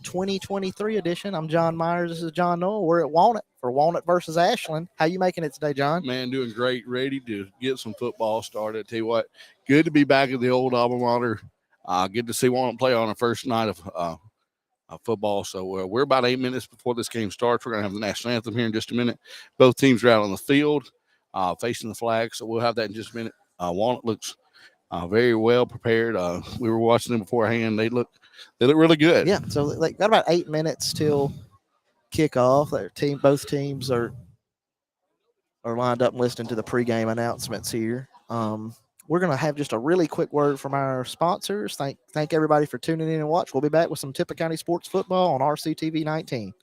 2023 edition. I'm John Myers. This is John Noel. We're at Walnut for Walnut versus Ashland. How you making it today, John? Man, doing great. Ready to get some football started. I tell you what, good to be back at the old alma mater. Good to see Walnut play on the first night of football. So we're about 8 minutes before this game starts. We're going to have the national anthem here in just a minute. Both teams are out on the field facing the flag, so we'll have that in just a minute. Walnut looks very well prepared. We were watching them beforehand. They look really good. Yeah, so they got about 8 minutes till kickoff. Both teams are lined up and listening to the pregame announcements here. We're going to have just a really quick word from our sponsors. Thank everybody for tuning in and watch. We'll be back with some Tippah County sports football on RCTV 19.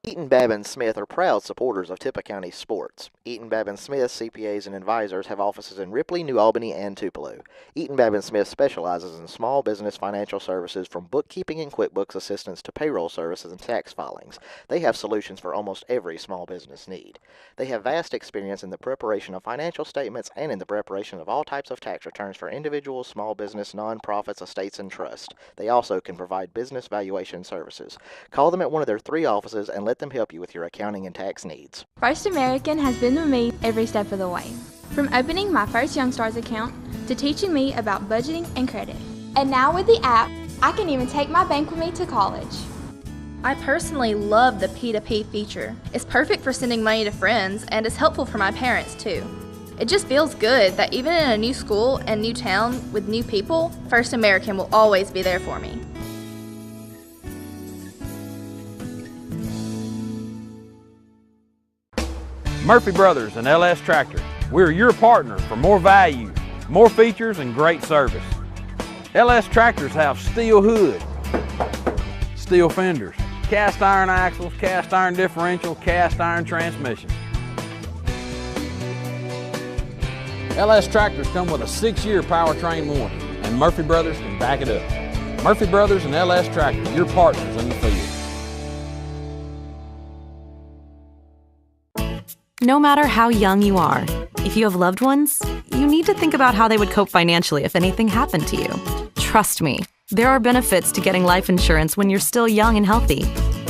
Eaton, Babin, Smith are proud supporters of Tippah County sports. Eaton, Babin, Smith CPAs and advisors have offices in Ripley, New Albany, and Tupelo. Eaton, Babin, Smith specializes in small business financial services from bookkeeping and QuickBooks assistance to payroll services and tax filings. They have solutions for almost every small business need. They have vast experience in the preparation of financial statements and in the preparation of all types of tax returns for individuals, small business, nonprofits, estates, and trusts. They also can provide business valuation services. Call them at one of their 3 offices and let them help you with your accounting and tax needs. First American has been with me every step of the way, from opening my first Youngstars account to teaching me about budgeting and credit. And now with the app, I can even take my bank with me to college. I personally love the P2P feature. It's perfect for sending money to friends, and it's helpful for my parents too. It just feels good that even in a new school and new town with new people, First American will always be there for me. Murphy Brothers and LS Tractor. We're your partner for more value, more features, and great service. LS Tractors have steel hood, steel fenders, cast iron axles, cast iron differential, cast iron transmission. LS Tractors come with a 6-year powertrain warranty, and Murphy Brothers can back it up. Murphy Brothers and LS Tractor, your partners in the field. No matter how young you are, if you have loved ones, you need to think about how they would cope financially if anything happened to you. Trust me, there are benefits to getting life insurance when you're still young and healthy.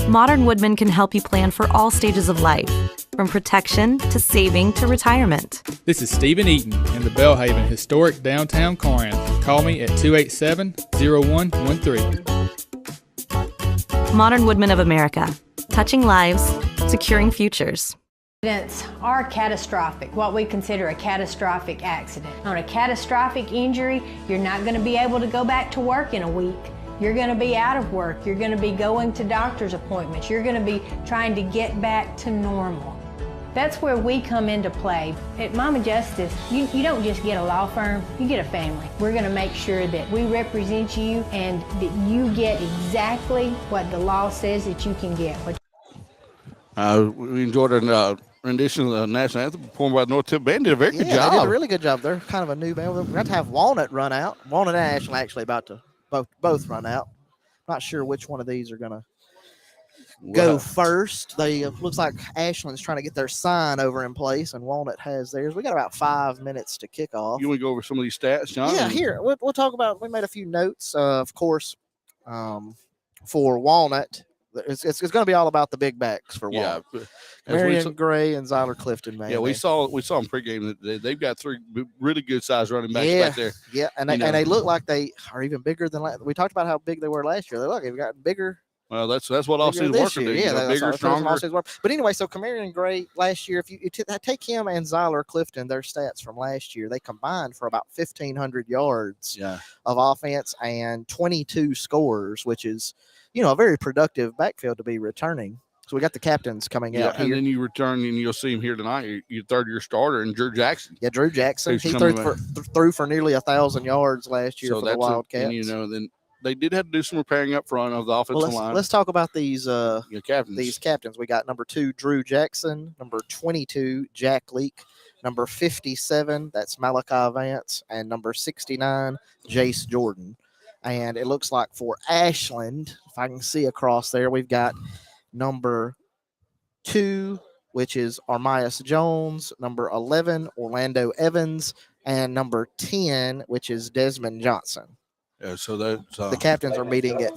Modern Woodmen can help you plan for all stages of life, from protection to saving to retirement. This is Stephen Eaton in the Bellhaven historic downtown Corinth. Call me at 287-0113. Modern Woodmen of America, touching lives, securing futures. Accidents are catastrophic, what we consider a catastrophic accident. On a catastrophic injury, you're not going to be able to go back to work in a week. You're going to be out of work. You're going to be going to doctor's appointments. You're going to be trying to get back to normal. That's where we come into play. At Mama Justice, you don't just get a law firm, you get a family. We're going to make sure that we represent you and that you get exactly what the law says that you can get. We enjoyed a rendition of the national anthem performed by the North Tippah Band. Did a very good job. They did a really good job. They're kind of a new band. We're going to have Walnut run out. Walnut and Ashland actually about to both run out. Not sure which one of these are going to go first. They looks like Ashland's trying to get their sign over in place, and Walnut has theirs. We got about 5 minutes to kick off. You want to go over some of these stats, John? Yeah, here we'll talk about. We made a few notes, of course, for Walnut. It's going to be all about the big backs for Walnut. Yeah, Marion Gray and Zyler Clifton, man. Yeah, we saw them pregame. They've got 3 really good sized running backs back there. Yeah, and they look like they are even bigger than we talked about how big they were last year. They've gotten bigger. Well, that's what all season workers do. Yeah, bigger, stronger. But anyway, so Marion Gray last year, if you take him and Zyler Clifton, their stats from last year, they combined for about 1,500 yards of offense and 22 scores, which is a very productive backfield to be returning. So we got the captains coming out here. And then you return, and you'll see him here tonight, your third-year starter, and Drew Jackson. Yeah, Drew Jackson. He threw for nearly 1,000 yards last year for the Wildcats. Then they did have to do some repairing up front of the offensive line. Let's talk about these captains. These captains. We got number 2, Drew Jackson, number 22, Jack Leak, number 57, that's Malachi Vance, and number 69, Jace Jordan. And it looks like for Ashland, if I can see across there, we've got number 2, which is Armias Jones, number 11, Orlando Evans, and number 10, which is Desmond Johnson. Yeah, so that's the captains are meeting at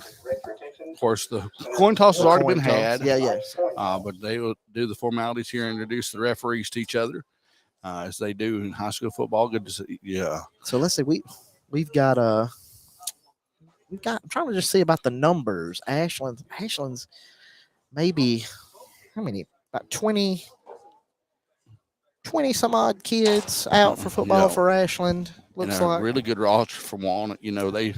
Of course, the coin toss has already been Coin toss. had. Yeah, yes. But they will do the formalities here and introduce the referees to each other, as they do in high school football. Good to see. Yeah. So let's see. We've got I'm trying to just see about the numbers. Ashland's maybe how many? About 20 some odd kids out for football for Ashland. Looks and a like really good roster from Walnut. You know, they.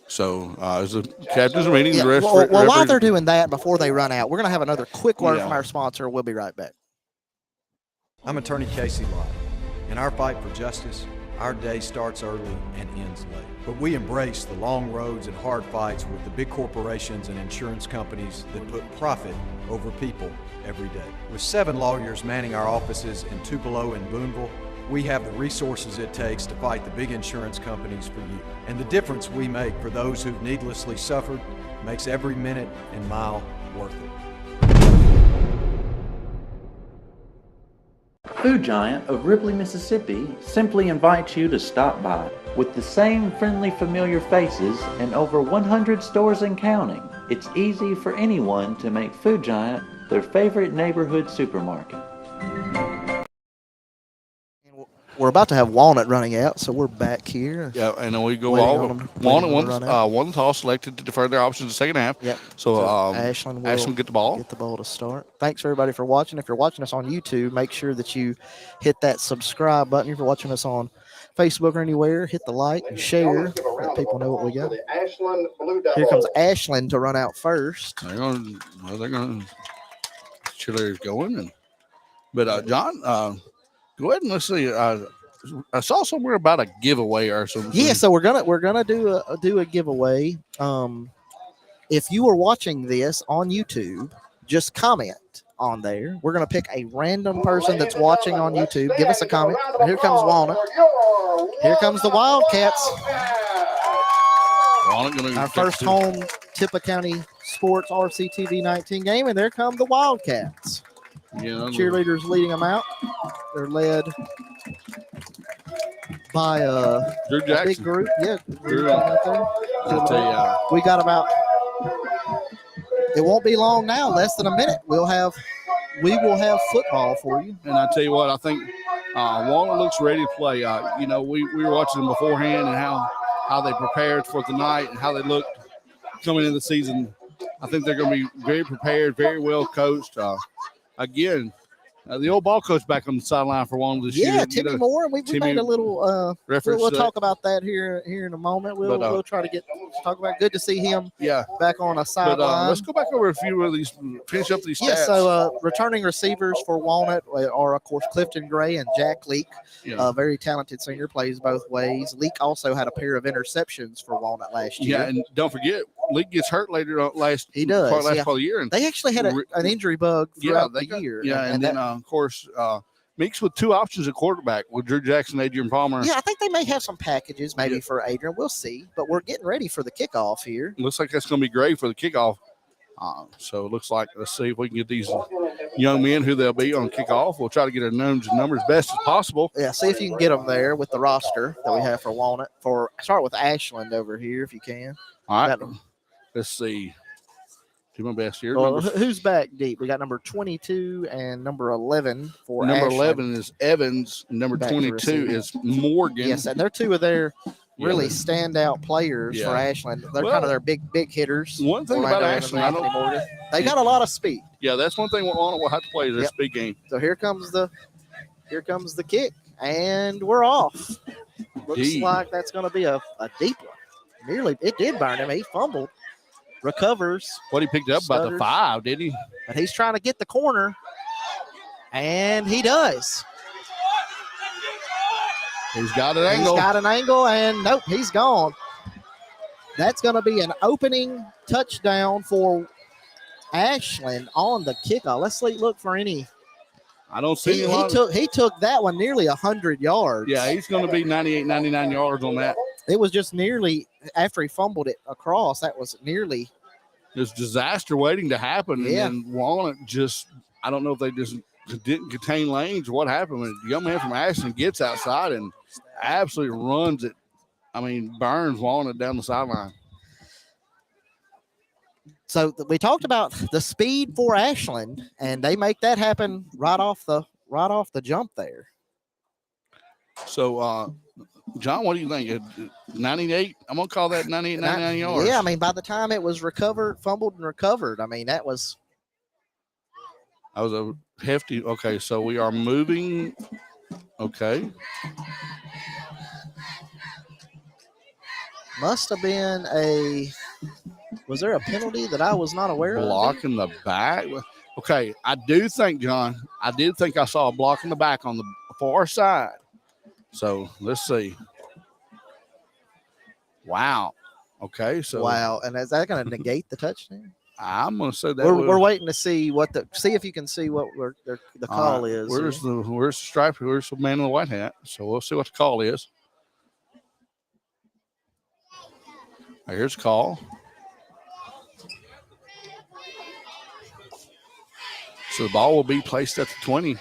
So as the captains are meeting, yeah. the rest. Well, while referees- they're doing that, before they run out, we're gonna have another quick word Yeah. from our sponsor. We'll be right back. I'm attorney Casey Lott. In our fight for justice, our day starts early and ends late. But we embrace the long roads and hard fights with the big corporations and insurance companies that put profit over people every day. With 7 lawyers manning our offices in Tupelo and Booneville, we have the resources it takes to fight the big insurance companies for you. And the difference we make for those who've needlessly suffered makes every minute and mile worth it. Food Giant of Ripley, Mississippi simply invites you to stop by. With the same friendly, familiar faces and over 100 stores and counting, it's easy for anyone to make Food Giant their favorite neighborhood supermarket. We're about to have Walnut running out, so we're back here. Yeah, and then we go Waiting all. on them- Walnut waiting on them to run out. won the toss, selected to defer their options in the second half. Yep. So Ashland will Ashland get the ball. Get the ball to start. Thanks everybody for watching. If you're watching us on YouTube, make sure that you hit that subscribe button. If you're watching us on Facebook or anywhere, hit the like and share. Let people know what we got. Here comes Ashland to run out first. They're going. Cheerleaders going, but John, go ahead and let's see. I saw somewhere about a giveaway or something. Yeah, so we're gonna do a giveaway. If you are watching this on YouTube, just comment on there. We're gonna pick a random person that's watching on YouTube. Give us a comment. And here comes Walnut. Here comes the Wildcats. Our first home Tippah County Sports RCTV 19 game, and there come the Wildcats. Yeah, Cheerleaders leading them out. They're led by Drew a Jackson. big group. Yeah, Drew, right there. I'll tell you, We got about. It won't be long now. Less than a minute. We will have football for you. and I tell you what, I think Walnut looks ready to play. You know, we were watching them beforehand and how they prepared for the night and how they looked coming into the season. I think they're going to be very prepared, very well coached. Again, the old ball coach back on the sideline for Walnut this year. Yeah, Timmy Moore. We made a little reference. we'll to talk about that here in a moment. We'll try to talk about. Good to see him. Yeah, back on a sideline. Let's go back over a few of these. Finish up these stats. Yeah, so returning receivers for Walnut are of course Clifton Gray and Jack Leak. Yeah. Very talented senior, plays both ways. Leak also had a pair of interceptions for Walnut last year. Yeah, and don't forget, Leak gets hurt later on last He does, part yeah. of the year. And They actually had an injury bug throughout the year. Yeah, and then of course Meeks with 2 options at quarterback with Drew Jackson, Adrian Palmer. Yeah, I think they may have some packages for Adrian. We'll see. But we're getting ready for the kickoff here. Looks like that's going to be great for the kickoff. So it looks like, let's see if we can get these young men who they'll be on kickoff. We'll try to get our numbers best as possible. Yeah, see if you can get them there with the roster that we have for Walnut. Start with Ashland over here if you can. All right. Let's see. Do my best here. Well, who's back deep? We got number 22 and number 11 for number Ashland. 11 is Evans. Number Back to 22 receiver. is Morgan. Yes, and they're two of their really standout players for Ashland. They're kind of their big hitters. One thing about Ashland, they got a lot of speed. Yeah, that's one thing we'll have to play is their speed game. So here comes the kick, and we're off. Looks like that's going to be a deep one. It did burn him. He fumbled. Recovers. What he picked up about the 5, did he? But he's trying to get the corner, and he does. He's got an angle. He's got an angle, and nope, he's gone. That's going to be an opening touchdown for Ashland on the kickoff. Let's look for any. I don't see he took that one nearly 100 yards. Yeah, he's going to be 98, 99 yards on that. It was just nearly, after he fumbled it across, that was nearly. There's disaster waiting to happen. Yeah. And Walnut just, I don't know if they just didn't contain lanes. What happened when the young man from Ashland gets outside and absolutely runs it? I mean, burns Walnut down the sideline. So we talked about the speed for Ashland, and they make that happen right off the jump there. So, John, what do you think? 98? I'm going to call that 98, 99 yards. Yeah, I mean, by the time it was recovered, fumbled and recovered, I mean, that was a hefty. Okay, so we are moving. Okay. Must have been was there a penalty that I was not aware of? Block in the back. Okay, I do think, John, I saw a block in the back on the far side. So let's see. Wow. Okay, so wow, and is that going to negate the touchdown? I'm going to say that we're waiting to see see if you can see what the call is. Where's the stripe? Where's the man in the white hat? So we'll see what the call is. Here's the call. So the ball will be placed at the 20.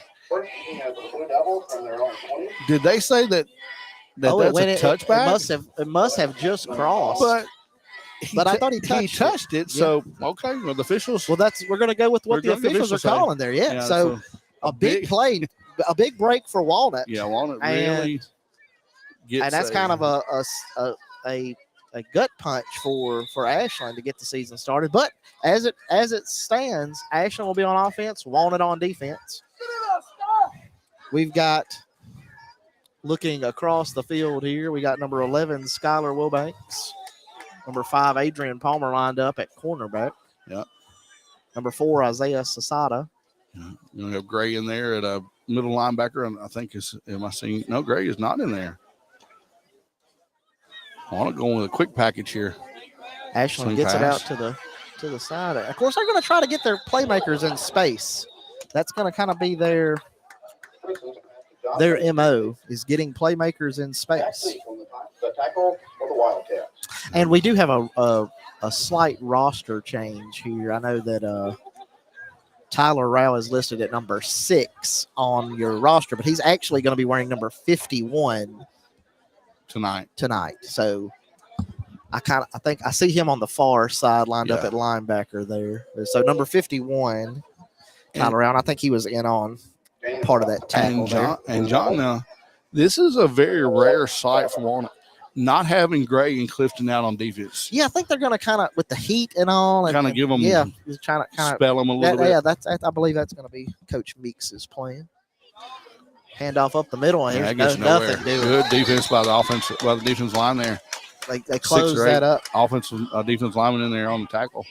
Did they say that that's a touchback? It must have just crossed. But I thought he touched it. So okay, well the officials. Well, we're going to go with what the officials are calling there. Yeah. So a big play, a big break for Walnut. Yeah, Walnut really gets. And that's kind of a gut punch for Ashland to get the season started. But as it stands, Ashland will be on offense, Walnut on defense. We've got, looking across the field here, we got number 11, Skylar Wilbanks. Number 5, Adrian Palmer lined up at cornerback. Yeah. Number 4, Isaiah Sasada. Yeah. You're going to have Gray in there at a middle linebacker, and I think no, Gray is not in there. I want to go with a quick package here. Ashland gets it out to the side. Of course, they're going to try to get their playmakers in space. That's going to kind of be their MO, is getting playmakers in space. And we do have a slight roster change here. I know that Tyler Rao is listed at number 6 on your roster, but he's actually going to be wearing number 51 tonight. So I think I see him on the far side lined up at linebacker there. So number 51, Tyler Rao, I think he was in on part of that tackle. And John, now this is a very rare sight for Walnut, not having Gray and Clifton out on defense. Yeah, I think they're going to kind of, with the heat and all, kind of give them, just trying to spell them a little bit. Yeah, I believe that's going to be Coach Meeks' plan. Handoff up the middle, and there's nothing doing. Good defense by the defense line there. They close that up. Offensive defense lineman in there on the tackle.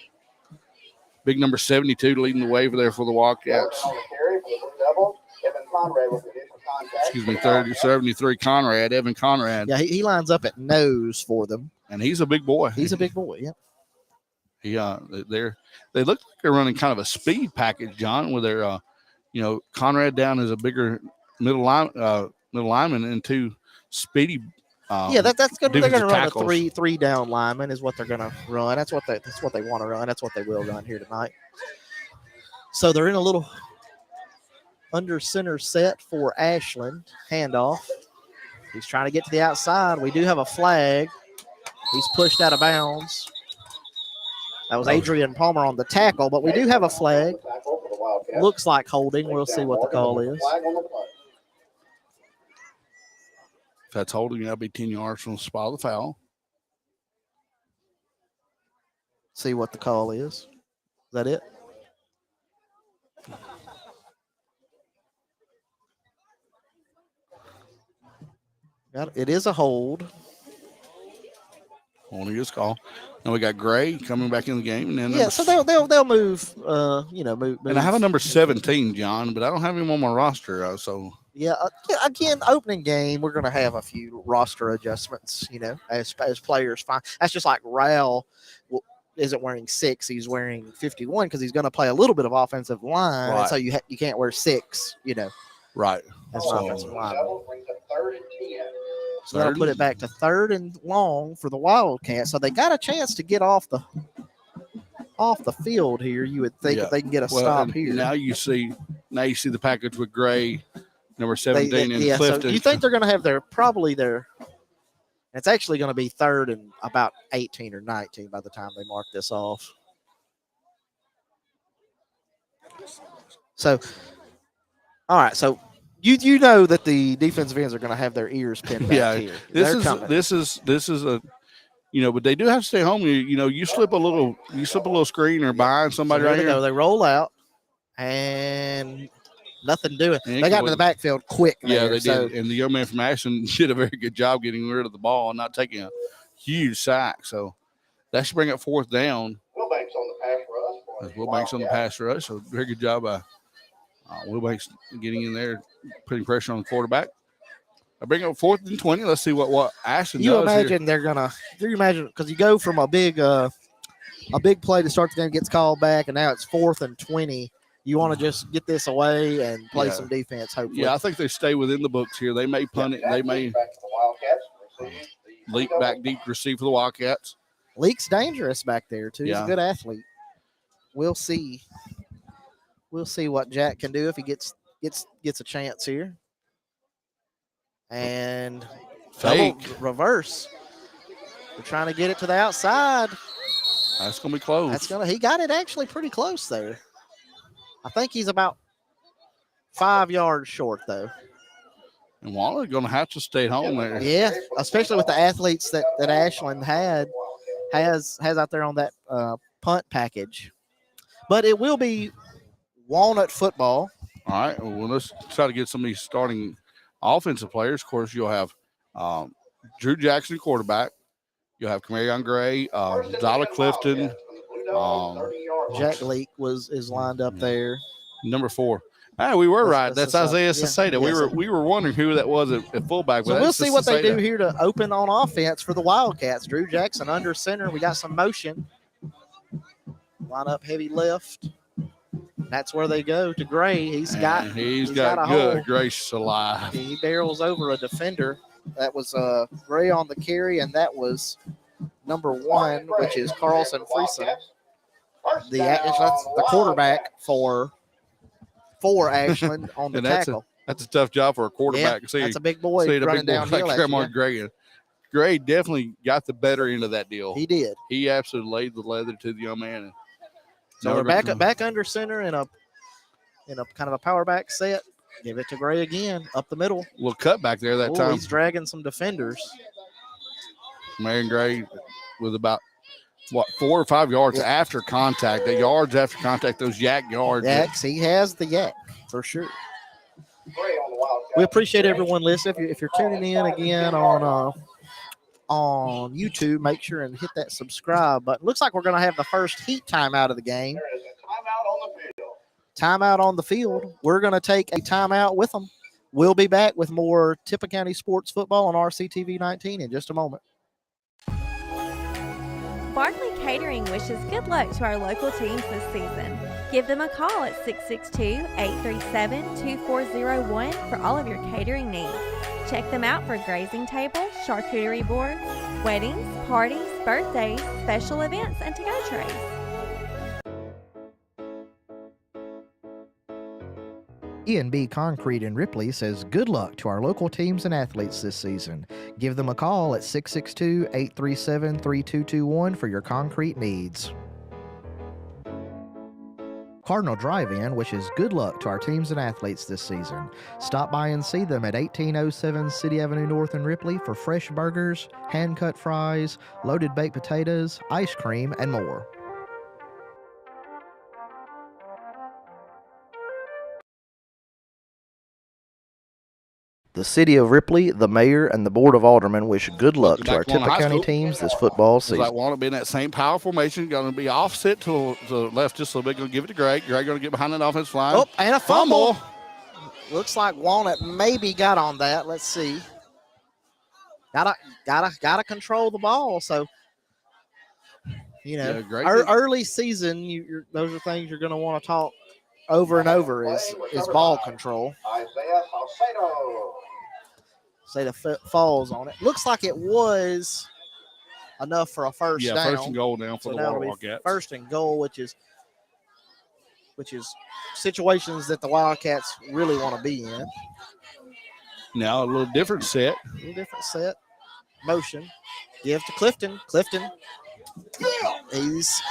Big number 72 leading the way there for the Wildcats. Excuse me, 73 Conrad, Evan Conrad. Yeah, he lines up at nose for them. And he's a big boy. He's a big boy, yeah. They look like they're running kind of a speed package, John, with their Conrad down as a bigger middle lineman and 2 speedy. That's good. They're going to run a three down lineman is what they're going to run. That's what they want to run. That's what they will run here tonight. So they're in a little under center set for Ashland. Handoff. He's trying to get to the outside. We do have a flag. He's pushed out of bounds. That was Adrian Palmer on the tackle, but we do have a flag. Looks like holding. We'll see what the call is. If that's holding, that'll be 10 yards from the spot of the foul. See what the call is. Is that it? It is a hold. Holding his call. And we got Gray coming back in the game. And then so they'll move. Move. And I have a number 17, John, but I don't have him on my roster. Again, opening game, we're going to have a few roster adjustments. As players find. That's just like Rao isn't wearing 6; he's wearing 51 because he's going to play a little bit of offensive line. Right. And so you can't wear 6. Right. As an offensive line. So that'll put it back to 3rd and long for the Wildcats. So they got a chance to get off the field here. You would think if they can get a stop here. Now you see Now you see the package with Gray, number 17, and yeah, Clifton. so you think they're going to have probably their – it's actually going to be third and about 18 or 19 by the time they mark this off. So, all right, so you know that the defensive ends are going to have their ears pinned back here. This is a but they do have to stay home. You slip a little screen or behind somebody right here. They roll out and nothing doing. They got into the backfield quick. Yeah, they did. And the young man from Ashland did a very good job getting rid of the ball and not taking a huge sack. So that should bring up 4th down. Wilbanks on the pass rush. Wilbanks on the pass rush. So very good job by Wilbanks getting in there, putting pressure on the quarterback. I bring up 4th and 20. Let's see what Ashland does. Imagine they're gonna. Do you imagine because you go from a big play to start the game gets called back, and now it's 4th and 20. You want to just get this away and play some defense. Hopefully, yeah. I think they stay within the books here. They may punt it. They may leak back deep to receive for the Wildcats. Leak's dangerous back there too. He's a good athlete. We'll see. We'll see what Jack can do if he gets a chance here. And fake reverse. They're trying to get it to the outside. That's gonna be close. He got it actually pretty close there. I think he's about 5 yards short though. And Walnut gonna have to stay home there. Yeah, especially with the athletes that Ashland has out there on that punt package. But it will be Walnut football. All right. Well, let's try to get some of these starting offensive players. Of course, you'll have Drew Jackson, quarterback. You'll have Camarion Gray, Zyla Clifton. Jack Leak is lined up there. Number 4. Hey, we were right. That's Isaiah Saseda. We were wondering who that was at fullback. So we'll see what they do here to open on offense for the Wildcats. Drew Jackson under center. We got some motion. Line up heavy left. That's where they go to Gray. He's got a good hole. gracious alive. He barrels over a defender. That was Gray on the carry, and that was number 1, which is Carlson Friesen. That's the quarterback for Ashland on the tackle. That's a tough job for a quarterback. Yeah, that's a big boy running downhill. Like Gray. Gray definitely got the better end of that deal. He did. He absolutely laid the leather to the young man. So we're back under center in a kind of a power back set. Give it to Gray again up the middle. Little cut back there that time. He's dragging some defenders. Marion Gray with about 4 or 5 yards after contact. The yards after contact, those yak yards. Yaks, he has the yak for sure. We appreciate everyone listening. If you're tuning in again on YouTube, make sure and hit that subscribe button. Looks like we're going to have the first heat timeout of the game. There is a timeout on the field. Timeout on the field. We're going to take a timeout with them. We'll be back with more Tippah County sports football on RCTV 19 in just a moment. Barkley Catering wishes good luck to our local teams this season. Give them a call at 662-837-2401 for all of your catering needs. Check them out for grazing tables, charcuterie boards, weddings, parties, birthdays, special events, and to-go trays. E&B Concrete in Ripley says good luck to our local teams and athletes this season. Give them a call at 662-837-3221 for your concrete needs. Cardinal Drive-In wishes good luck to our teams and athletes this season. Stop by and see them at 1807 City Avenue North in Ripley for fresh burgers, hand-cut fries, loaded baked potatoes, ice cream, and more. The City of Ripley, the Mayor, and the Board of Aldermen wish good luck to our Tippah County teams this football season. Like Walnut be in that same power formation, going to be offset to the left just a little bit. Going to give it to Greg. Greg going to get behind that offensive line. Oh, and a fumble. Looks like Walnut maybe got on that. Let's see. Gotta control the ball. So, early season, those are things you're going to want to talk over and over is ball control. Say the falls on it. Looks like it was enough for a first down. Yeah, first and goal down for the Wildcats. First and goal, which is which is situations that the Wildcats really want to be in. Now a little different set. A little different set. Motion. Give to Clifton. Clifton. He's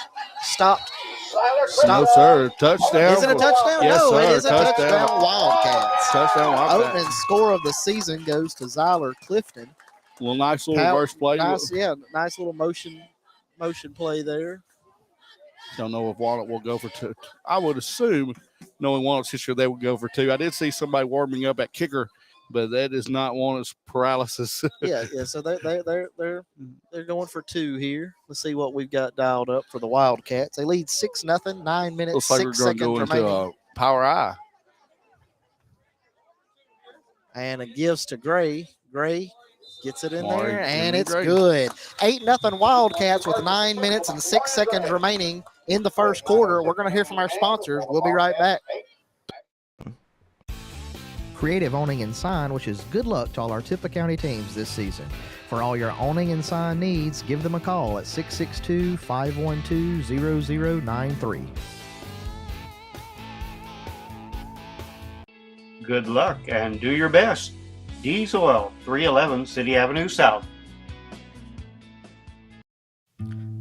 stopped. No, sir. Touchdown. Is it a touchdown? Yes, no, sir. it is a touchdown. Touchdown. Wildcats. Touchdown Wildcats. Opening score of the season goes to Zyler Clifton. Well, nice little reverse play. Nice little motion play there. Don't know if Walnut will go for two. I would assume, knowing Walnut's history, they would go for two. I did see somebody warming up at kicker, but that is not Walnut's paralysis. yeah. So they're going for two here. Let's see what we've got dialed up for the Wildcats. They lead 6-0. 9 minutes. Looks like 6 we're going to seconds go into remaining. power eye. And it gives to Gray. Gray gets it in Marty, there, and it's Gray. good. 8-0 Wildcats with 9 minutes and 6 seconds remaining in the first quarter. We're going to hear from our sponsors. We'll be right back. Creative Awning and Sign wishes good luck to all our Tippah County teams this season. For all your awning and sign needs, give them a call at 662-512-0093. Good luck and do your best. Diesel Oil, 311 City Avenue South.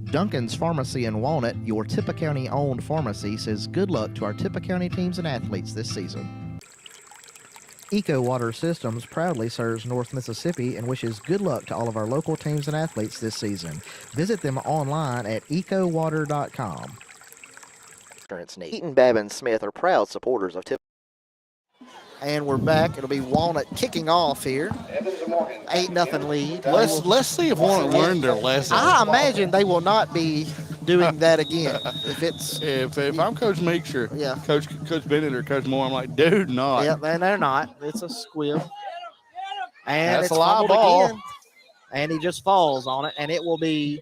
Duncan's Pharmacy in Walnut, your Tippah County owned pharmacy, says good luck to our Tippah County teams and athletes this season. Eco Water Systems proudly serves North Mississippi and wishes good luck to all of our local teams and athletes this season. Visit them online at ecowater.com. Eaton, Babin, Smith are proud supporters of Tippah. And we're back. It'll be Walnut kicking off here. 8-0 lead. Let's see if Walnut learned their lesson. I imagine they will not be doing that again. If I'm Coach Meeks or Coach Bennett or Coach Moore, I'm like, dude, not. Yep, and they're not. It's a squib. And that's it's a live fumbled ball. again. And he just falls on it, and it will be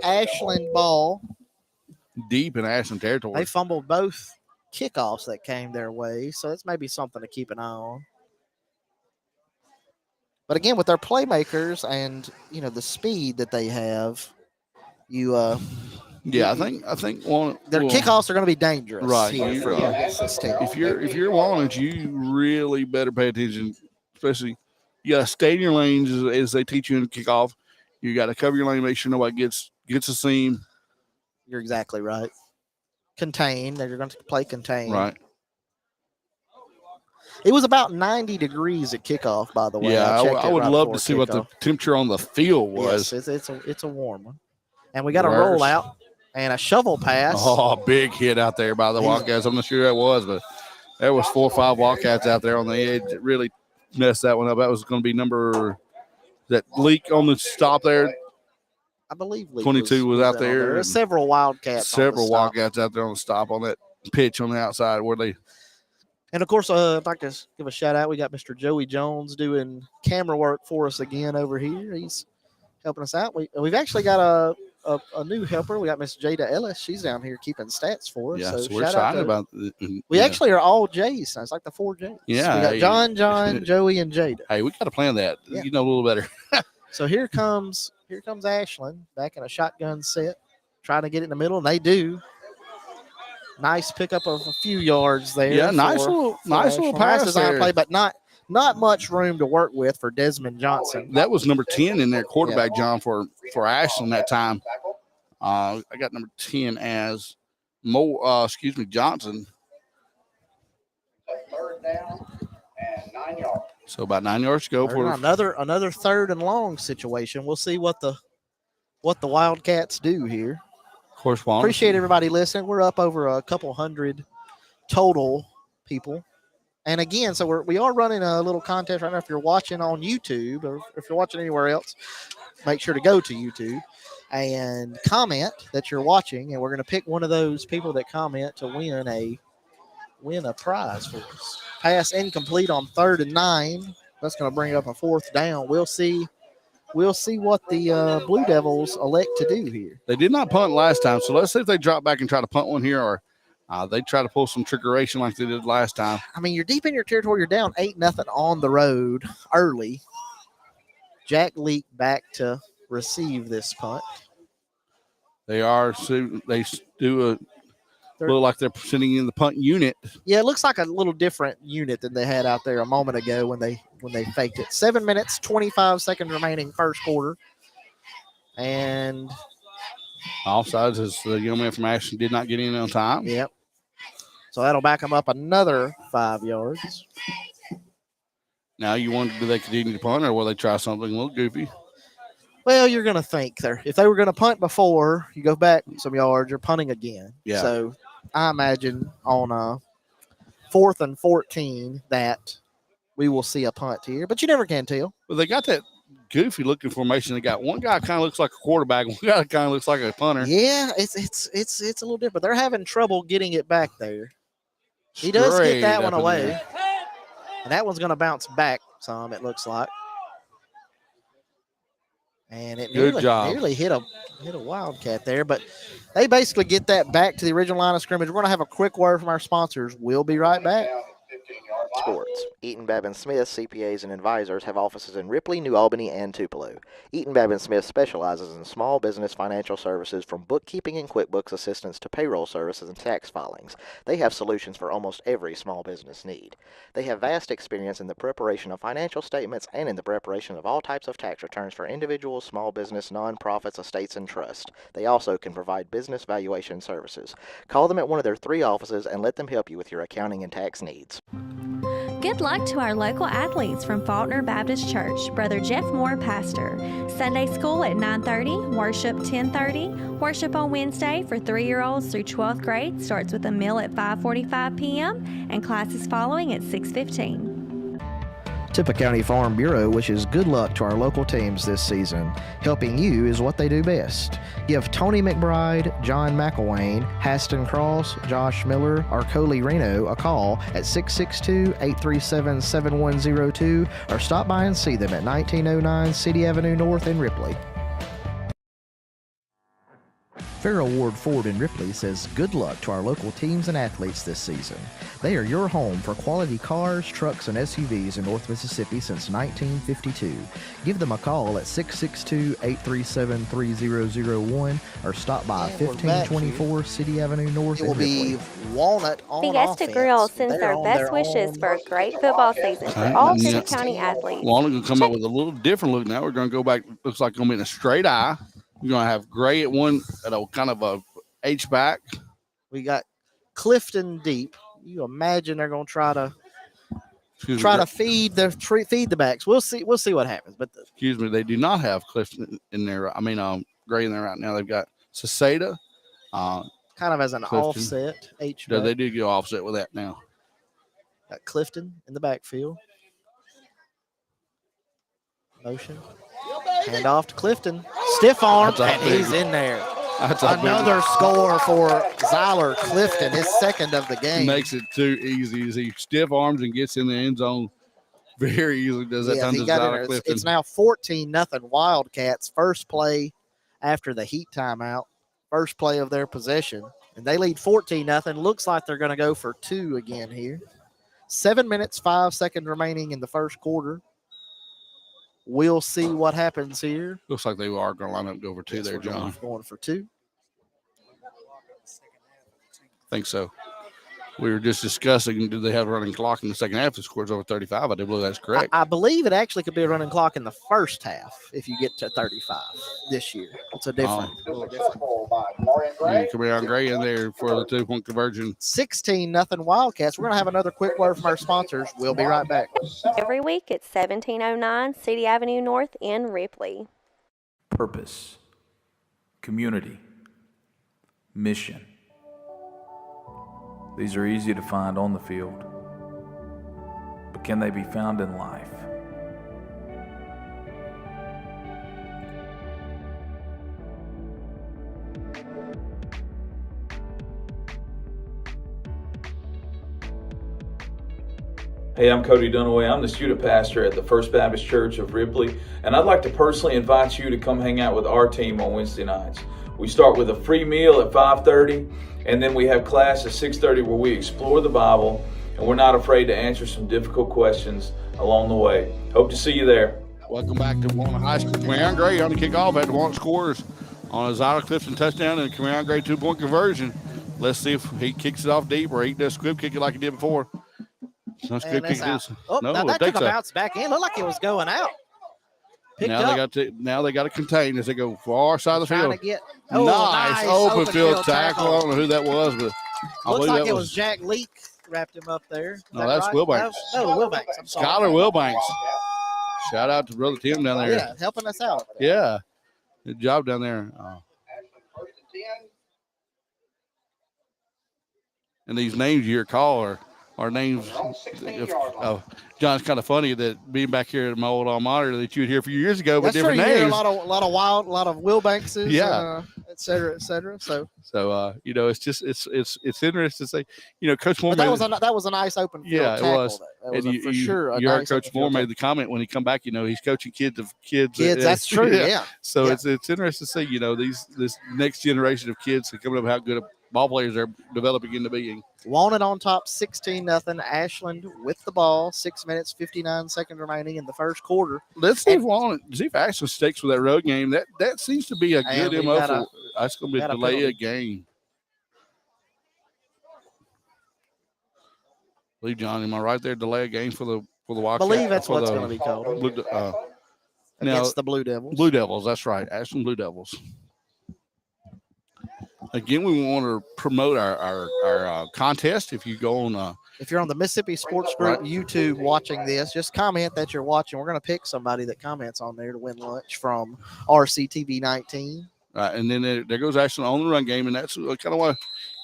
Ashland ball. Deep in Ashland territory. They fumbled both kickoffs that came their way, so it's maybe something to keep an eye on. But again, with their playmakers and the speed that they have, I think their kickoffs are going to be dangerous. Right. Here against this team. If you're Walnut, you really better pay attention. Especially, you got to stay in your lanes as they teach you in kickoff. You got to cover your lane, make sure nobody gets a seam. You're exactly right. Contain. They're going to play contain. Right. It was about 90 degrees at kickoff, by the way. Yeah, I would love to see what the temperature on the field was. Yes, it's a warm one. And we got a rollout and a shovel pass. Oh, big hit out there by the Wildcats. I'm not sure that was, but there was 4 or 5 Wildcats out there on the edge that really messed that one up. That was going to be that leak on the stop there. I believe Lee 22 was out there. There were several Wildcats. Several Wildcats out there on the stop on that pitch on the outside where they. And of course, I'd like to give a shout out. We got Mr. Joey Jones doing camera work for us again over here. He's helping us out. We've actually got a new helper. We got Miss Jada Ellis. She's down here keeping stats for us. Yeah, so we're excited about it. We actually are all J's. It's like the 4 J's. Yeah. We got John, Joey, and Jada. Hey, we got to plan that. Yeah. You know a little better. So here comes Ashland back in a shotgun set, trying to get it in the middle, and they do. Nice pickup of a few yards there. Yeah, nice little pass design there. play, but not much room to work with for Desmond Johnson. That was number 10 in their quarterback, John, for Ashland that time. I got number 10 as Johnson. Third down and 9 yards. So about 9 yards to go for another third and long situation. We'll see what the Wildcats do here. Of course, Walnut. Appreciate everybody listening. We're up over a couple hundred total people. And again, so we are running a little contest right now. If you're watching on YouTube or if you're watching anywhere else, make sure to go to YouTube and comment that you're watching. And we're going to pick one of those people that comment to win a prize for us. Pass incomplete on 3rd and 9. That's going to bring up a 4th down. We'll see what the Blue Devils elect to do here. They did not punt last time, so let's see if they drop back and try to punt one here, or they try to pull some trickeration like they did last time. I mean, you're deep in your territory. You're down 8-0 on the road early. Jack Leak back to receive this punt. They are. So they do look like they're sitting in the punt unit. Yeah, it looks like a little different unit than they had out there a moment ago when they faked it. 7 minutes, 25 seconds remaining first quarter. And offsides as the young man from Ashland did not get in on time. Yep. So that'll back them up another 5 yards. Now you wonder, do they continue to punt or will they try something a little goofy? Well, you're going to think if they were going to punt before, you go back some yards, you're punting again. Yeah. So I imagine on 4th and 14 that we will see a punt here, but you never can tell. Well, they got that goofy looking formation. They got one guy kind of looks like a quarterback, one guy kind of looks like a punter. Yeah, it's a little different. They're having trouble getting it back there. He does get that one away. And that one's going to bounce back some, it looks like. And it nearly hit a Wildcat there, but they basically get that back to the original line of scrimmage. We're going to have a quick word from our sponsors. We'll be right back. Sports. Eaton Babin Smith CPAs and advisors have offices in Ripley, New Albany, and Tupelo. Eaton Babin Smith specializes in small business financial services from bookkeeping and QuickBooks assistance to payroll services and tax filings. They have solutions for almost every small business need. They have vast experience in the preparation of financial statements and in the preparation of all types of tax returns for individuals, small business, nonprofits, estates, and trusts. They also can provide business valuation services. Call them at one of their 3 offices and let them help you with your accounting and tax needs. Good luck to our local athletes from Faulkner Baptist Church. Brother Jeff Moore, pastor. Sunday school at 9:30, worship 10:30. Worship on Wednesday for 3-year-olds through 12th grade starts with a meal at 5:45 p.m. and classes following at 6:15. Tippah County Farm Bureau wishes good luck to our local teams this season. Helping you is what they do best. Give Tony McBride, John McElwain, Haston Cross, Josh Miller, or Coley Reno a call at 662-837-7102 or stop by and see them at 1909 City Avenue North in Ripley. Farrell Ward Ford in Ripley says good luck to our local teams and athletes this season. They are your home for quality cars, trucks, and SUVs in North Mississippi since 1952. Give them a call at 662-837-3001 or stop by 1524 City Avenue North in Ripley. It will be Walnut on Fiesta offense. Grill sends their best wishes for a great football season for all Tippah County athletes. Walnut going to come up with a little different look now. We're going to go back, looks like going to be in a straight eye. We're going to have gray at one, at a kind of a H-back. We got Clifton deep. You imagine they're going to try to feed the backs. We'll see what happens. But excuse me, they do not have Clifton in there. I mean, gray in there right now. They've got Saseda. Kind of as an Clifton. Offset H-back. Yeah, they do go offset with that now. Got Clifton in the backfield. Motion. Hand off to Clifton. Stiff arm, and he's in there. Another score for Zyler Clifton, his second of the game. Makes it too easy as he stiff arms and gets in the end zone very easily. Does that time to Zyler Clifton. It's now 14-0 Wildcats. First play after the heat timeout. First play of their possession. And they lead 14-0. Looks like they're going to go for 2 again here. 7 minutes, 5 seconds remaining in the first quarter. We'll see what happens here. Looks like they are going to line up and go for 2 there, John. Going for 2. I think so. We were just discussing, do they have a running clock in the second half? The score's over 35. I do believe that's correct. I believe it actually could be a running clock in the first half if you get to 35 this year. It's a little different. Cameron Gray in there for the 2-point conversion. 16-0 Wildcats. We're going to have another quick word from our sponsors. We'll be right back. Every week at 1709 City Avenue North in Ripley. Purpose, community, mission. These are easy to find on the field, but can they be found in life? Hey, I'm Cody Dunaway. I'm the student pastor at the First Baptist Church of Ripley, and I'd like to personally invite you to come hang out with our team on Wednesday nights. We start with a free meal at 5:30, and then we have class at 6:30 where we explore the Bible, and we're not afraid to answer some difficult questions along the way. Hope to see you there. Welcome back to Walnut High School. Cameron Gray on the kickoff at the Walnut scores on a Zyler Clifton touchdown and a Cameron Gray 2-point conversion. Let's see if he kicks it off deep or he does squib kick it like he did before. No squib kick this. Oh, No, now it that could takes have a. bounced back in. Looked like it was going out. Picked Now up. they got to contain as they go far side of the Trying field. to get nice open field tackle. I don't know who that was, but I looks believe like that it was Jack Leak wrapped him up there. Is No, that that's right? Wilbanks. No, Wilbanks. I'm sorry. Skylar Wilbanks. Shout out to Brother Tim down there. Yeah, helping us out. Yeah. Good job down there. And these names you call are names of John's kind of funny that being back here at my old alma mater that you would hear a few years ago, but That's true. different You hear names. a lot of Wilbankses, Yeah. et cetera, et cetera. So it's just it's interesting to say, Coach Moore. But that was a nice open field tackle. It was. That was And for sure. You heard Coach Moore made the comment when he come back. He's coaching kids. Kids, that's true. Yeah. So Yeah. it's interesting to see. This next generation of kids are coming up. How good ball players are developing into being. Walnut on top, 16-0. Ashland with the ball. 6 minutes, 59 seconds remaining in the first quarter. Let's see if Ashland sticks with that road game. That seems to be a good MO for. That's going to be a delay a game. Believe John, am I right there? Delay a game for the Wildcats. I believe that's what's going to be called. Against the Blue Devils. Blue Devils, that's right. Ashland Blue Devils. Again, we want to promote our contest. If you go on, if you're on the Mississippi Sports Group YouTube watching this, just comment that you're watching. We're going to pick somebody that comments on there to win lunch from RCTV 19. Right, and then there goes Ashland on the run game, and that's kind of what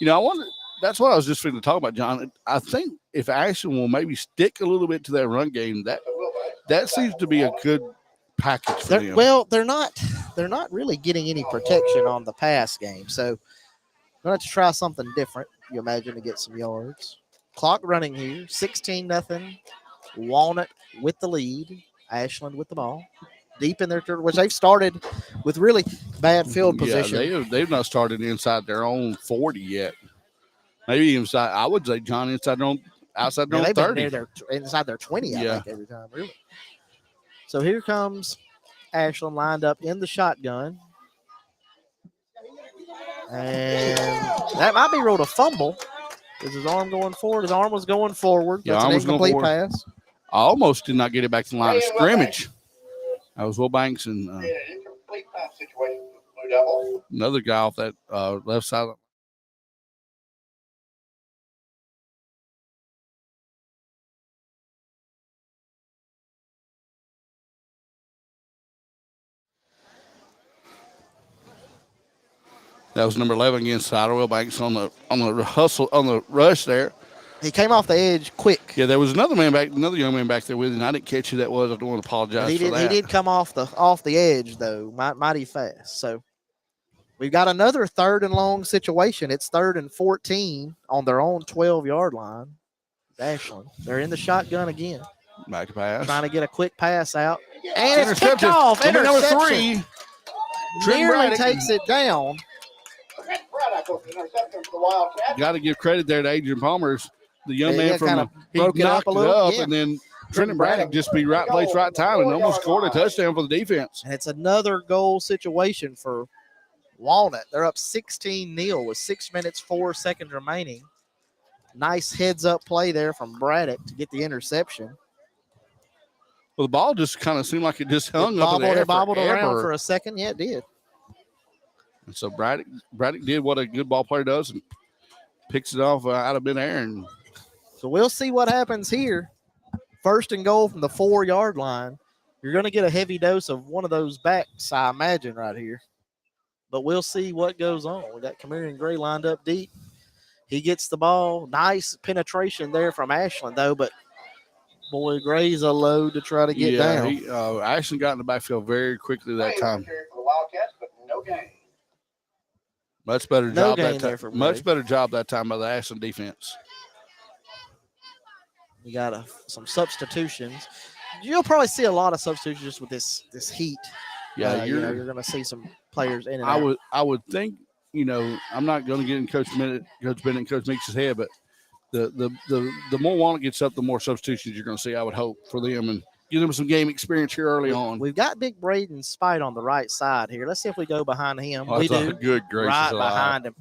I wonder. That's what I was just going to talk about, John. I think if Ashland will maybe stick a little bit to that run game, that seems to be a good package for them. Well, they're not really getting any protection on the pass game, so we're going to try something different. You imagine to get some yards. Clock running here, 16-0. Walnut with the lead. Ashland with the ball. Deep in their turn, which they've started with really bad field position. Yeah, they've not started inside their own 40 yet. Maybe inside, I would say, John, outside their own 30. They're inside their 20, I think, every time, really. So here comes Ashland lined up in the shotgun. And that might be ruled a fumble. Is his arm going forward? His arm was going forward. That's an incomplete pass. I almost did not get it back to the line of scrimmage. That was Wilbanks and incomplete pass situation for the Blue Devils. another guy off that left side. That was number 11 against Sider Wilbanks on the hustle, on the rush there. He came off the edge quick. Yeah, there was another young man back there with him. I didn't catch who that was. I don't want to apologize for that. He did come off the edge, though, mighty fast. So we've got another 3rd and long situation. It's 3rd and 14 on their own 12-yard line. Ashland. They're in the shotgun again. Back pass. Trying to get a quick pass out. And it's picked off. Interception. Number 3. Nearly takes it down. Got to give credit there to Adrian Palmer's. The young man from he broke it up a little, and then Trenton Braddock just be right place, right time, and almost scored a touchdown for the defense. And it's another goal situation for Walnut. They're up 16-0 with 6 minutes, 4 seconds remaining. Nice heads-up play there from Braddock to get the interception. Well, the ball just kind of seemed like it just hung up in the air. It bobbled around for a second. Yeah, it did. And so Braddock did what a good ball player does and picks it off out of midair. And so we'll see what happens here. 1st and goal from the 4-yard line. You're going to get a heavy dose of one of those backs, I imagine, right here. But we'll see what goes on. We got Cameron Gray lined up deep. He gets the ball. Nice penetration there from Ashland, though, but boy, Gray's a load to try to get down. Ashland got in the backfield very quickly that time. Much better job that time. Much better job that time by the Ashland defense. We got some substitutions. You'll probably see a lot of substitutions just with this heat. Yeah, you're going to see some players in and out. I would think, I'm not going to get in Coach Bennett and Coach Meeks' head, but the more Walnut gets up, the more substitutions you're going to see, I would hope, for them, and Give them some game experience here early on. We've got Big Braden Spite on the right side here. Let's see if we go behind him. Oh, We do. Good gracious right alive. behind him.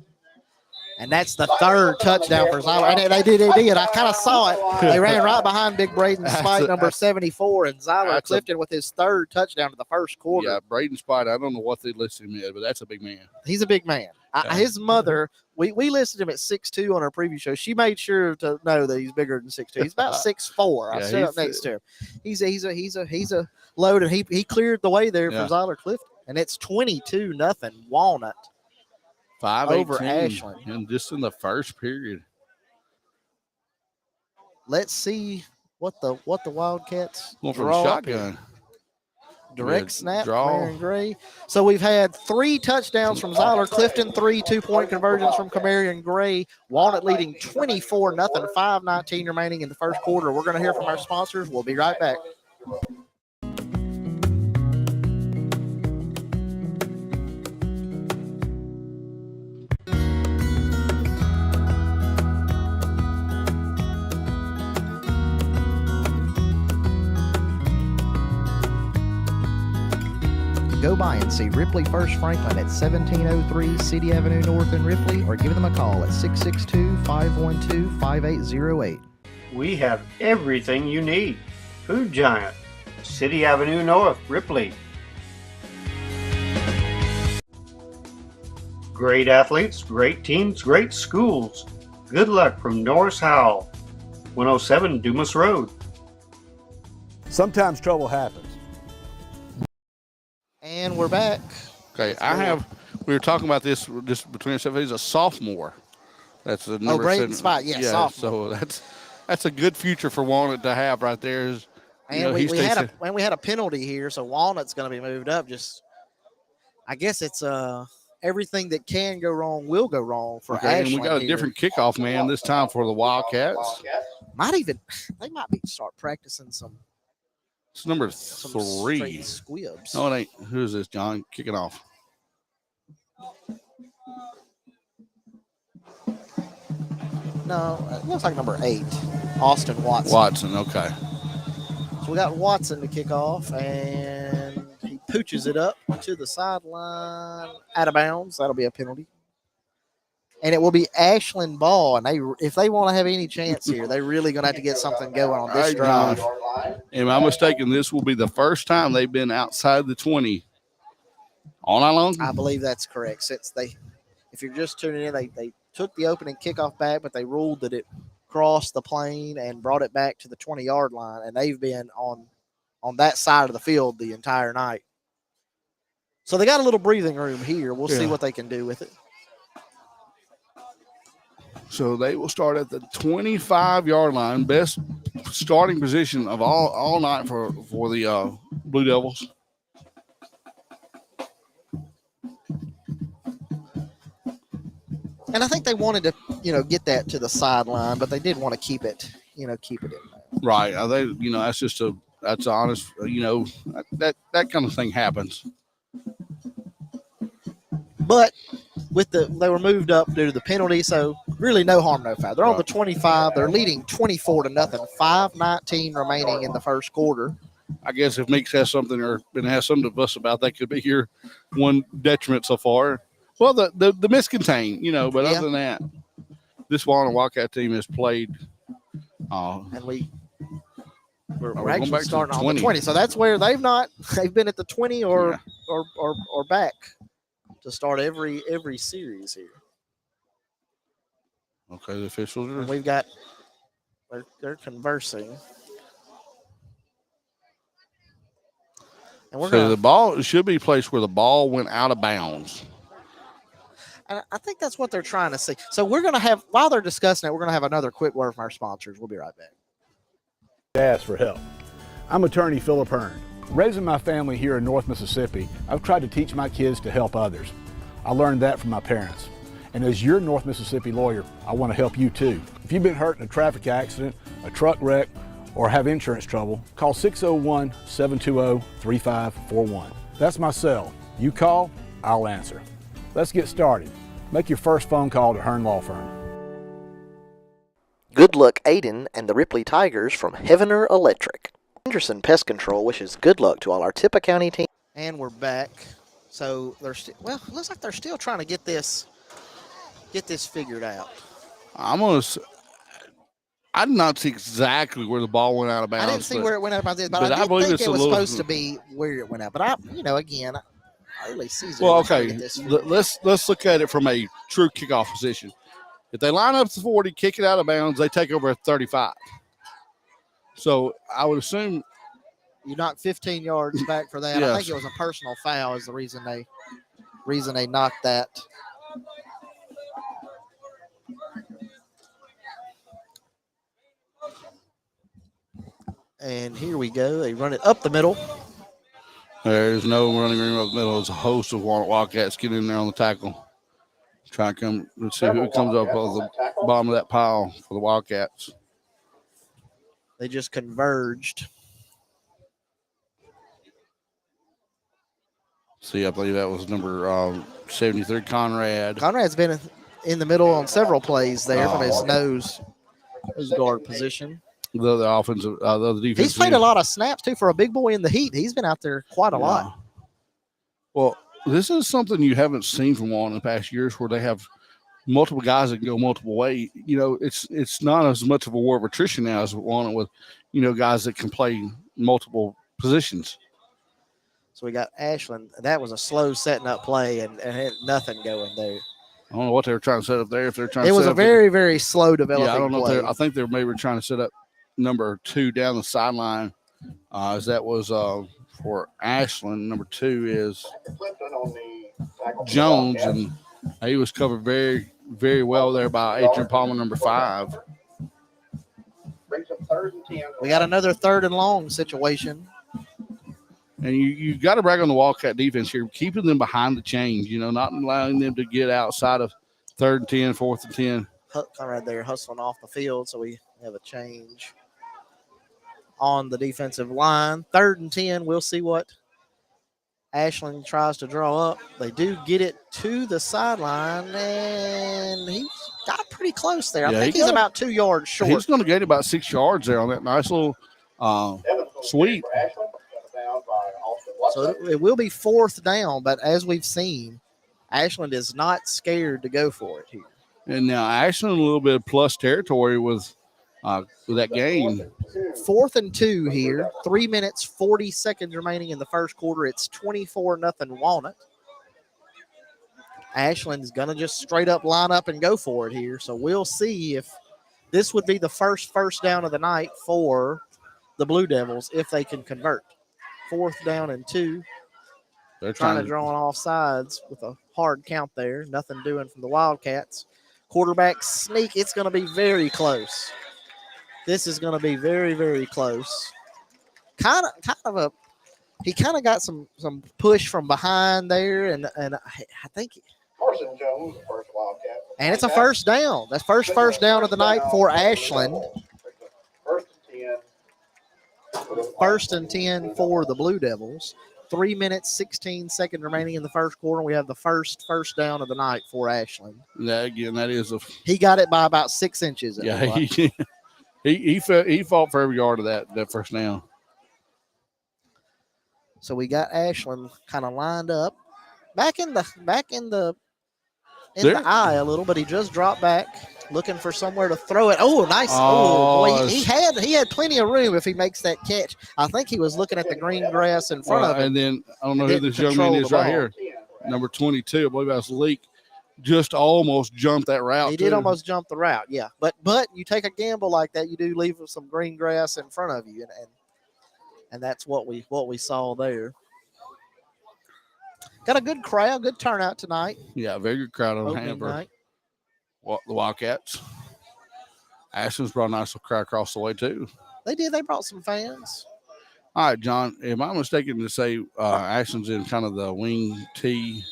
And that's the third touchdown for Zyler. And they did. I kind of saw it. They ran right behind Big Braden Spite, number 74, and Zyler Clifton with his third touchdown of the first quarter. Yeah, Braden Spite, I don't know what they listed him at, but that's a big man. He's a big man. His mother, we listed him at 6'2" on our preview show. She made sure to know that he's bigger than 6'2". He's about 6'4". I stood up next to him. He's a load, and he cleared the way there for Zyler Clifton. And it's 22-0 Walnut. 5 over Ashland. And just in the first period. Let's see what the Wildcats Going from draw shotgun. Direct snap, draw. Marion Gray. So we've had 3 touchdowns from Zyler Clifton, 3 2-point conversions from Camarion Gray. Walnut leading 24-0, 5:19 remaining in the first quarter. We're going to hear from our sponsors. We'll be right back. Go by and see Ripley First Franklin at 1703 City Avenue North in Ripley, or give them a call at 662-512-5808. We have everything you need. Food Giant, City Avenue North, Ripley. Great athletes, great teams, great schools. Good luck from Norris Howell, 107 Dumas Road. Sometimes trouble happens. And we're back. Okay, we were talking about this just between ourselves. He's a sophomore. That's the number. Braden Spite, sophomore. So that's a good future for Walnut to have right there. And we had a penalty here, so Walnut's going to be moved up. I guess it's everything that can go wrong will go wrong for Ashland. And we got a different kickoff man this time for the Wildcats. They might be start practicing some. It's number 3. Squibs. No, it ain't. Who's this, John? Kicking off. No, it looks like number 8, Austin Watson. Watson, okay. So we got Watson to kick off, and he pooches it up to the sideline, out of bounds. That'll be a penalty. And it will be Ashland ball, and if they want to have any chance here, they're really going to have to get something going on this drive. Am I mistaken? This will be the first time they've been outside the 20 all night long? I believe that's correct. If you're just tuning in, they took the opening kickoff back, but they ruled that it crossed the plane and brought it back to the 20-yard line, and they've been on that side of the field the entire night. So they got a little breathing room here. We'll see what they can do with it. So they will start at the 25-yard line. Best starting position of all night for the Blue Devils. And I think they wanted to, get that to the sideline, but they did want to keep it in there. Right. That's honest. That kind of thing happens. But they were moved up due to the penalty, so really no harm, no foul. They're on the 25. They're leading 24-0. 5:19 remaining in the first quarter. I guess if Meeks has something or has something to fuss about, that could be your one detriment so far. Well, the miscontain, but other than that, this Walnut Wildcat team has played. And we're actually starting on the 20. So that's where they've been at the 20 or back to start every series here. Okay, the officials are. And we've got they're conversing. And the ball should be placed where the ball went out of bounds. And I think that's what they're trying to see. So we're going to have, while they're discussing it, we're going to have another quick word from our sponsors. We'll be right back. Ask for help. I'm attorney Philip Hearn. Raising my family here in North Mississippi, I've tried to teach my kids to help others. I learned that from my parents. And as your North Mississippi lawyer, I want to help you too. If you've been hurt in a traffic accident, a truck wreck, or have insurance trouble, call 601-720-3541. That's my cell. You call, I'll answer. Let's get started. Make your first phone call to Hearn Law Firm. Good luck, Aiden and the Ripley Tigers from Heavener Electric. Henderson Pest Control wishes good luck to all our Tippah County team. And we're back. So they're still, well, it looks like they're still trying to get this figured out. I did not see exactly where the ball went out of bounds. I didn't see where it went out of bounds, but I believe think it's it was little, supposed to be where it went out. But again, early season. Well, okay, let's look at it from a true kickoff position. If they line up to 40, kick it out of bounds, they take over at 35. So I would assume you knock 15 yards back for that. Yes. I think it was a personal foul is the reason they knocked that. And here we go. They run it up the middle. There's no running room up the middle. There's a host of Walnut Wildcats getting in there on the tackle. Try to come. Let's see who comes up on the bottom of that pile for the Wildcats. They just converged. See, I believe that was number 73, Conrad. Conrad's been in the middle on several plays there from his nose guard position. The other defense. He's played a lot of snaps, too, for a big boy in the heat. He's been out there quite a lot. Well, this is something you haven't seen from Walnut in the past years where they have multiple guys that can go multiple ways. You know, it's not as much of a war of attrition now as Walnut with, guys that can play multiple positions. So we got Ashland. That was a slow setting up play and had nothing going there. I don't know what they were trying to set up there. If they're trying, it was a very, very slow developing. Yeah, I don't know. Play. I think they were maybe trying to set up number 2 down the sideline, as that was for Ashland. Number 2 is Jones, and he was covered very, very well there by Adrian Palmer, number 5. We got another 3rd and long situation. And you got to brag on the Wildcat defense here, keeping them behind the chains, not allowing them to get outside of 3rd and 10, 4th and 10. Right there, hustling off the field, so we have a change on the defensive line. 3rd and 10, we'll see what Ashland tries to draw up. They do get it to the sideline, and he got pretty close there. I think he's about 2 yards short. He's going to gain about 6 yards there on that nice little sweep. So it will be 4th down, but as we've seen, Ashland is not scared to go for it here. And now Ashland a little bit of plus territory with that game. 4th and 2 here. 3 minutes, 40 seconds remaining in the first quarter. It's 24-0 Walnut. Ashland's going to just straight up line up and go for it here. So we'll see if this would be the first down of the night for the Blue Devils if they can convert. 4th down and 2. They're trying to draw on off sides with a hard count there. Nothing doing from the Wildcats. Quarterback sneak. It's going to be very close. This is going to be very, very close. He kind of got some push from behind there, and I think. Carson Jones, the first Wildcat. And it's a 1st down. That's first down of the night for Ashland. 1st and 10 for the Blue Devils. 3 minutes, 16 seconds remaining in the first quarter. We have the first down of the night for Ashland. That is he got it by about 6 inches. Yeah, he fought for every yard of that first down. So we got Ashland kind of lined up, back in the eye a little, but he just dropped back, looking for somewhere to throw it. Oh, nice! Oh, boy, he had plenty of room if he makes that catch. I think he was looking at the green grass in front of him. And then I don't know who this young man is right here, number 22. I believe that's Leak. Just almost jumped that route. He did almost jump the route, yeah. But you take a gamble like that, you do leave some green grass in front of you, and that's what we saw there. Got a good crowd, good turnout tonight. Yeah, very good crowd on hand for the Wildcats. Ashland's brought a nice little crowd across the way too. They did. They brought some fans. All right, John, am I mistaken to say Ashland's in kind of the wing T?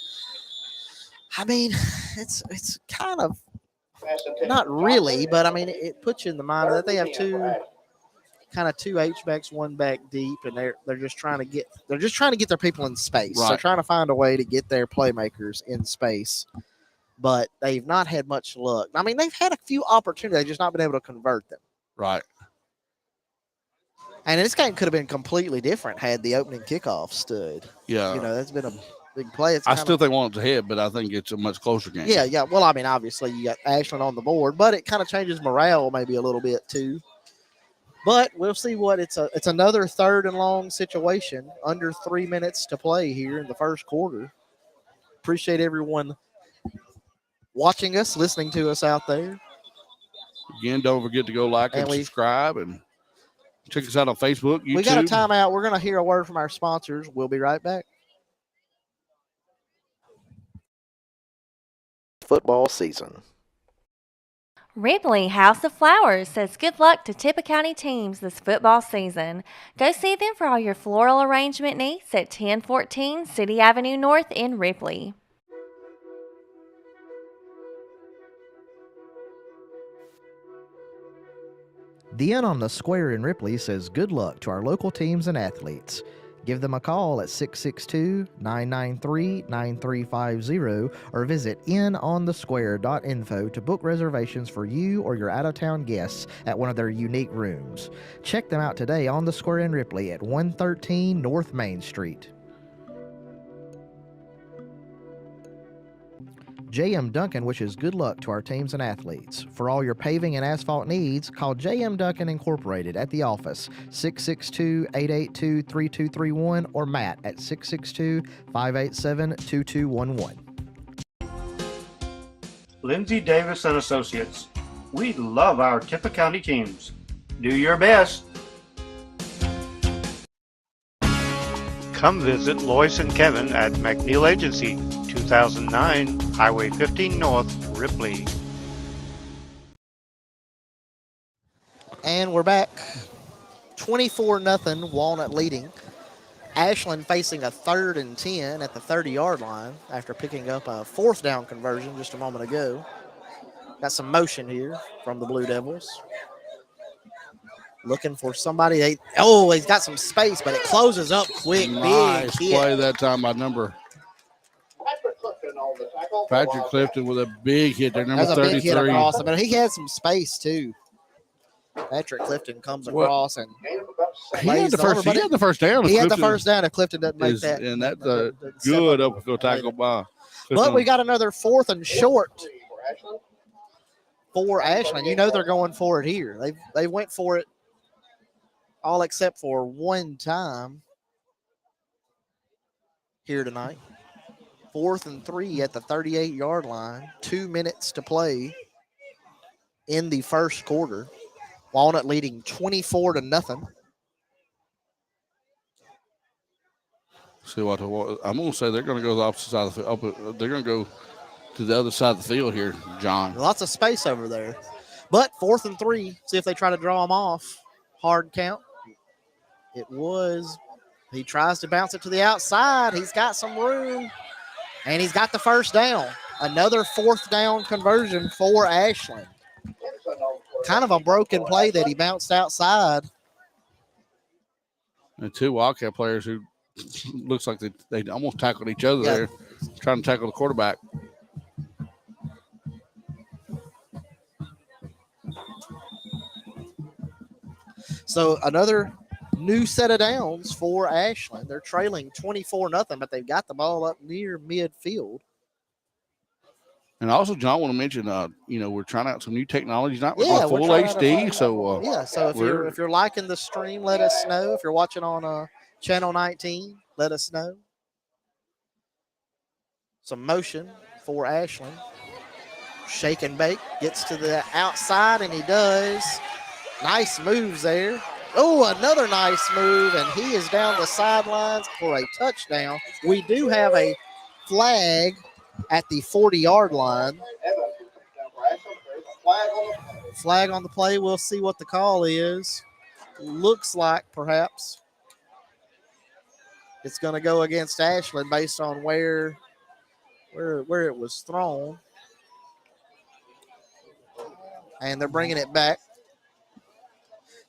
I mean, it's kind of not really, but I mean, it puts you in the mind that they have two H-backs, one back deep, and they're just trying to get their people in space. Right. They're trying to find a way to get their playmakers in space, but they've not had much luck. I mean, they've had a few opportunities, they've just not been able to convert them. Right. And this game could have been completely different had the opening kickoff stood. Yeah. That's been a big play. I still think Walnut's ahead, but I think it's a much closer game. Yeah. Well, I mean, obviously you got Ashland on the board, but it kind of changes morale maybe a little bit too. But we'll see what it's another 3rd and long situation. Under 3 minutes to play here in the first quarter. Appreciate everyone watching us, listening to us out there. Again, don't forget to go like and subscribe and check us out on Facebook, YouTube. We got a timeout. We're going to hear a word from our sponsors. We'll be right back. Football season. Ripley House of Flowers says good luck to Tippah County teams this football season. Go see them for all your floral arrangement needs at 1014 City Avenue North in Ripley. The Inn on the Square in Ripley says good luck to our local teams and athletes. Give them a call at 662-993-9350 or visit inonthesquare.info to book reservations for you or your out-of-town guests at one of their unique rooms. Check them out today on the Square in Ripley at 113 North Main Street. J.M. Duncan wishes good luck to our teams and athletes. For all your paving and asphalt needs, call J.M. Duncan Incorporated at the office, 662-882-3231, or Matt at 662-587-2211. Lindsay Davis and Associates. We love our Tippah County teams. Do your best. Come visit Lois and Kevin at McNeil Agency, 2009 Highway 15 North, Ripley. And we're back. 24-0, Walnut leading. Ashland facing a 3rd and 10 at the 30-yard line after picking up a 4th down conversion just a moment ago. Got some motion here from the Blue Devils. Looking for somebody. He's got some space, but it closes up quick. Nice big play hit. that time by number Patrick Clifton with a big hit there, number 33. Big hit across, but he had some space too. Patrick Clifton comes across and he had the first down. He had the first down if Clifton doesn't make that. And that's a good upfield tackle by Clifton. But we got another 4th and short for Ashland. They're going for it here. They went for it all except for one time here tonight. 4th and 3 at the 38-yard line. 2 minutes to play in the first quarter. Walnut leading 24-0. See what I'm going to say. They're going to go to the opposite side of the field. They're going to go to the other side of the field here, John. Lots of space over there. But 4th and 3. See if they try to draw them off. Hard count. It was. He tries to bounce it to the outside. He's got some room. And he's got the first down. Another 4th down conversion for Ashland. Kind of a broken play that he bounced outside. And 2 Wildcat players who looks like they almost tackled each other there, trying to tackle the quarterback. So another new set of downs for Ashland. They're trailing 24-0, but they've got the ball up near midfield. And also, John, I want to mention, we're trying out some new technologies, not with full HD. So if you're liking the stream, let us know. If you're watching on Channel 19, let us know. Some motion for Ashland. Shake and bake, gets to the outside, and he does. Nice moves there. Oh, another nice move, and he is down the sidelines for a touchdown. We do have a flag at the 40-yard line. Flag on the play. We'll see what the call is. Looks like perhaps it's going to go against Ashland based on where it was thrown. And they're bringing it back.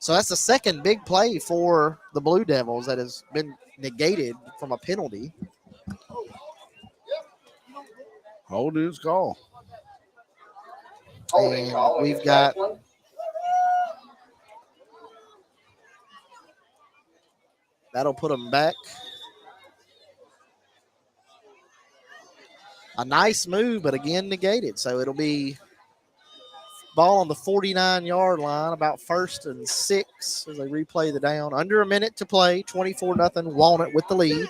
So that's the second big play for the Blue Devils that has been negated from a penalty. Holding his call. And we've got That'll put them back. A nice move, but again negated. So it'll be ball on the 49-yard line, about 1st and 6 as they replay the down. Under a minute to play, 24-0 Walnut with the lead.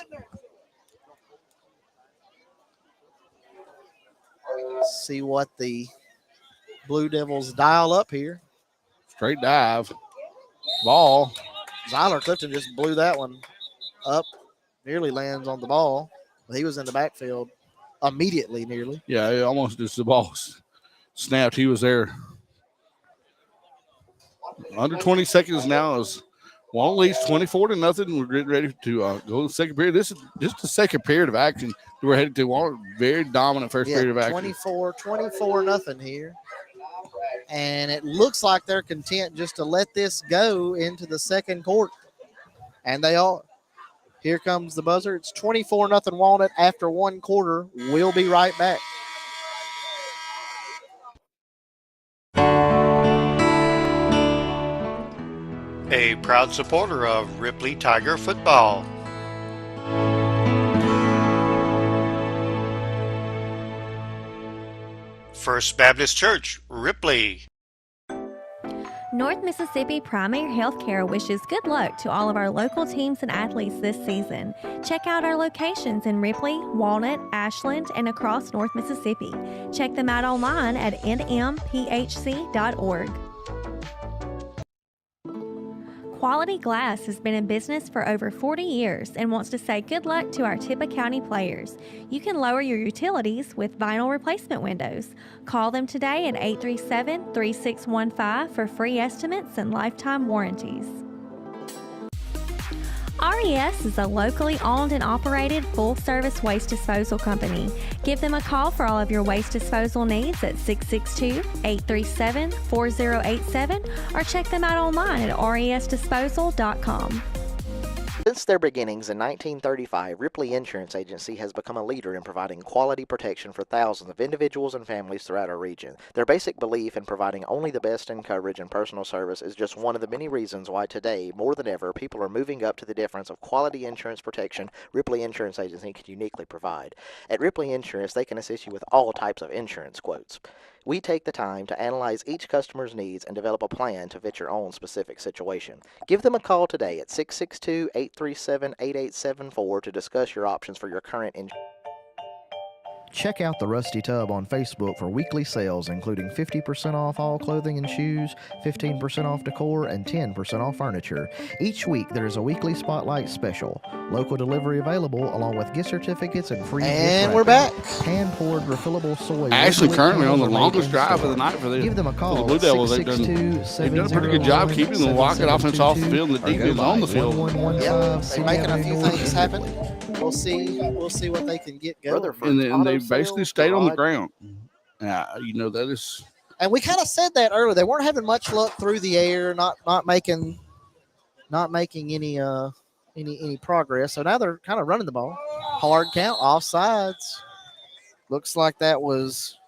Let's see what the Blue Devils dial up here. Straight dive. Ball. Zyler Clifton just blew that one up. Nearly lands on the ball. He was in the backfield immediately, nearly. Yeah, it almost just the ball snapped. He was there. Under 20 seconds now is Walnut leads 24-0. We're getting ready to go to the second period. This is just the second period of action we're headed to. Walnut very dominant first period of action. 24-0 here. And it looks like they're content just to let this go into the second quarter. And they all, here comes the buzzer. It's 24-0 Walnut after 1 quarter. We'll be right back. A proud supporter of Ripley Tiger football. First Baptist Church, Ripley. North Mississippi Primary Healthcare wishes good luck to all of our local teams and athletes this season. Check out our locations in Ripley, Walnut, Ashland, and across North Mississippi. Check them out online at nmphc.org. Quality Glass has been in business for over 40 years and wants to say good luck to our Tippah County players. You can lower your utilities with vinyl replacement windows. Call them today at 837-3615 for free estimates and lifetime warranties. RES is a locally owned and operated full-service waste disposal company. Give them a call for all of your waste disposal needs at 662-837-4087 or check them out online at resdisposal.com. Since their beginnings in 1935, Ripley Insurance Agency has become a leader in providing quality protection for thousands of individuals and families throughout our region. Their basic belief in providing only the best in coverage and personal service is just one of the many reasons why today, more than ever, people are moving up to the difference of quality insurance protection Ripley Insurance Agency can uniquely provide. At Ripley Insurance, they can assist you with all types of insurance quotes. We take the time to analyze each customer's needs and develop a plan to fit your own specific situation. Give them a call today at 662-837-8874 to discuss your options for your current insurance. Check out the Rusty Tub on Facebook for weekly sales, including 50% off all clothing and shoes, 15% off decor, and 10% off furniture. Each week, there is a weekly spotlight special. Local delivery available, along with gift certificates and free. And we're back. Hand-poured refillable soy. Ashland currently on the longest drive of the night for the Give them a call. The Blue Devils. They've done a pretty good job keeping the Rocket offense off the field and the defense on the field. Yep, they're making a few things happen. We'll see what they can get going. And they basically stayed on the ground. That is. And we kind of said that earlier. They weren't having much luck through the air, not making any progress. So now they're kind of running the ball. Hard count, offsides. Looks like that was.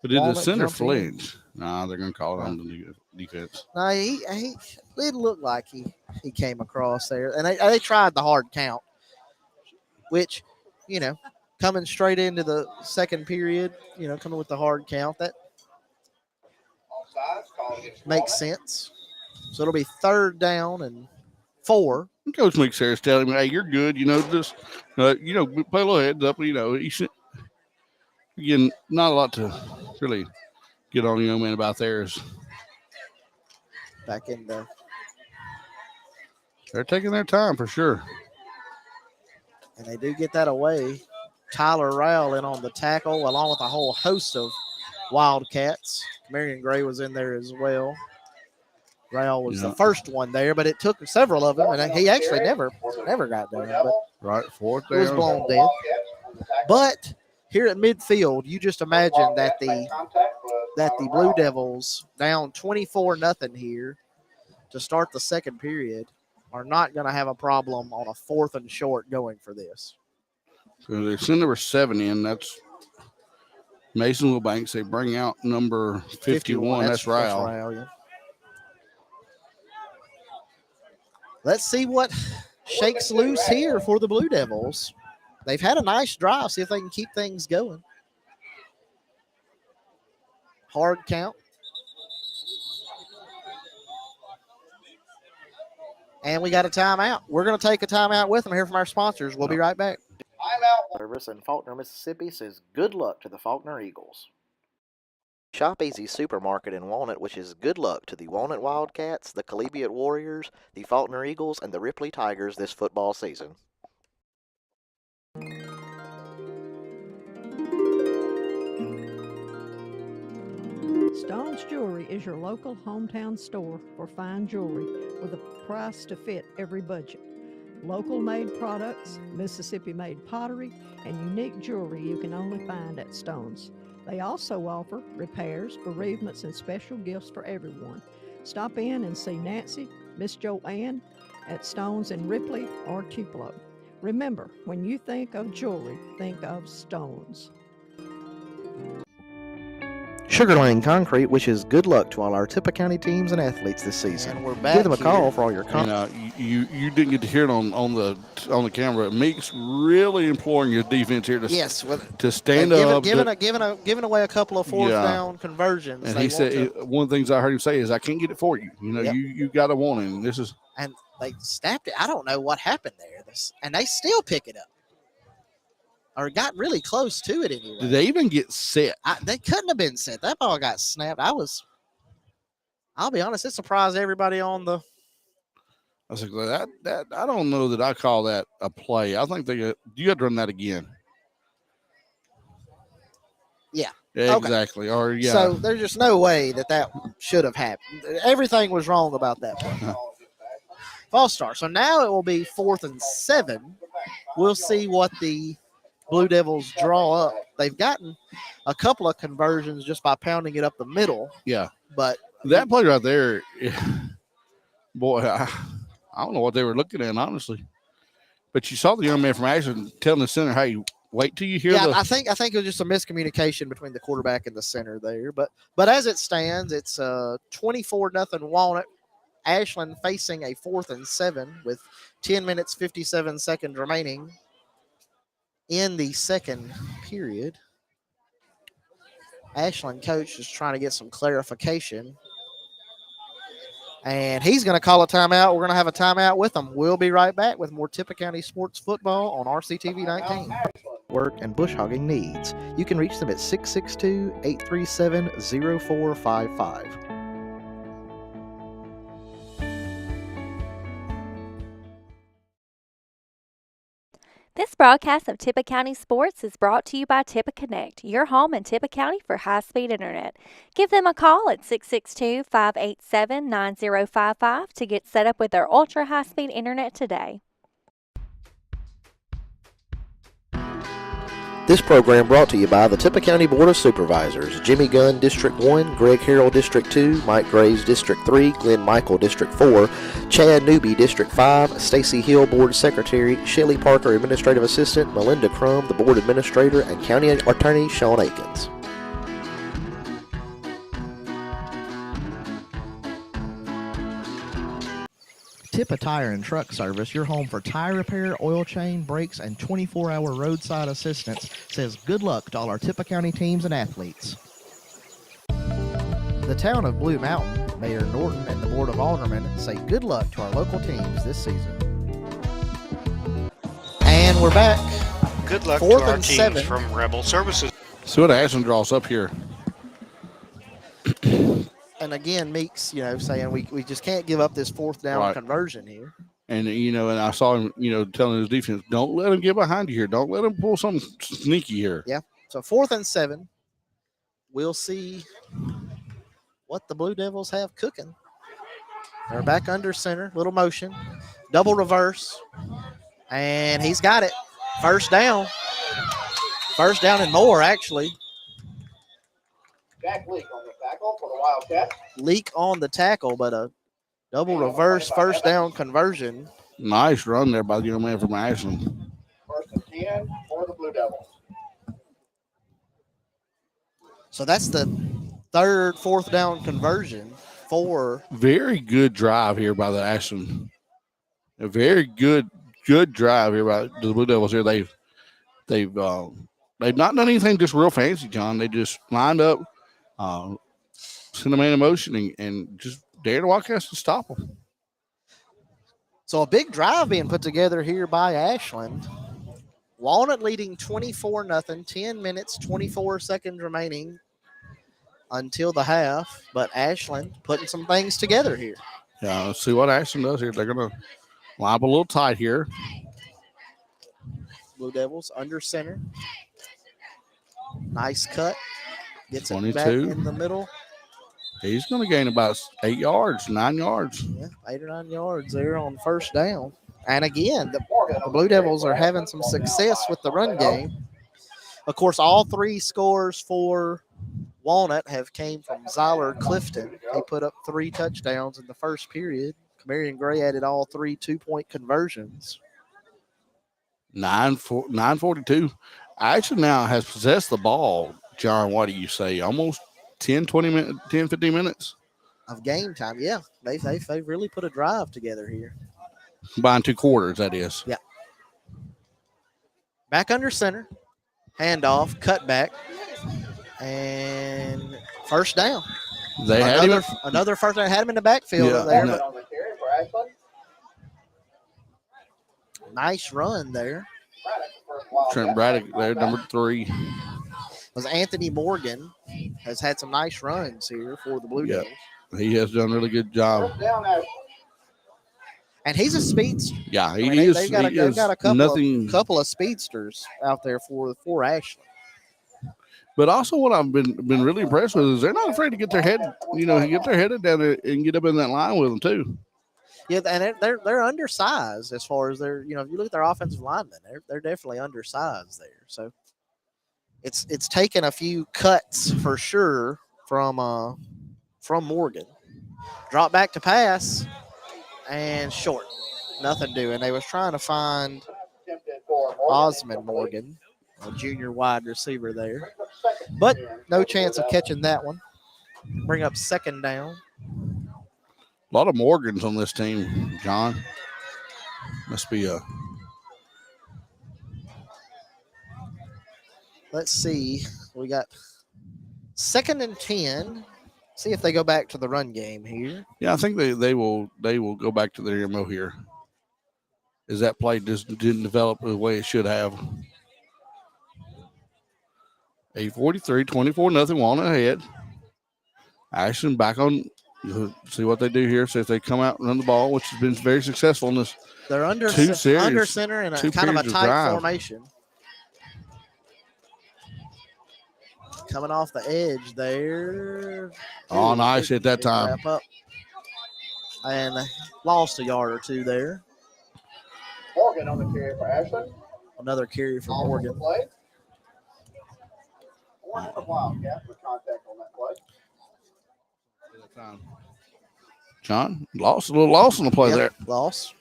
But did the center flinch? Nah, they're going to call it on the defense. No, it looked like he came across there. And they tried the hard count, which, coming straight into the second period, coming with the hard count, that makes sense. So it'll be 3rd down and 4. Coach McSarris telling me, hey, you're good. Just, play a little heads up. Again, not a lot to really get on the young man about theirs. Back in there. They're taking their time for sure. And they do get that away. Tyler Rowell in on the tackle, along with a whole host of Wildcats. Marion Gray was in there as well. Rowell was the first one there, but it took several of them, and he actually never got there. But right, 4th down. It was blown dead. But here at midfield, you just imagine that the Blue Devils, down 24-0 here to start the second period, are not going to have a problem on a 4th and short going for this. So they send number 7 in. That's Mason Wilbanks. They bring out number 51. That's Ryle. Yeah. Let's see what shakes loose here for the Blue Devils. They've had a nice drive. See if they can keep things going. Hard count. And we got a timeout. We're going to take a timeout with them here from our sponsors. We'll be right back. Timeout. Service in Faulkner, Mississippi says good luck to the Faulkner Eagles. Shop Easy Supermarket in Walnut wishes good luck to the Walnut Wildcats, the Collegiate Warriors, the Faulkner Eagles, and the Ripley Tigers this football season. Stone's Jewelry is your local hometown store for fine jewelry with a price to fit every budget. Local made products, Mississippi made pottery, and unique jewelry you can only find at Stone's. They also offer repairs, bereavements, and special gifts for everyone. Stop in and see Nancy, Miss Joanne at Stone's in Ripley or Tupelo. Remember, when you think of jewelry, think of Stone's. Sugar Lane Concrete wishes good luck to all our Tippah County teams and athletes this season. And we're back. Give them a call for all your comments. You didn't get to hear it on the camera. Meek's really imploring your defense here to stand up, giving away a couple of fourth down conversions. And he said one of the things I heard him say is, "I can't get it for you. You got to want it." And this is and they snapped it. I don't know what happened there. And they still pick it up. Or got really close to it anyway. Did they even get set? They couldn't have been set. That ball got snapped. I'll be honest, it surprised everybody on the. I was like, that I don't know that I call that a play. I think you had to run that again. Yeah. Exactly. Okay. Or yeah. So there's just no way that should have happened. Everything was wrong about that play. False start. So now it will be 4th and 7. We'll see what the Blue Devils draw up. They've gotten a couple of conversions just by pounding it up the middle. Yeah. But that play right there, boy, I don't know what they were looking at, honestly. But you saw the young man from Ashland telling the center, "Hey, wait till you hear the." I think it was just a miscommunication between the quarterback and the center there. But as it stands, it's 24-0 Walnut. Ashland facing a 4th and 7 with 10 minutes, 57 seconds remaining in the second period. Ashland coach is trying to get some clarification. And he's going to call a timeout. We're going to have a timeout with him. We'll be right back with more Tippah County sports football on RCTV 19. Work and bush hogging needs. You can reach them at 662-837-0455. This broadcast of Tippah County Sports is brought to you by Tippah Connect, your home in Tippah County for high-speed internet. Give them a call at 662-587-9055 to get set up with their ultra-high-speed internet today. This program brought to you by the Tippah County Board of Supervisors, Jimmy Gunn, District 1, Greg Harrell, District 2, Mike Graves, District 3, Glenn Michael, District 4, Chad Newby, District 5, Stacy Hill, Board Secretary, Shelley Parker, Administrative Assistant, Melinda Crum, the Board Administrator, and County Attorney Sean Akins. Tippah Tire and Truck Service, your home for tire repair, oil change, brakes, and 24-hour roadside assistance, says good luck to all our Tippah County teams and athletes. The town of Blue Mountain, Mayor Norton and the Board of Aldermen say good luck to our local teams this season. And we're back. Good luck to 4th our and teams 7 from Rebel Services. See what Ashland draws up here. And again, Meeks, saying we just can't give up this 4th down conversion here. And, and I saw him, telling his defense, don't let him get behind you here. Don't let him pull something sneaky here. Yeah. So 4th and 7. We'll see what the Blue Devils have cooking. They're back under center, little motion, double reverse, and he's got it. First down. First down and more, actually. Jack Leak on the tackle for the Wildcats. Leak on the tackle, but a double reverse first down conversion. Nice run there by the young man from Ashland. 1st and 10 for the Blue Devils. So that's the 3rd, 4th down conversion for. Very good drive here by the Ashland. A very good good drive here by the Blue Devils here. They've not done anything just real fancy, John. They just lined up, sent a man in motion, and just dared Wildcats to stop them. So a big drive being put together here by Ashland. Walnut leading 24-0, 10 minutes, 24 seconds remaining until the half. But Ashland putting some things together here. Yeah, let's see what Ashland does here. They're going to line up a little tight here. Blue Devils under center. Nice cut. Gets 22. it back in the middle. He's going to gain about 8 yards, 9 yards. Yeah, 8 or 9 yards there on first down. And again, the Blue Devils are having some success with the run game. Of course, all 3 scores for Walnut have came from Zyler Clifton. He put up 3 touchdowns in the first period. Marion Gray added all 3 2-point conversions. 9:42. Ashland now has possessed the ball, John. What do you say? Almost 10, 15 minutes of game time. Yeah, they've really put a drive together here. Combined 2 quarters, that is. Yeah. Back under center. Handoff, cutback, and first down. They another first down. Had him in the backfield there. Nice run there. Trent Braddock there, number 3. Was Anthony Morgan has had some nice runs here for the Blue Devils. He has done a really good job. And he's a speedster. Yeah, he is. They've got a couple of speedsters out there for Ashland. But also, what I've been really impressed with is they're not afraid to get their head, get their head down there and get up in that line with them too. Yeah, and they're undersized as far as their, if you look at their offensive linemen, they're definitely undersized there. So it's taken a few cuts for sure from Morgan. Drop back to pass and short. Nothing doing. They was trying to find Osmond Morgan, a junior wide receiver there. But no chance of catching that one. Bring up second down. A lot of Morgans on this team, John. Must be a. Let's see. We got 2nd and 10. See if they go back to the run game here. Yeah, I think they will go back to their MO here. As that play just didn't develop the way it should have. 8:43, 24-0 Walnut ahead. Ashland back on. See what they do here. See if they come out and run the ball, which has been very successful in this. They're under center in a kind of a tight formation. Coming off the edge there. Oh, nice hit that time. Wrap up. And lost a yard or 2 there. Morgan on the carry for Ashland. Another carry for Morgan. Wildcat with contact on that play. John, a little loss on the play there. Loss.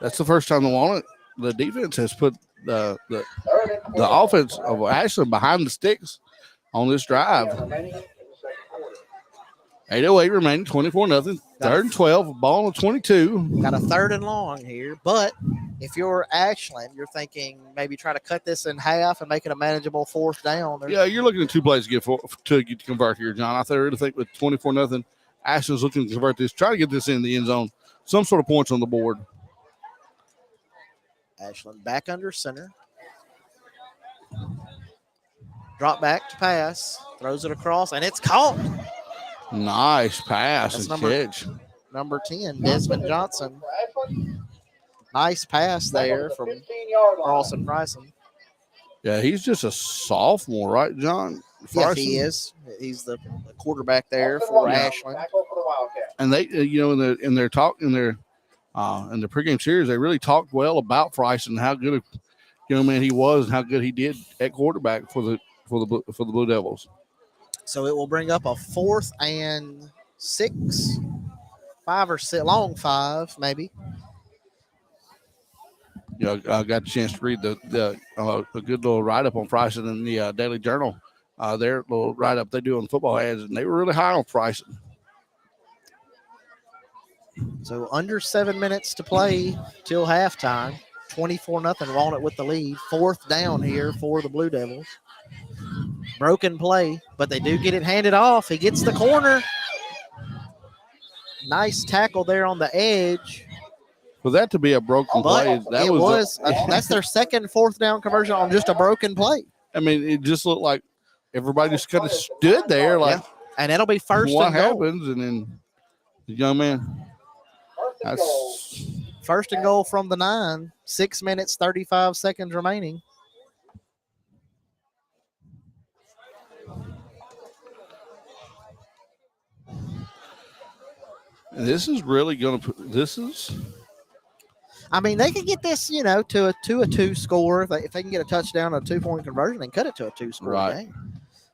That's the first time the defense has put the offense of Ashland behind the sticks on this drive. 8:08 remaining, 24-0. 3rd and 12, ball on 22. Got a 3rd and long here, but if you're Ashland, you're thinking maybe try to cut this in half and make it a manageable 4th down. Yeah, you're looking at 2 plays to convert here, John. I really think with 24-0, Ashland's looking to convert this, try to get this in the end zone, some sort of points on the board. Ashland back under center. Drop back to pass, throws it across, and it's caught. Nice pass and catch. Number 10, Desmond Johnson. Nice pass there from Carlson Bryson. Yeah, he's just a sophomore, right, John? Yes, he is. He's the quarterback there for Ashland. And they, in their pregame series, they really talked well about Price and how good a young man he was and how good he did at quarterback for the Blue Devils. So it will bring up a 4th and 6, 5 or 6, long 5 maybe. I got a chance to read a good little write-up on Bryson in the Daily Journal. Their little write-up they do on football ads, and they were really high on Bryson. So under 7 minutes to play till halftime. 24-0 Walnut with the lead. 4th down here for the Blue Devils. Broken play, but they do get it handed off. He gets the corner. Nice tackle there on the edge. For that to be a broken play, that's their second 4th down conversion on just a broken play. I mean, it just looked like everybody just kind of stood there like, and it'll be first what and goal. happens? And then the young man, that's first and goal from the 9. 6 minutes, 35 seconds remaining. This is really going to put, this is. I mean, they can get this, to a 2 score. If they can get a touchdown, a 2-point conversion, and cut it to a 2-score game.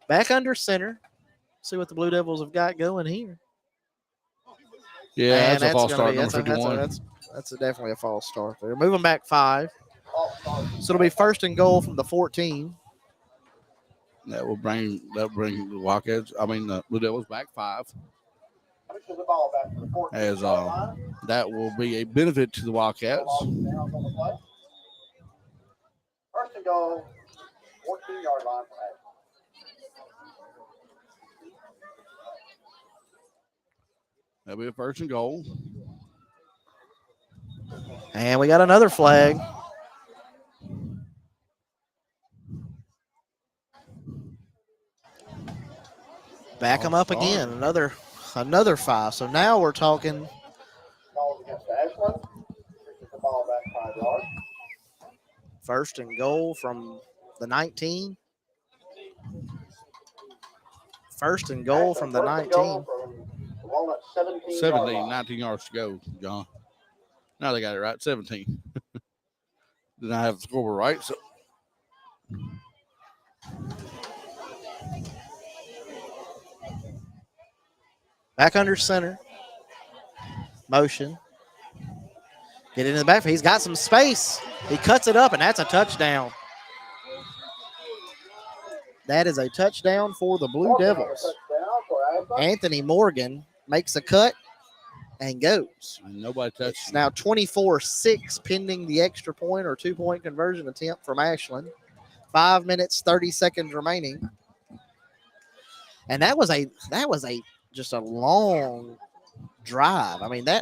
Back under center. See what the Blue Devils have got going here. Yeah, that's a false start, number 51. That's definitely a false start there. Moving back 5. So it'll be first and goal from the 14. That will bring the Wildcats, the Blue Devils back 5. As that will be a benefit to the Wildcats. First and goal, 14-yard line for Ashland. That'll be a first and goal. And we got another flag. Back them up again. Another 5. So now we're talking. Calls against Ashland. Pushes the ball back 5 yards. First and goal from the 19. First and goal from the 19. Walnut 17, 19 yards to go, John. Now they got it right, 17. Did I have the scoreboard right? So. Back under center. Motion. Get into the backfield. He's got some space. He cuts it up, and that's a touchdown. That is a touchdown for the Blue Devils. Anthony Morgan makes a cut and goes. Nobody touched It's now 24-6 pending the extra point or 2-point conversion attempt from Ashland. 5 minutes, 30 seconds remaining. And that was just a long drive. I mean, they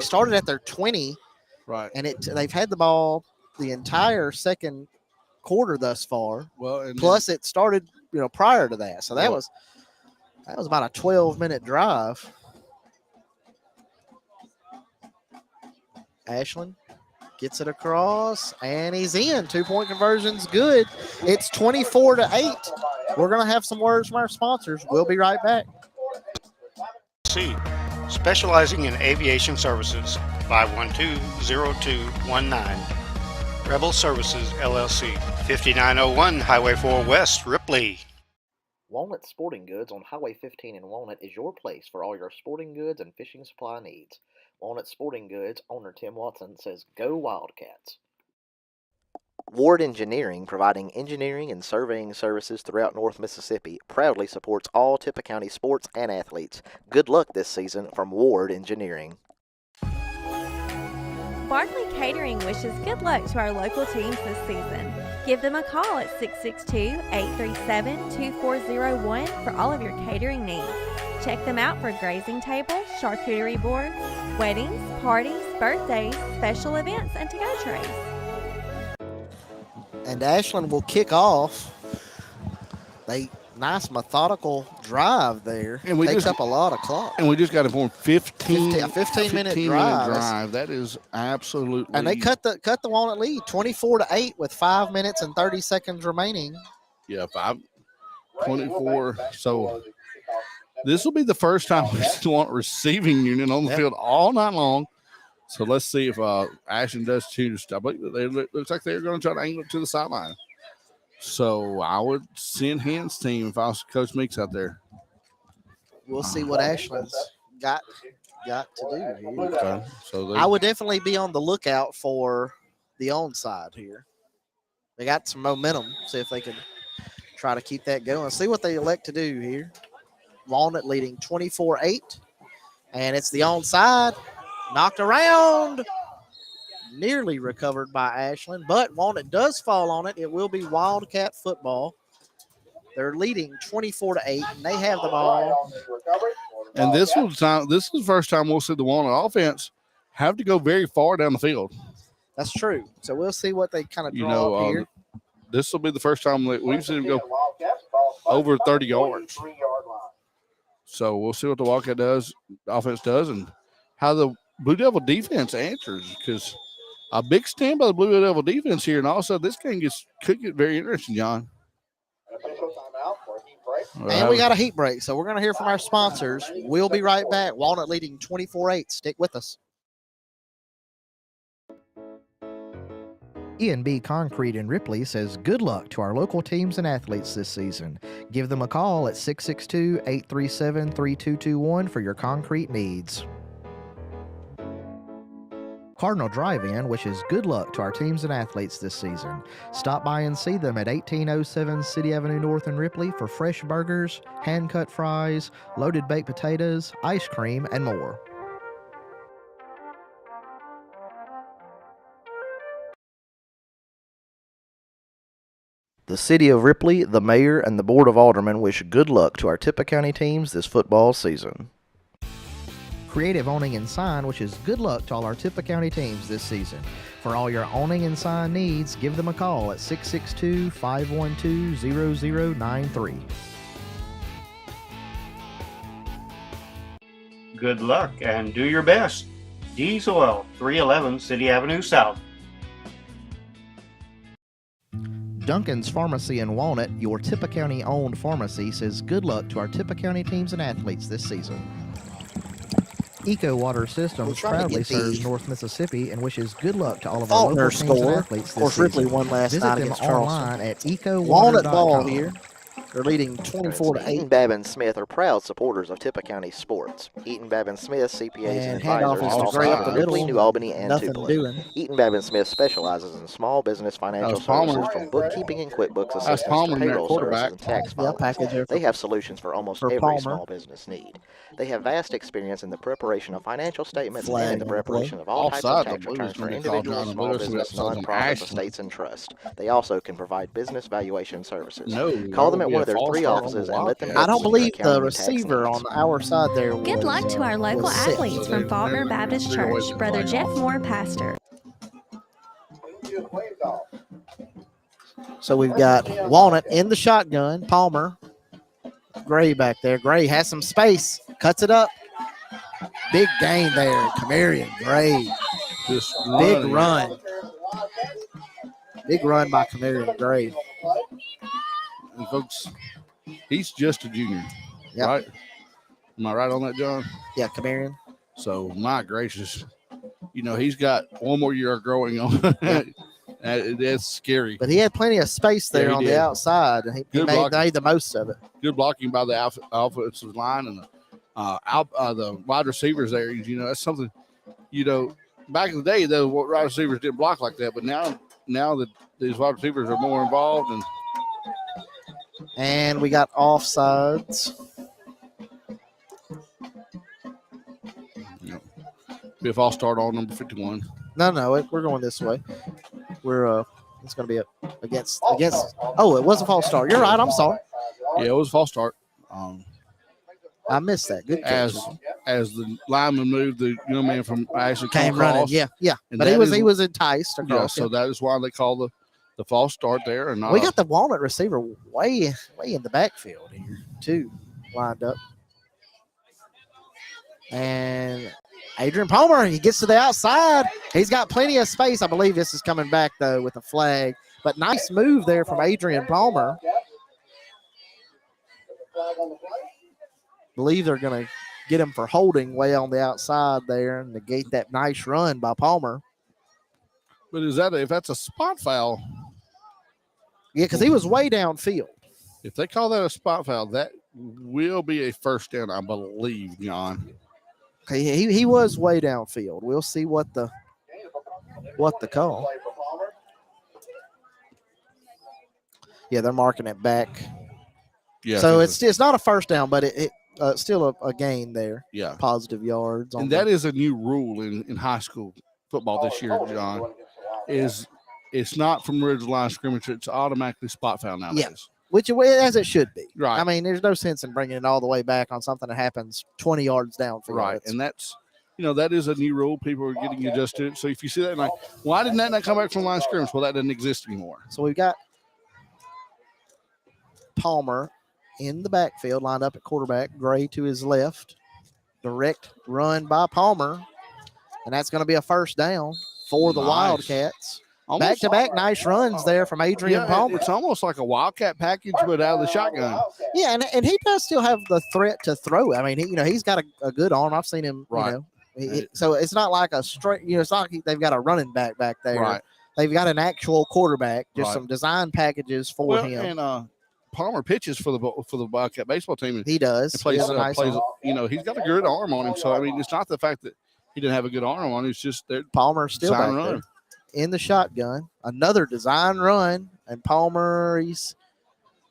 started at their 20. Right. And they've had the ball the entire second quarter thus far. Well, plus it started, prior to that. So that was about a 12-minute drive. Ashland gets it across, and he's in. 2-point conversion's good. It's 24-8. We're going to have some words from our sponsors. We'll be right back. Specializing in aviation services, 512-0219. Rebel Services, LLC, 5901 Highway 4 West, Ripley. Walnut Sporting Goods on Highway 15 in Walnut is your place for all your sporting goods and fishing supply needs. Walnut Sporting Goods owner Tim Watson says, "Go Wildcats." Ward Engineering, providing engineering and surveying services throughout North Mississippi, proudly supports all Tippah County sports and athletes. Good luck this season from Ward Engineering. Barkley Catering wishes good luck to our local teams this season. Give them a call at 662-837-2401 for all of your catering needs. Check them out for grazing tables, charcuterie boards, weddings, parties, birthdays, special events, and to-go trays. And Ashland will kick off. Nice methodical drive there. And we takes up a lot of clock. And we just got informed 15-minute drive. That is absolutely. And they cut the Walnut lead 24-8 with 5 minutes and 30 seconds remaining. Yeah, 24. So this will be the first time we want receiving unit on the field all night long. So let's see if Ashland does choose. I believe it looks like they're going to try to angle it to the sideline. So I would send Hans' team if I was Coach Meeks out there. We'll see what Ashland's got to do here. Okay. So I would definitely be on the lookout for the onside here. They got some momentum. See if they can try to keep that going. See what they elect to do here. Walnut leading 24-8 And it's the onside. Knocked around. Nearly recovered by Ashland, but Walnut does fall on it. It will be Wildcat football. They're leading 24-8, and they have the ball. And this is the first time we'll see the Walnut offense have to go very far down the field. That's true. So we'll see what they kind of draw up here. This will be the first time that we've seen them go over 30 yards. So we'll see what the Wildcat offense does, and how the Blue Devil defense answers, because a big stand by the Blue Devil defense here, and also this game could get very interesting, John. And we got a heat break, so we're going to hear from our sponsors. We'll be right back. Walnut leading 24-8. Stick with us. E&B Concrete in Ripley says good luck to our local teams and athletes this season. Give them a call at 662-837-3221 for your concrete needs. Cardinal Drive-In wishes good luck to our teams and athletes this season. Stop by and see them at 1807 City Avenue North in Ripley for fresh burgers, hand-cut fries, loaded baked potatoes, ice cream, and more. The City of Ripley, the Mayor, and the Board of Aldermen wish good luck to our Tippah County teams this football season. Creative Awning and Sign wishes good luck to all our Tippah County teams this season. For all your awning and sign needs, give them a call at 662-512-0093. Good luck and do your best. D's Oil, 311 City Avenue South. Duncan's Pharmacy in Walnut, your Tippah County-owned pharmacy, says good luck to our Tippah County teams and athletes this season. Eco Water Systems proudly serves North Mississippi and wishes good luck to all of our local teams and athletes this season. Ripley won last night against Charleston. Visit them online at ecowater.com. Walnut ball here. They're leading 24-8. Eaton Babin Smith are proud supporters of Tippah County sports. Eaton Babin Smith, CPAs and advisors, also in Ripley, New Albany, and Tupelo. Eaton Babin Smith specializes in small business financial services, from bookkeeping and QuickBooks assistance to payroll services and tax filings. They have solutions for almost every small business need. They have vast experience in the preparation of financial statements and in the preparation of all types of tax returns for individuals, small business, nonprofits, estates, and trusts. They also can provide business valuation services. Call them at one of their 3 offices and let them. I don't believe the receiver on our side there. Good luck to our local athletes from Faulkner Baptist Church. Brother Jeff Moore, pastor. So we've got Walnut in the shotgun. Palmer. Gray back there. Gray has some space. Cuts it up. Big gain there. Camarion Gray. Just big run. Big run by Camarion Gray. And folks, he's just a junior, right? Am I right on that, John? Yeah, Camarion. So, my gracious, he's got one more year of growing on. That's scary. But he had plenty of space there on the outside, and he made the most of it. Good blocking by the offensive line and the wide receivers there. That's something, back in the day, the wide receivers didn't block like that. But now that these wide receivers are more involved. And we got offsides. Be a false start on number 51. No, we're going this way. It's going to be against. Oh, it was a false start. You're right. I'm sorry. Yeah, it was a false start. I missed that. Good catch. As the lineman moved, the young man from Ashland came running. Yeah. But he was enticed across. Yeah, so that is why they call the false start there. And we got the Walnut receiver way in the backfield here too, lined up. And Adrian Palmer, he gets to the outside. He's got plenty of space. I believe this is coming back, though, with a flag. But nice move there from Adrian Palmer. Believe they're going to get him for holding way on the outside there and negate that nice run by Palmer. But if that's a spot foul? Yeah, because he was way downfield. If they call that a spot foul, that will be a first down, I believe, John. He was way downfield. We'll see what the call. Yeah, they're marking it back. Yeah. So it's not a first down, but still a gain there. Yeah. Positive yards. And that is a new rule in high school football this year, John, is it's not from ridge line scrimmage. It's automatically spot foul nowadays. Yeah. Which, as it should be. Right. I mean, there's no sense in bringing it all the way back on something that happens 20 yards downfield. Right. And that's, that is a new rule. People are getting adjusted. So if you see that, like, why didn't that not come back from line scrimmage? Well, that doesn't exist anymore. So we've got Palmer in the backfield, lined up at quarterback. Gray to his left. Direct run by Palmer. And that's going to be a first down for the Wildcats. Back-to-back nice runs there from Adrian Palmer. It's almost like a Wildcat package, but out of the shotgun. Yeah, and he does still have the threat to throw. I mean, he's got a good arm. I've seen him, so it's not like a straight, it's not like they've got a running back there. Right. They've got an actual quarterback, just some design packages for him. And Palmer pitches for the Wildcat baseball team. He does. Plays, he's got a good arm on him. So, I mean, it's not the fact that he didn't have a good arm on him. It's just that Palmer still back there in the shotgun. Another design run, and Palmer, he's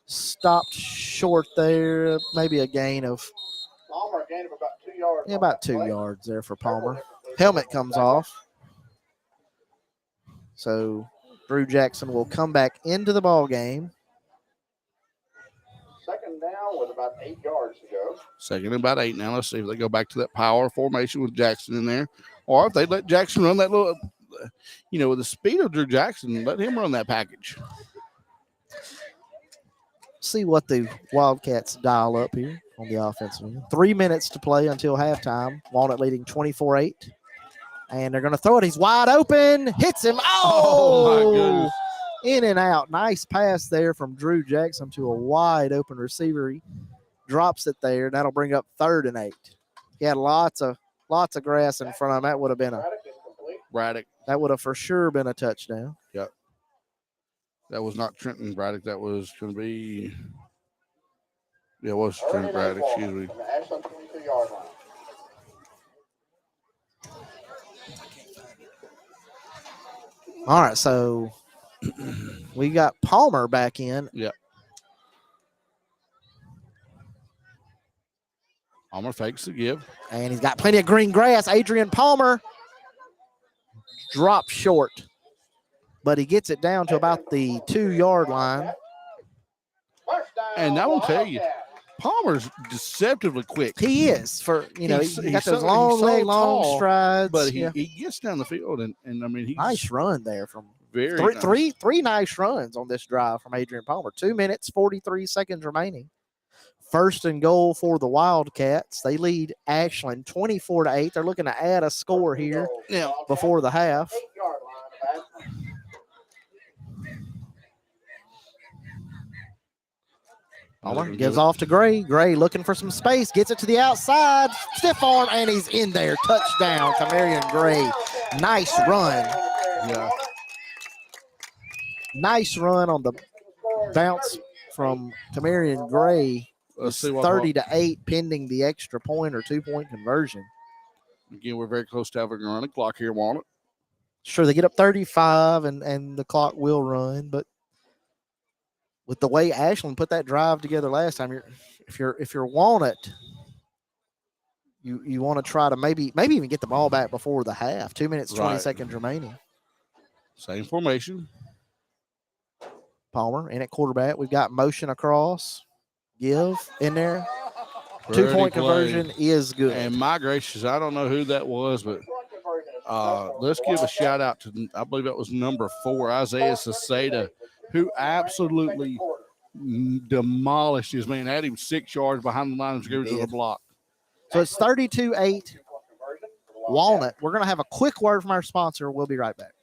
stopped short there. Maybe a gain of Palmer, a gain of about 2 yards. Yeah, about 2 yards there for Palmer. Helmet comes off. So Drew Jackson will come back into the ball game. Second down with about 8 yards to go. Second and about 8 now. Let's see if they go back to that power formation with Jackson in there. Or if they let Jackson run that little, with the speed of Drew Jackson, let him run that package. See what the Wildcats dial up here on the offensive end. 3 minutes to play until halftime. Walnut leading 24-8. And they're going to throw it. He's wide open. Hits him. Oh, my goodness. In and out. Nice pass there from Drew Jackson to a wide open receiver. He drops it there. That'll bring up 3rd and 8. He had lots of grass in front of him. That would have been Braddock. That would have for sure been a touchdown. Yep. That was not Trenton Braddock. That was going to be. Yeah, it was Trenton Braddock. Excuse me. Ashland 22-yard line. All right, so we got Palmer back in. Yep. Palmer fakes the give. And he's got plenty of green grass. Adrian Palmer drops short, but he gets it down to about the 2-yard line. And I will tell you, Palmer's deceptively quick. He is he's got those long legs, long strides. But he gets down the field, and I mean, he's nice run there from very three nice runs on this drive from Adrian Palmer. 2 minutes, 43 seconds remaining. 1st and goal for the Wildcats. They lead Ashland 24-8. They're looking to add a score here before the half. Palmer gives off to Gray. Gray looking for some space. Gets it to the outside. Stiff arm, and he's in there. Touchdown, Kamarian Gray. Nice run. Yeah. Nice run on the bounce from Kamarian Gray. Let's see 30-8 pending the extra point or 2-point conversion. Again, we're very close to having a running clock here, Walnut. Sure, they get up 35 and the clock will run, but with the way Ashland put that drive together last time, if you're Walnut, you want to try to maybe even get the ball back before the half. 2 minutes, 20 seconds remaining. Same formation. Palmer in at quarterback. We've got motion across. Give in there. 2-point conversion is good. And my gracious, I don't know who that was, but let's give a shout out to, I believe that was number 4, Isaiah Saseda, who absolutely demolished his man. Had him 6 yards behind the line of scrimmage with a block. So it's 32-8. Walnut. We're going to have a quick word from our sponsor. We'll be right back.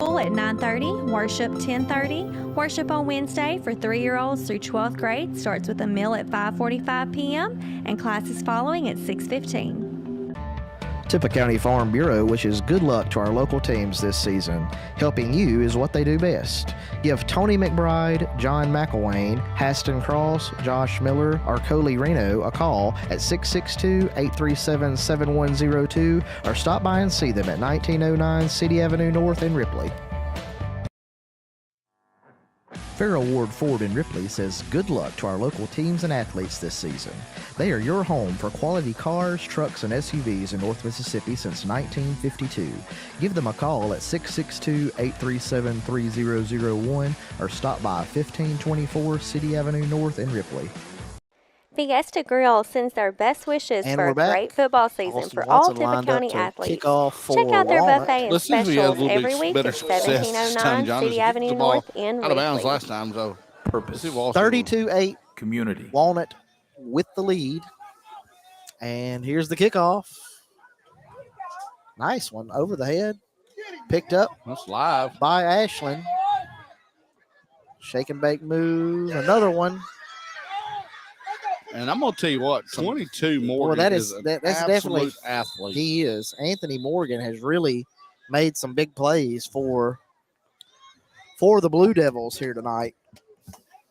School at 9:30, worship 10:30. Worship on Wednesday for 3-year-olds through 12th grade starts with a meal at 5:45 p.m. and classes following at 6:15. Tippah County Farm Bureau wishes good luck to our local teams this season. Helping you is what they do best. Give Tony McBride, John McElwain, Haston Cross, Josh Miller, or Coley Reno a call at 662-837-7102 or stop by and see them at 1909 City Avenue North in Ripley. Farrell Ward Ford in Ripley says good luck to our local teams and athletes this season. They are your home for quality cars, trucks, and SUVs in North Mississippi since 1952. Give them a call at 662-837-3001 or stop by 1524 City Avenue North in Ripley. Fiesta Grill sends their best wishes And for we're a back. great football season Austin for all Watson Tippah lined up County to athletes. kick off for Check out their Walnut. buffet and Let's see if we had a specials little every bit week better at success this time, 1709 John. City Let's get Avenue the ball North in out of bounds Ripley. last time, so Purpose. 32-8. Community. Walnut with the lead. And here's the kickoff. Nice one over the head. Picked up. That's live by Ashland. Shake and bake move. Another one. And I'm going to tell you what, 22 Morgan Well, is that's absolute definitely athlete. He is. Anthony Morgan has really made some big plays for the Blue Devils here tonight.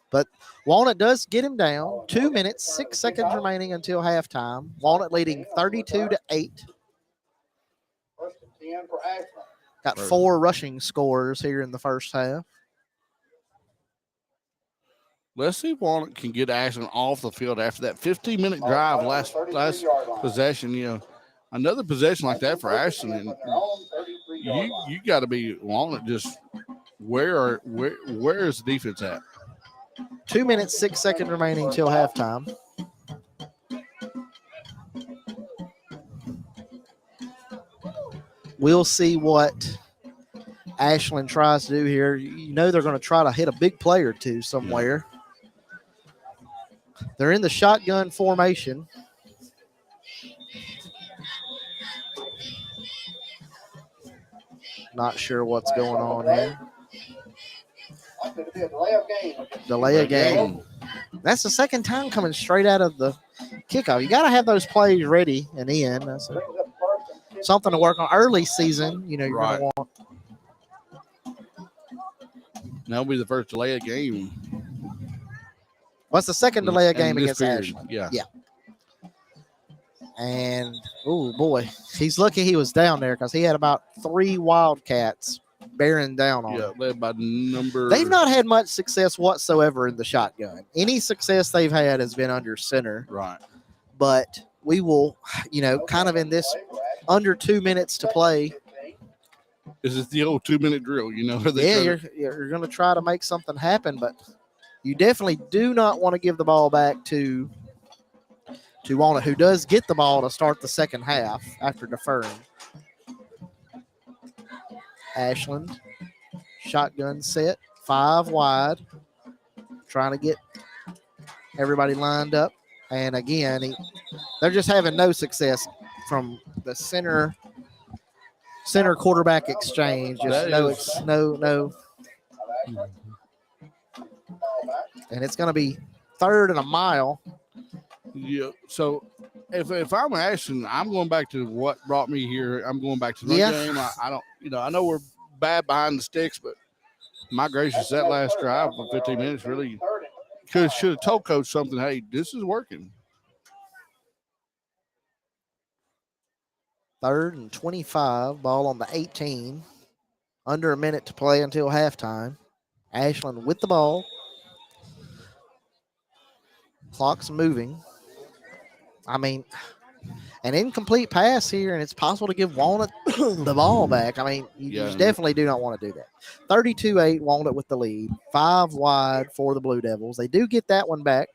But Walnut does get him down. 2 minutes, 6 seconds remaining until halftime. Walnut leading 32-8. Got 4 rushing scores here in the first half. Let's see if Walnut can get Ashland off the field after that 15-minute drive last possession. You know, another possession like that for Ashland, and you got to be Walnut. Just where is the defense at? 2 minutes, 6 seconds remaining till halftime. We'll see what Ashland tries to do here. You know they're going to try to hit a big play or two somewhere. Yeah. They're in the shotgun formation. Not sure what's going on here. Delay of game. That's the second time coming straight out of the kickoff. You got to have those plays ready and in. That's something to work on early season. You know, you're going to want. That'll be the first delay of game. What's the second delay of game against Ashland? Yeah. And, oh, boy, he's lucky he was down there because he had about 3 Wildcats bearing down on him. Led by number. They've not had much success whatsoever in the shotgun. Any success they've had has been under center. Right. But we will, you know, kind of in this under 2 minutes to play. Is it the old 2-minute drill? You know, you're going to try to make something happen, but you definitely do not want to give the ball back to Walnut, who does get the ball to start the second half after deferring. Ashland, shotgun set, 5 wide, trying to get everybody lined up. And again, they're just having no success from the center quarterback exchange. Just no. And it's going to be 3rd and a mile. Yeah. So if I'm Ashland, I'm going back to what brought me here. I'm going back to the game. I don't, you know, I know we're bad behind the sticks, but my gracious, that last drive for 15 minutes really should have told coach something. Hey, this is working. 3rd and 25, ball on the 18. Under a minute to play until halftime. Ashland with the ball. Clock's moving. I mean, an incomplete pass here, and it's possible to give Walnut the ball back. I mean, you definitely do not want to do that. 32-8, Walnut with the lead. 5 wide for the Blue Devils. They do get that one back.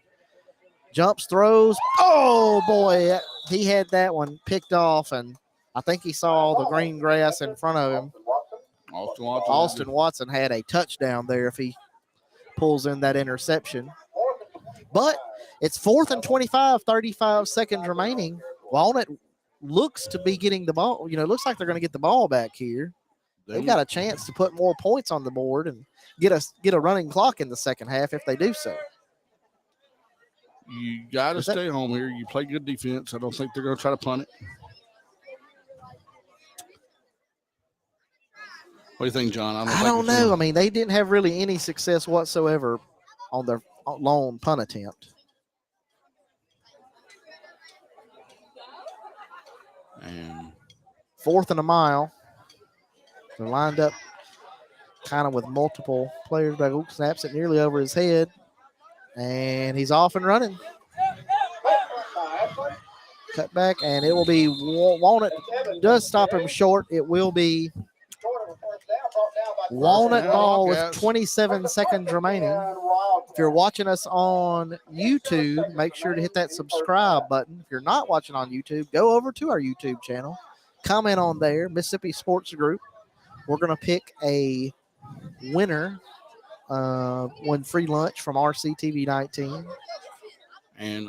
Jumps, throws. Oh, boy. He had that one picked off, and I think he saw all the green grass in front of him. Austin Watson had a touchdown there if he pulls in that interception. But it's 4th and 25, 35 seconds remaining. Walnut looks to be getting the ball. You know, looks like they're going to get the ball back here. They've got a chance to put more points on the board and get a running clock in the second half if they do so. You got to stay home here. You play good defense. I don't think they're going to try to punt it. What do you think, John? I don't know. I mean, they didn't have really any success whatsoever on their lone punt attempt. And 4th and a mile. They're lined up kind of with multiple players. But snaps it nearly over his head, and he's off and running. Cut back, and it will be Walnut. Does stop him short. It will be Walnut ball with 27 seconds remaining. If you're watching us on YouTube, make sure to hit that subscribe button. If you're not watching on YouTube, go over to our YouTube channel. Comment on there, Mississippi Sports Group. We're going to pick a winner, win free lunch from RCTV 19. And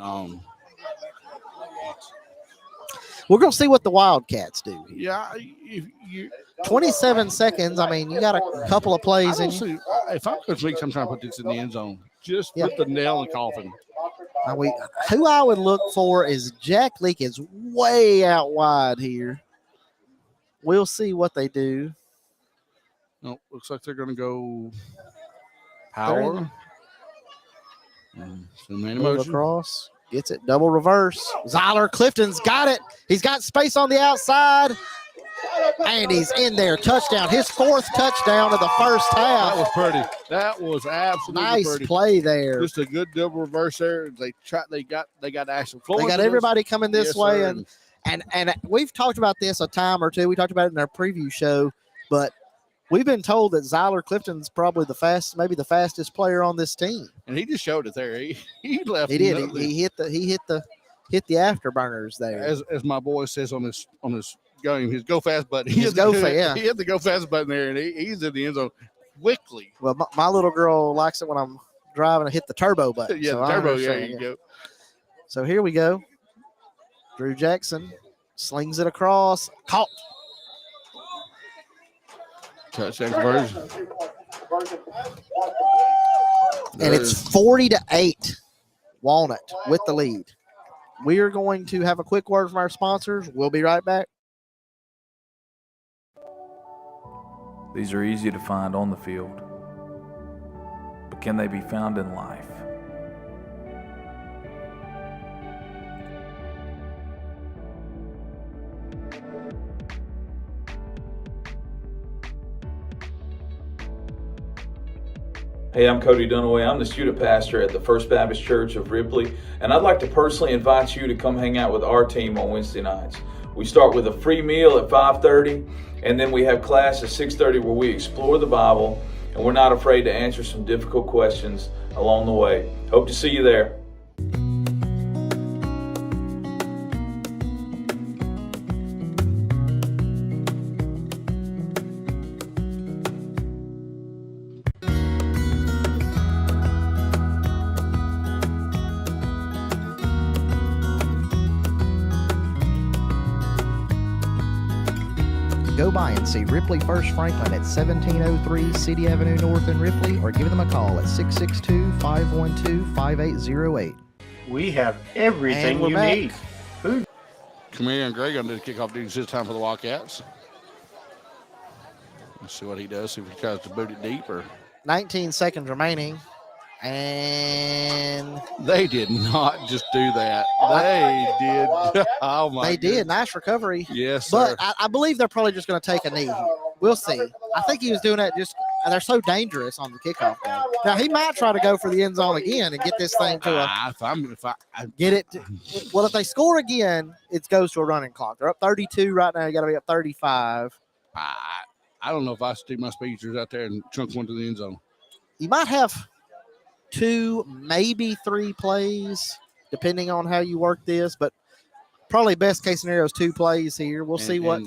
we're going to see what the Wildcats do. Yeah, if you 27 seconds. I mean, you got a couple of plays in you. If I'm Coach Leaks, I'm trying to put this in the end zone. Just put the nail in the coffin. Who I would look for is Jack Leak is way out wide here. We'll see what they do. No, looks like they're going to go power. Move across. Gets it. Double reverse. Zyler Clifton's got it. He's got space on the outside. And he's in there. Touchdown. His 4th touchdown of the first half. That was pretty. That was absolutely nice pretty. Play there. Just a good double reverse there. They got Ashland. They got everybody coming this way. Sir. And we've talked about this a time or two. We talked about it in our preview show, but we've been told that Zyler Clifton's probably maybe the fastest player on this team. And he just showed it there. He left. He did. He hit the afterburners there. As my boy says on his game, his go fast button. He hit the go fast button there, and he's in the end zone quickly. Well, my little girl likes it when I'm driving to hit the turbo button. Yeah, so the turbo. Yeah, you go. So here we go. Drew Jackson slings it across. Caught. Touchdown conversion. And it's 40-8. Walnut with the lead. We are going to have a quick word from our sponsors. We'll be right back. These are easy to find on the field, but can they be found in life? Hey, I'm Cody Dunaway. I'm the student pastor at the First Baptist Church of Ripley, and I'd like to personally invite you to come hang out with our team on Wednesday nights. We start with a free meal at 5:30, and then we have class at 6:30 where we explore the Bible, and we're not afraid to answer some difficult questions along the way. Hope to see you there. Go by and see Ripley First Franklin at 1703 City Avenue North in Ripley, or give them a call at 662-512-5808. We have everything you need. Food. Comedian Greg going to do the kickoff duties this time for the Wildcats. Let's see what he does. See if he tries to boot it deep or. 19 seconds remaining. And they did not just do that. They did. Oh my! They did. Nice recovery. Yes, but sir. I believe they're probably just going to take a knee. We'll see. I think he was doing that just. They're so dangerous on the kickoff game. Now he might try to go for the end zone again and get this thing to a. If I get it. Well, if they score again, it goes to a running clock. They're up 32 right now. You got to be up 35. I don't know if I stick my speedsters out there and chunk one to the end zone. You might have 2, maybe 3 plays, depending on how you work this, but probably best case scenario is 2 plays here. We'll see what.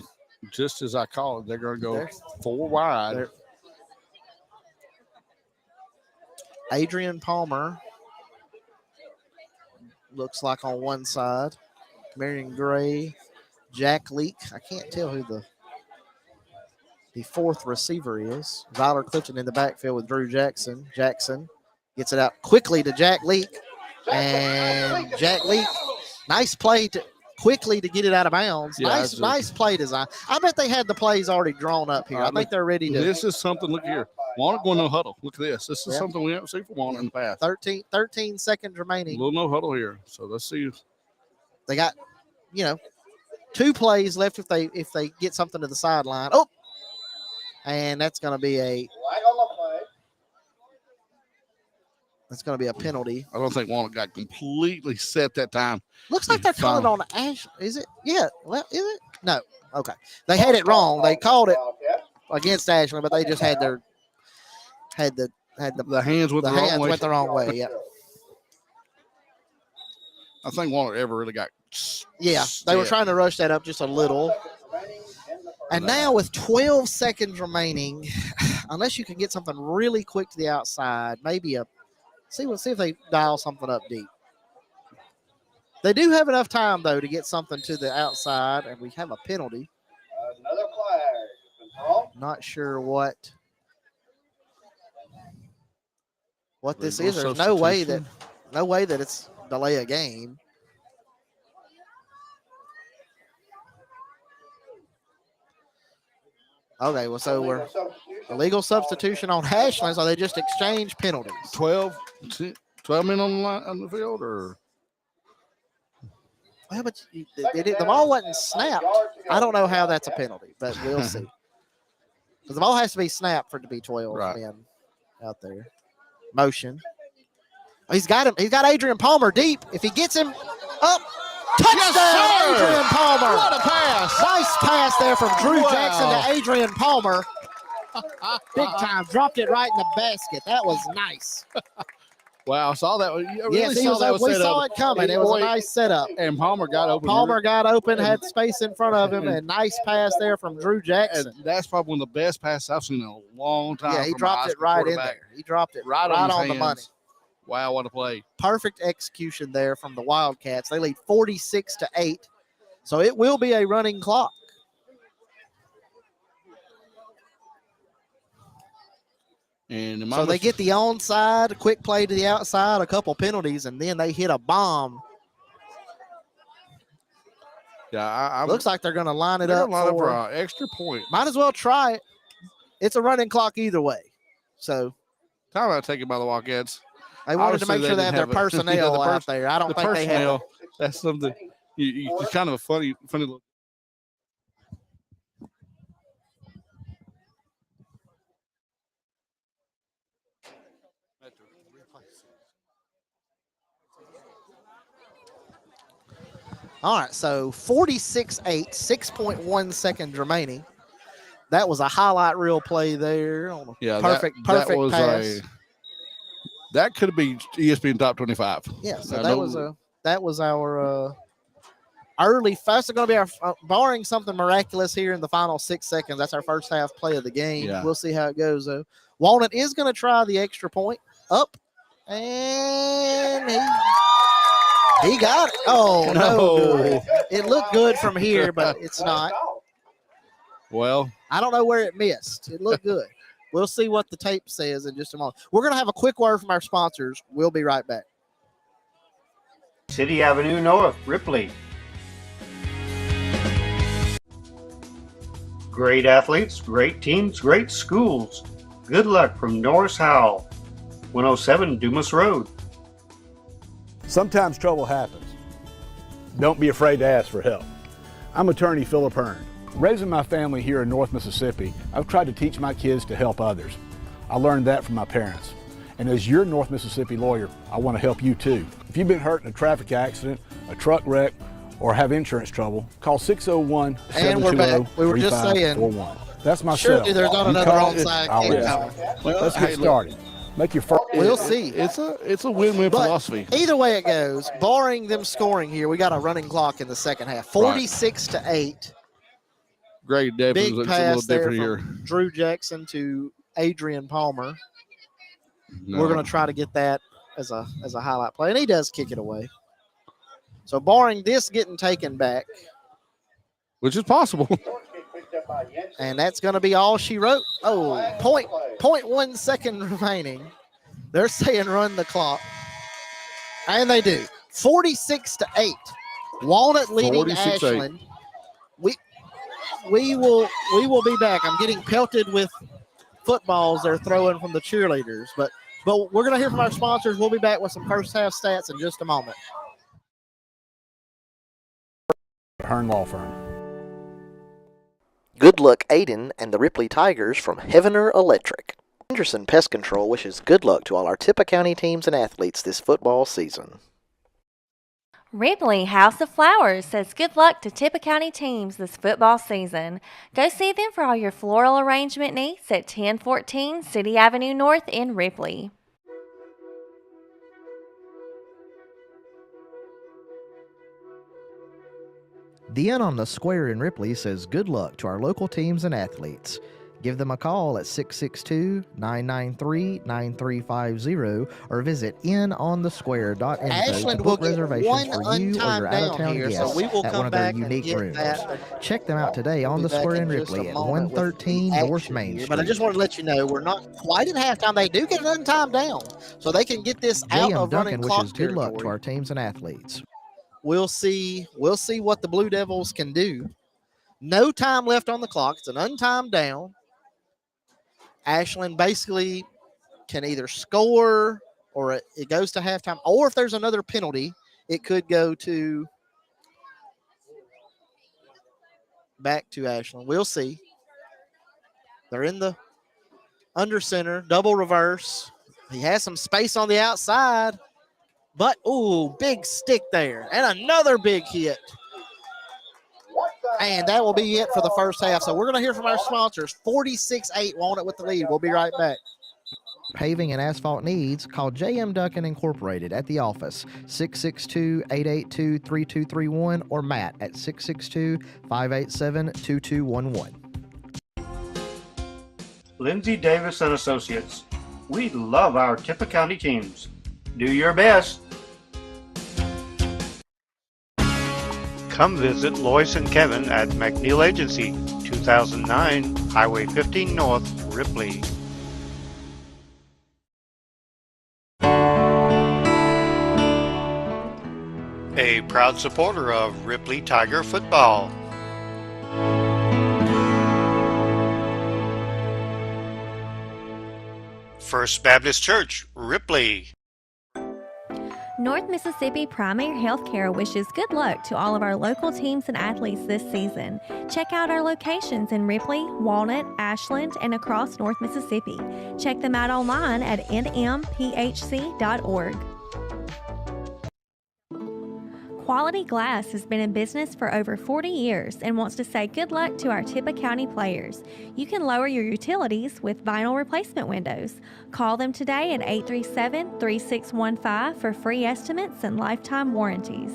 Just as I call it, they're going to go 4 wide. Adrian Palmer looks like on one side. Marion Gray, Jack Leak. I can't tell who the 4th receiver is. Zyler Clifton in the backfield with Drew Jackson. Jackson gets it out quickly to Jack Leak. And Jack Leak, nice play quickly to get it out of bounds. Yeah, nice play design. I bet they had the plays already drawn up here. I think they're ready to. This is something, look here. Walnut going no huddle. Look at this. This is something we haven't seen from Walnut in the past. 13 seconds remaining. A little no huddle here. So let's see. They got, 2 plays left if they get something to the sideline. Oh! And that's going to be a That's going to be a penalty. I don't think Walnut got completely set that time. Looks like they're calling on Ash. Is it? Yeah. Well, is it? No. Okay. They had it wrong. They called it against Ashland, but they just had the hands went the wrong way. Yeah. I think Walnut ever really got. Yeah, they were trying to rush that up just a little. And now with 12 seconds remaining, unless you can get something really quick to the outside, maybe see if they dial something up deep. They do have enough time though to get something to the outside, and we have a penalty. Another flag. Not sure what this is. There's no way that it's delay a game. Okay, well, so we're illegal substitution on Ashland, so they just exchanged penalties. 12 men on the line on the field, or? Well, but the ball wasn't snapped. I don't know how that's a penalty, but we'll see. Because the ball has to be snapped for it to be 12 men out there. Motion. Oh, he's got him. He's got Adrian Palmer deep. If he gets him up, touchdown, Adrian Palmer. What a pass. Nice pass there from Drew Jackson to Adrian Palmer. Big time. Dropped it right in the basket. That was nice. Wow, saw that. Yes, we saw it coming. It was a nice setup. And Palmer got open. Had space in front of him, and nice pass there from Drew Jackson. And that's probably one of the best passes I've seen in a long time. Yeah, he dropped it right in there. He dropped it right on the money. Wow, what a play. Perfect execution there from the Wildcats. They lead 46-8, so it will be a running clock. And so they get the onside, a quick play to the outside, a couple penalties, and then they hit a bomb. Yeah, looks like they're going to line it up for an extra point. Might as well try it. It's a running clock either way. So timeout taken by the Wildcats. They wanted to make sure they have their personnel out there. I don't think they have. That's something. It's kind of a funny little. All right, so 46-8, 6.1 seconds remaining. That was a highlight reel play there. Perfect pass. That could be ESPN Top 25. Yeah, so that was our early fast. It's going to be our barring something miraculous here in the final 6 seconds. That's our first half play of the game. Yeah. We'll see how it goes though. Walnut is going to try the extra point up, and he got it. Oh no! It looked good from here, but it's not. Well, I don't know where it missed. It looked good. We'll see what the tape says in just a moment. We're going to have a quick word from our sponsors. We'll be right back. City Avenue North, Ripley. Great athletes, great teams, great schools. Good luck from Norris Howell, 107 Dumas Road. Sometimes trouble happens. Don't be afraid to ask for help. I'm attorney Philip Hearn. Raising my family here in North Mississippi, I've tried to teach my kids to help others. I learned that from my parents. And as your North Mississippi lawyer, I want to help you too. If you've been hurt in a traffic accident, a truck wreck, or have insurance trouble, call 601-720-3541. That's my cell. Surely there's not another onside. Let's get started. Make your first. We'll see. It's a win-win philosophy. Either way it goes, barring them scoring here, we got a running clock in the second half. 46-8. Great Devins looks a little different here. Drew Jackson to Adrian Palmer. No. We're going to try to get that as a highlight play, and he does kick it away. So barring this getting taken back, which is possible, and that's going to be all she wrote. Oh, 0.1 second remaining. They're saying run the clock, and they do. 46-8. Walnut leading Ashland. We will be back. I'm getting pelted with footballs they're throwing from the cheerleaders, but we're going to hear from our sponsors. We'll be back with some first half stats in just a moment. Hearn Law Firm. Good luck, Aiden and the Ripley Tigers from Heavener Electric. Henderson Pest Control wishes good luck to all our Tippah County teams and athletes this football season. Ripley House of Flowers says good luck to Tippah County teams this football season. Go see them for all your floral arrangement needs at 1014 City Avenue North in Ripley. The Inn on the Square in Ripley says good luck to our local teams and athletes. Give them a call at 662-993-9350 or visit inonthesquare.info Ashland to will book get reservations one for you or untimed your down out-of-town here, guests so we will at come one of their back and unique get rooms. that. Check them out today on We'll the be Square back in in just a Ripley at moment with 113 the North action Main here, Street. But I just want to let you know we're not quite at halftime. They do get an untimed down, so they can get this out J.M. of running Duncan clock wishes good luck to territory. our teams and athletes. We'll see what the Blue Devils can do. No time left on the clock. It's an untimed down. Ashland basically can either score or it goes to halftime, or if there's another penalty, it could go to back to Ashland. We'll see. They're in the under center, double reverse. He has some space on the outside, but ooh, big stick there, and another big hit. And that will be it for the first half. So we're going to hear from our sponsors. 46-8 Walnut with the lead. We'll be right back. Paving and asphalt needs, call J.M. Duncan Incorporated at the office, 662-882-3231, or Matt at 662-587-2211. Lindsay Davis and Associates. We love our Tippah County teams. Do your best. Come visit Lois and Kevin at McNeil Agency, 2009 Highway 15 North, Ripley. A proud supporter of Ripley Tiger football. First Baptist Church, Ripley. North Mississippi Primary Healthcare wishes good luck to all of our local teams and athletes this season. Check out our locations in Ripley, Walnut, Ashland, and across North Mississippi. Check them out online at nmphc.org. Quality Glass has been in business for over 40 years and wants to say good luck to our Tippah County players. You can lower your utilities with vinyl replacement windows. Call them today at 837-3615 for free estimates and lifetime warranties.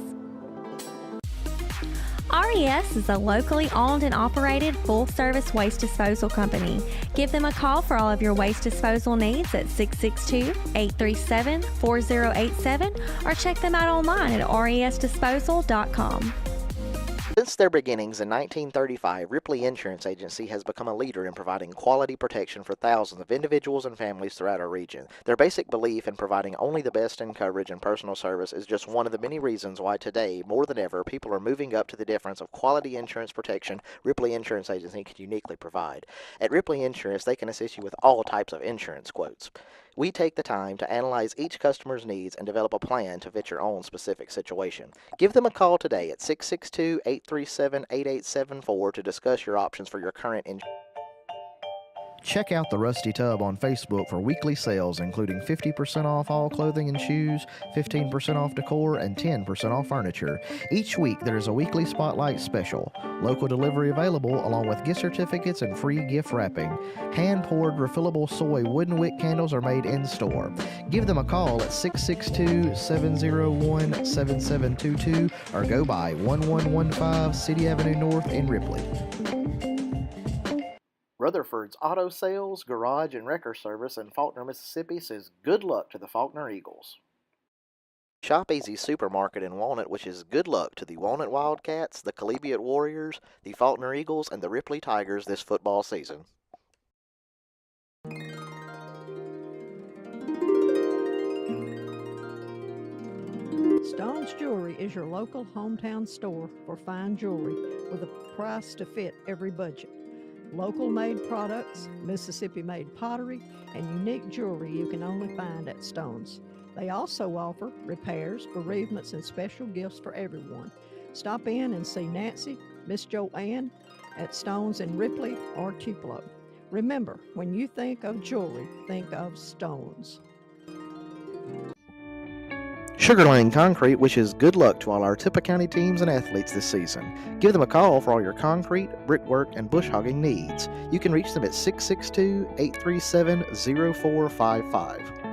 RES is a locally owned and operated full-service waste disposal company. Give them a call for all of your waste disposal needs at 662-837-4087 or check them out online at resdisposal.com. Since their beginnings in 1935, Ripley Insurance Agency has become a leader in providing quality protection for thousands of individuals and families throughout our region. Their basic belief in providing only the best in coverage and personal service is just one of the many reasons why today, more than ever, people are moving up to the difference of quality insurance protection Ripley Insurance Agency can uniquely provide. At Ripley Insurance, they can assist you with all types of insurance quotes. We take the time to analyze each customer's needs and develop a plan to fit your own specific situation. Give them a call today at 662-837-8874 to discuss your options for your current insurance. Check out the Rusty Tub on Facebook for weekly sales, including 50% off all clothing and shoes, 15% off decor, and 10% off furniture. Each week, there is a weekly spotlight special. Local delivery available, along with gift certificates and free gift wrapping. Hand-poured refillable soy wooden wick candles are made in-store. Give them a call at 662-701-7722 or go by 1115 City Avenue North in Ripley. Rutherford's Auto Sales, Garage, and Wrecker Service in Faulkner, Mississippi says good luck to the Faulkner Eagles. Shop Easy Supermarket in Walnut wishes good luck to the Walnut Wildcats, the Collegiate Warriors, the Faulkner Eagles, and the Ripley Tigers this football season. Stone's Jewelry is your local hometown store for fine jewelry with a price to fit every budget. Local made products, Mississippi made pottery, and unique jewelry you can only find at Stone's. They also offer repairs, bereavements, and special gifts for everyone. Stop in and see Nancy, Miss Joanne at Stone's in Ripley or Tupelo. Remember, when you think of jewelry, think of stones. Sugar Lane Concrete wishes good luck to all our Tippah County teams and athletes this season. Give them a call for all your concrete, brickwork, and bush hogging needs. You can reach them at 662-837-0455.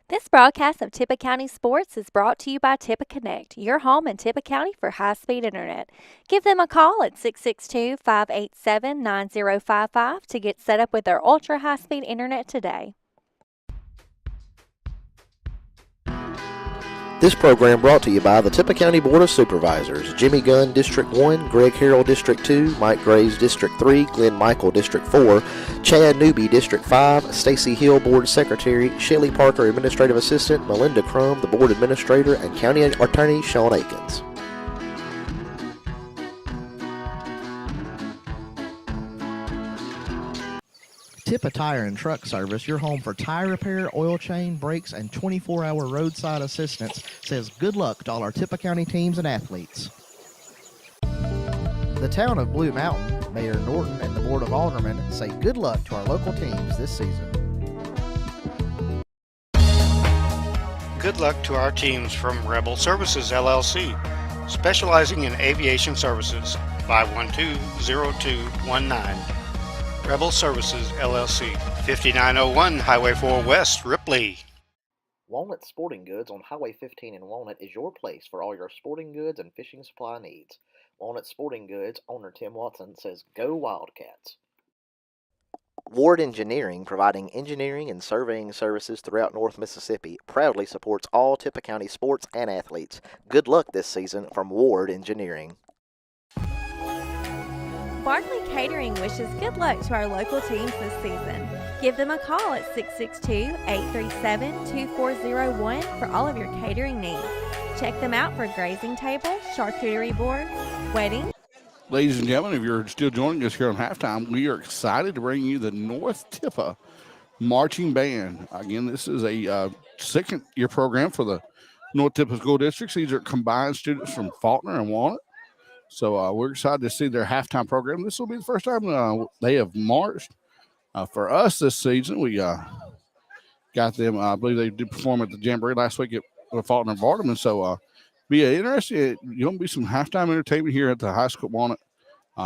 This broadcast of Tippah County Sports is brought to you by Tippah Connect, your home in Tippah County for high-speed internet. Give them a call at 662-587-9055 to get set up with their ultra-high-speed internet today. This program brought to you by the Tippah County Board of Supervisors, Jimmy Gunn, District 1, Greg Harrell, District 2, Mike Graves, District 3, Glenn Michael, District 4, Chad Newby, District 5, Stacy Hill, Board Secretary, Shelley Parker, Administrative Assistant, Melinda Crum, the Board Administrator, and County Attorney Sean Akins. Tippah Tire and Truck Service, your home for tire repair, oil change, brakes, and 24-hour roadside assistance, says good luck to all our Tippah County teams and athletes. The town of Blue Mountain, Mayor Norton and the Board of Aldermen say good luck to our local teams this season. Good luck to our teams from Rebel Services LLC, specializing in aviation services. 512-0219. Rebel Services LLC, 5901 Highway 4 West, Ripley. Walnut Sporting Goods on Highway 15 in Walnut is your place for all your sporting goods and fishing supply needs. Walnut Sporting Goods owner Tim Watson says, "Go Wildcats." Ward Engineering, providing engineering and surveying services throughout North Mississippi, proudly supports all Tippah County sports and athletes. Good luck this season from Ward Engineering. Barkley Catering wishes good luck to our local teams this season. Give them a call at 662-837-2401 for all of your catering needs. Check them out for grazing tables, charcuterie boards, weddings. Ladies and gentlemen, if you're still joining us here on halftime, we are excited to bring you the North Tippah Marching Band. Again, this is a second-year program for the North Tippah School Districts. These are combined students from Faulkner and Walnut. So we're excited to see their halftime program. This will be the first time they have marched. For us this season, we got them, I believe they did perform at the Jamboree last week at Faulkner and Vardaman. So be interesting. You're going to be some halftime entertainment here at the high school at Walnut.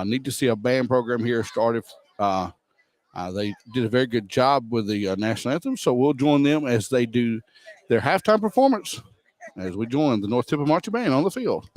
Need to see a band program here started. They did a very good job with the national anthem. So we'll join them as they do their halftime performance as we join the North Tippah Marching Band on the field.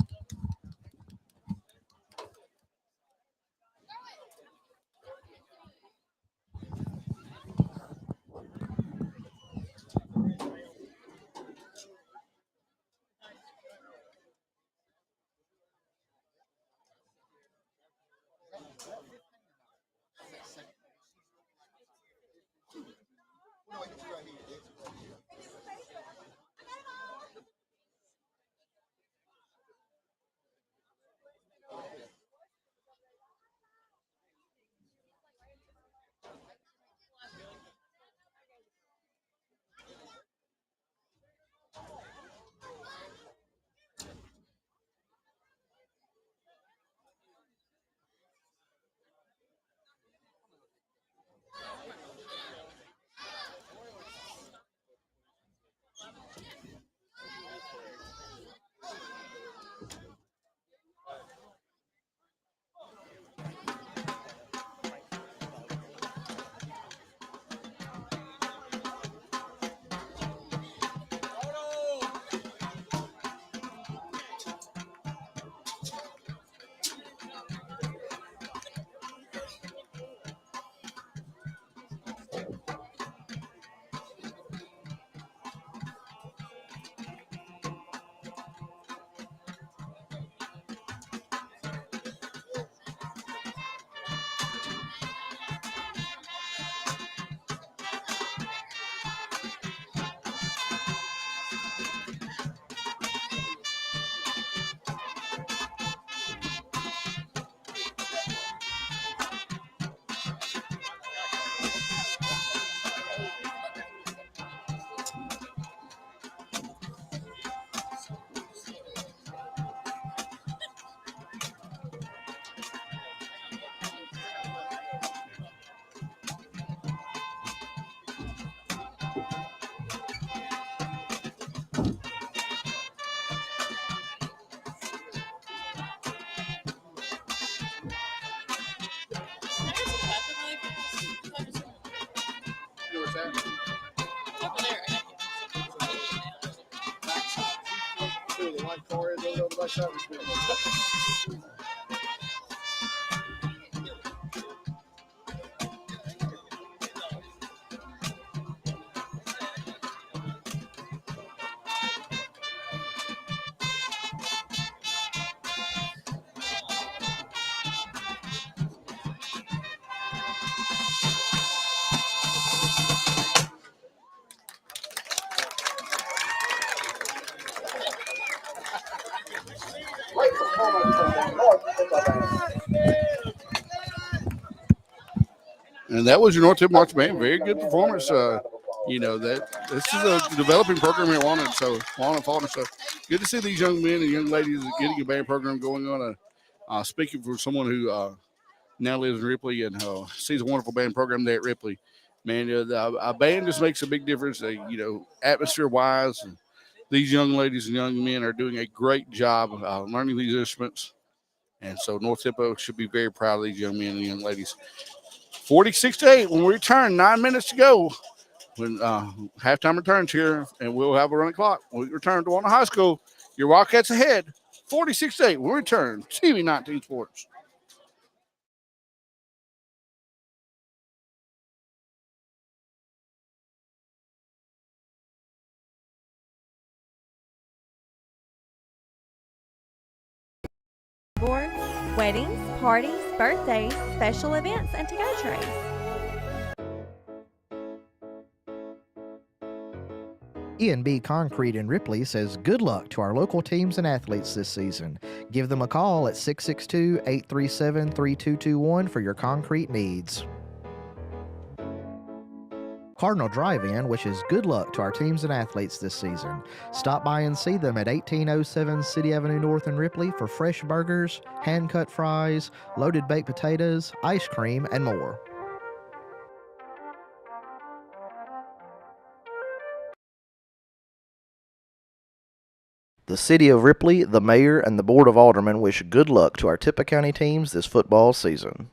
Great performance from the North Tippah band. And that was your North Tippah Marching Band. Very good performance. You know, that this is a developing program here at Walnut, so Walnut Faulkner. So good to see these young men and young ladies getting a band program going on. Speaking for someone who now lives in Ripley and sees a wonderful band program there at Ripley, man, a band just makes a big difference. You know, atmosphere-wise, and these young ladies and young men are doing a great job learning these instruments. And so North Tippah should be very proud of these young men and young ladies. 46-8 when we return, 9 minutes to go. When halftime returns here, and we'll have a running clock. When we return to Walnut High School, your Wildcats ahead, 46-8. We'll return. TV 19 Sports. Boards, weddings, parties, birthdays, special events, and to-go trays. E&B Concrete in Ripley says good luck to our local teams and athletes this season. Give them a call at 662-837-3221 for your concrete needs. Cardinal Drive-In wishes good luck to our teams and athletes this season. Stop by and see them at 1807 City Avenue North in Ripley for fresh burgers, hand-cut fries, loaded baked potatoes, ice cream, and more. The City of Ripley, the Mayor, and the Board of Aldermen wish good luck to our Tippah County teams this football season.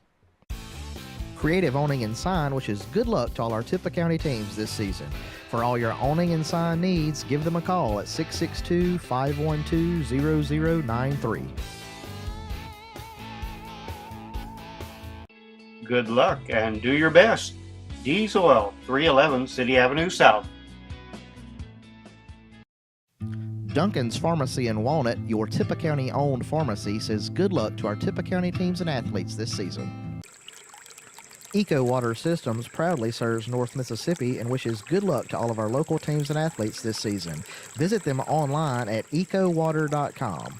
Creative Awning and Sign wishes good luck to all our Tippah County teams this season. For all your awning and sign needs, give them a call at 662-512-0093. Good luck and do your best. D's Oil, 311 City Avenue South. Duncan's Pharmacy in Walnut, your Tippah County-owned pharmacy, says good luck to our Tippah County teams and athletes this season. Eco Water Systems proudly serves North Mississippi and wishes good luck to all of our local teams and athletes this season. Visit them online at ecowater.com.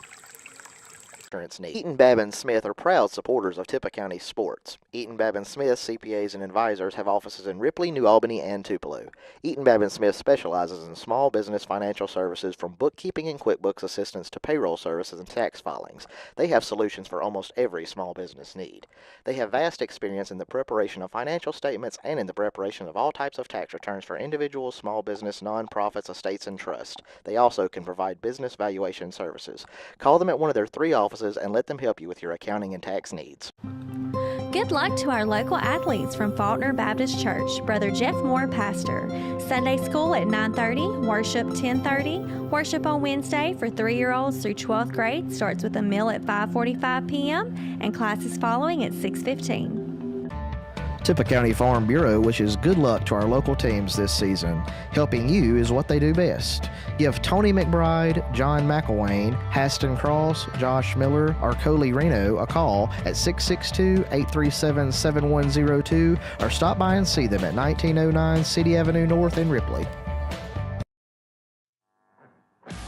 Eaton Babin Smith are proud supporters of Tippah County sports. Eaton Babin Smith CPAs and advisors have offices in Ripley, New Albany, and Tupelo. Eaton Babin Smith specializes in small business financial services from bookkeeping and QuickBooks assistance to payroll services and tax filings. They have solutions for almost every small business need. They have vast experience in the preparation of financial statements and in the preparation of all types of tax returns for individuals, small business, nonprofits, estates, and trusts. They also can provide business valuation services. Call them at one of their 3 offices and let them help you with your accounting and tax needs. Good luck to our local athletes from Faulkner Baptist Church. Brother Jeff Moore, pastor. Sunday school at 9:30, worship 10:30. Worship on Wednesday for 3-year-olds through 12th grade starts with a meal at 5:45 p.m. and classes following at 6:15. Tippah County Farm Bureau wishes good luck to our local teams this season. Helping you is what they do best. Give Tony McBride, John McElwain, Haston Cross, Josh Miller, or Coley Reno a call at 662-837-7102 or stop by and see them at 1909 City Avenue North in Ripley.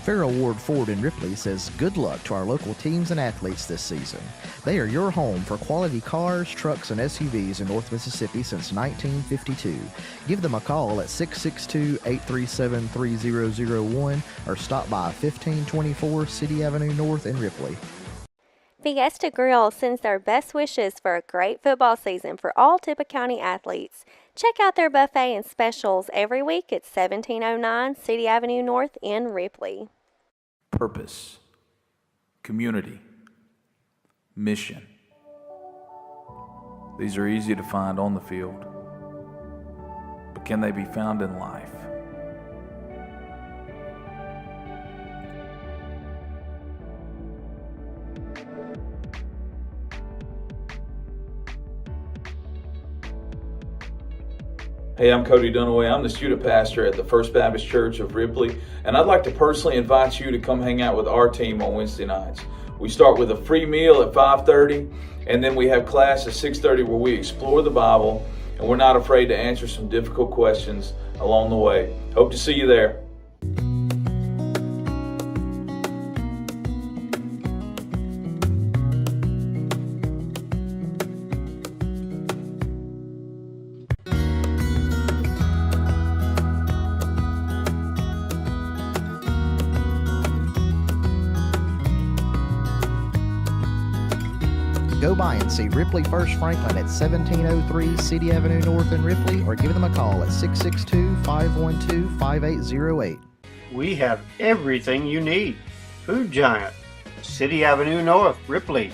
Farrell Ward Ford in Ripley says good luck to our local teams and athletes this season. They are your home for quality cars, trucks, and SUVs in North Mississippi since 1952. Give them a call at 662-837-3001 or stop by 1524 City Avenue North in Ripley. Fiesta Grill sends their best wishes for a great football season for all Tippah County athletes. Check out their buffet and specials every week at 1709 City Avenue North in Ripley. Purpose, community, mission. These are easy to find on the field, but can they be found in life? Hey, I'm Cody Dunaway. I'm the student pastor at the First Baptist Church of Ripley, and I'd like to personally invite you to come hang out with our team on Wednesday nights. We start with a free meal at 5:30, and then we have class at 6:30 where we explore the Bible, and we're not afraid to answer some difficult questions along the way. Hope to see you there. Go by and see Ripley First Franklin at 1703 City Avenue North in Ripley, or give them a call at 662-512-5808. We have everything you need. Food Giant, City Avenue North, Ripley.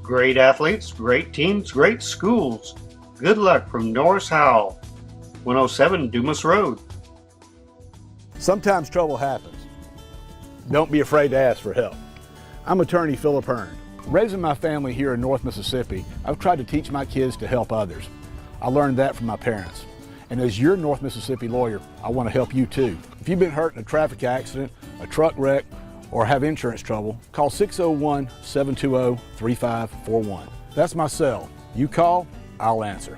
Great athletes, great teams, great schools. Good luck from Norris Howell, 107 Dumas Road. Sometimes trouble happens. Don't be afraid to ask for help. I'm attorney Philip Hearn. Raising my family here in North Mississippi, I've tried to teach my kids to help others. I learned that from my parents. And as your North Mississippi lawyer, I want to help you too. If you've been hurt in a traffic accident, a truck wreck, or have insurance trouble, call 601-720-3541. That's my cell. You call, I'll answer.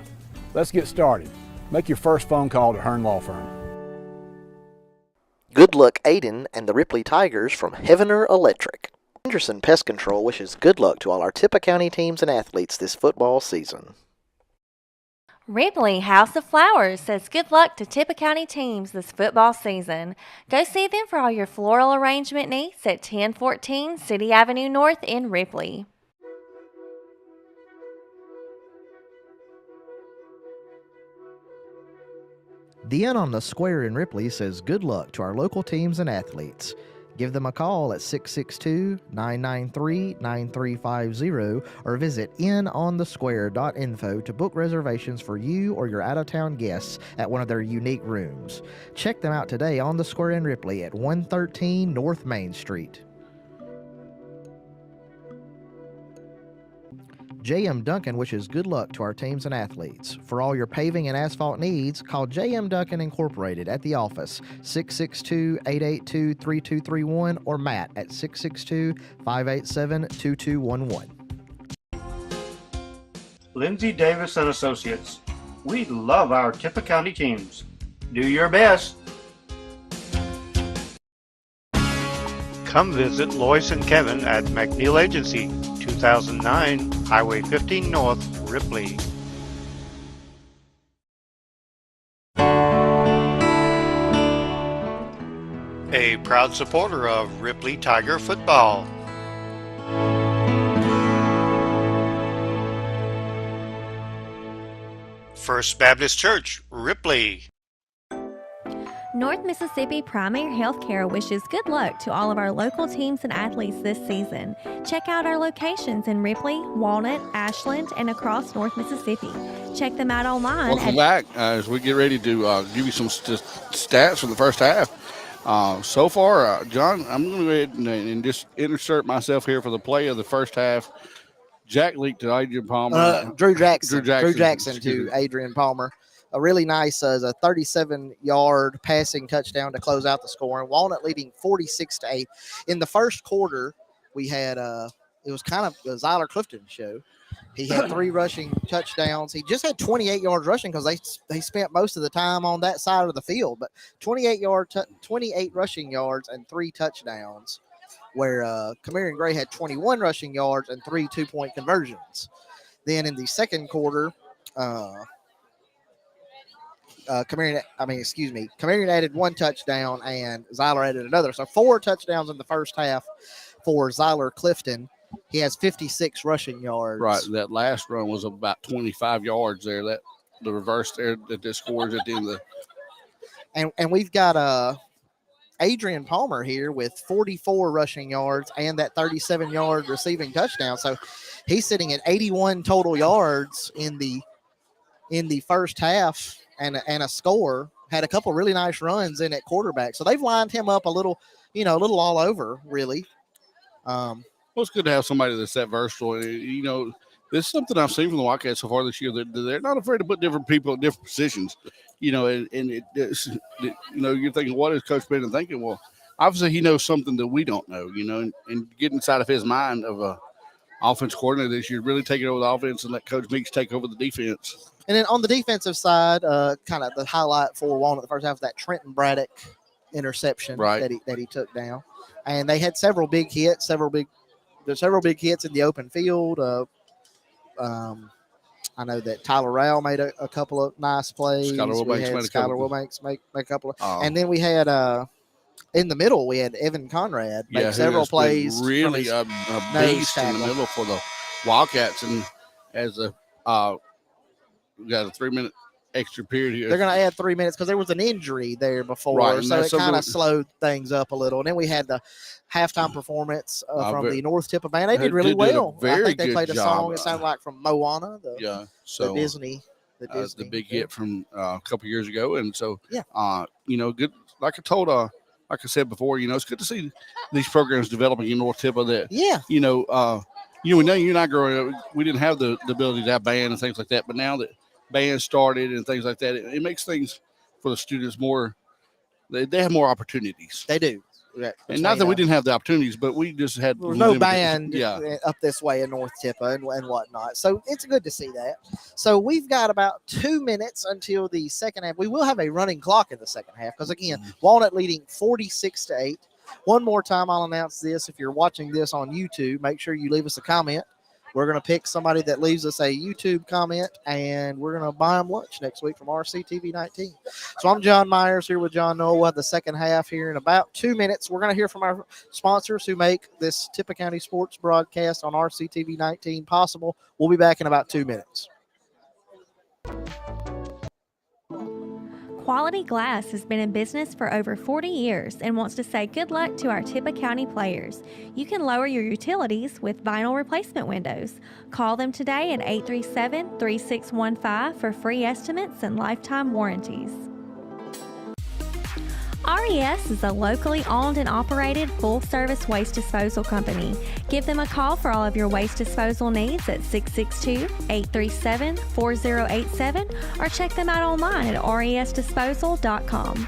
Let's get started. Make your first phone call to Hearn Law Firm. Good luck, Aiden and the Ripley Tigers from Heavener Electric. Henderson Pest Control wishes good luck to all our Tippah County teams and athletes this football season. Ripley House of Flowers says good luck to Tippah County teams this football season. Go see them for all your floral arrangement needs at 1014 City Avenue North in Ripley. The Inn on the Square in Ripley says good luck to our local teams and athletes. Give them a call at 662-993-9350 or visit inonthesquare.info to book reservations for you or your out-of-town guests at one of their unique rooms. Check them out today on the Square in Ripley at 113 North Main Street. J.M. Duncan wishes good luck to our teams and athletes. For all your paving and asphalt needs, call J.M. Duncan Incorporated at the office, 662-882-3231, or Matt at 662-587-2211. Lindsay Davis and Associates. We love our Tippah County teams. Do your best. Come visit Lois and Kevin at McNeil Agency, 2009 Highway 15 North, Ripley. A proud supporter of Ripley Tiger football. First Baptist Church, Ripley. North Mississippi Primary Healthcare wishes good luck to all of our local teams and athletes this season. Check out our locations in Ripley, Walnut, Ashland, and across North Mississippi. Check them out online. Welcome back as we get ready to give you some stats for the first half. So far, John, I'm going to go ahead and just insert myself here for the play of the first half. Jack leaked to Adrian Palmer. Drew Jackson to Adrian Palmer. A really nice 37-yard passing touchdown to close out the score. And Walnut leading 46-8. In the first quarter, we had it was kind of the Zyler Clifton show. He had 3 rushing touchdowns. He just had 28 yards rushing because they spent most of the time on that side of the field. But 28 rushing yards and 3 touchdowns, where Camarion Gray had 21 rushing yards and 3 two-point conversions. Then in the second quarter, Camarion added 1 touchdown and Zyler added another. So 4 touchdowns in the first half for Zyler Clifton. He has 56 rushing yards. Right. That last run was about 25 yards there. That the reverse there that they scores at the end of the. And we've got Adrian Palmer here with 44 rushing yards and that 37-yard receiving touchdown. So he's sitting at 81 total yards in the first half and a score. Had a couple really nice runs in at quarterback. So they've lined him up a little a little all over, really. Well, it's good to have somebody that's that versatile. This is something I've seen from the Wildcats so far this year. They're not afraid to put different people in different positions. And you're thinking, what is Coach Bennett thinking? Well, obviously he knows something that we don't know. And get inside of his mind of a offense coordinator this year, really taking over the offense and let Coach Meeks take over the defense. And then on the defensive side, kind of the highlight for Walnut the first half was that Trenton Braddock interception that he took down. And they had several big hits, several big hits in the open field. I know that Tyler Rowell made a couple of nice plays. Skylar Wilbanks make a couple of, and then we had in the middle we had Evan Conrad make several plays. Really a beast in the middle for the Wildcats, and as we got a 3-minute extra period here. They're going to add 3 minutes because there was an injury there before, so it kind of slowed things up a little. And then we had the halftime performance from the North Tippah band. They did really well. I think they played a song. It sounded like from Moana, the Disney. The big hit from a couple years ago, and so good. Like I said before, it's good to see these programs developing in North Tippah. That we know when you and I growing up, we didn't have the ability to have band and things like that, but now that bands started and things like that, it makes things for the students more. They have more opportunities. They do. And not that we didn't have the opportunities, but we just had no band up this way in North Tippah and whatnot. So it's good to see that. So we've got about 2 minutes until the second half. We will have a running clock in the second half because, again, Walnut leading 46-8. One more time, I'll announce this. If you're watching this on YouTube, make sure you leave us a comment. We're going to pick somebody that leaves us a YouTube comment, and we're going to buy them lunch next week from RCTV 19. So I'm John Myers here with John Noel. We'll have the second half here in about 2 minutes. We're going to hear from our sponsors who make this Tippah County sports broadcast on RCTV 19 possible. We'll be back in about 2 minutes. Quality Glass has been in business for over 40 years and wants to say good luck to our Tippah County players. You can lower your utilities with vinyl replacement windows. Call them today at 837-3615 for free estimates and lifetime warranties. RES is a locally owned and operated full-service waste disposal company. Give them a call for all of your waste disposal needs at 662-837-4087 or check them out online at resdisposal.com.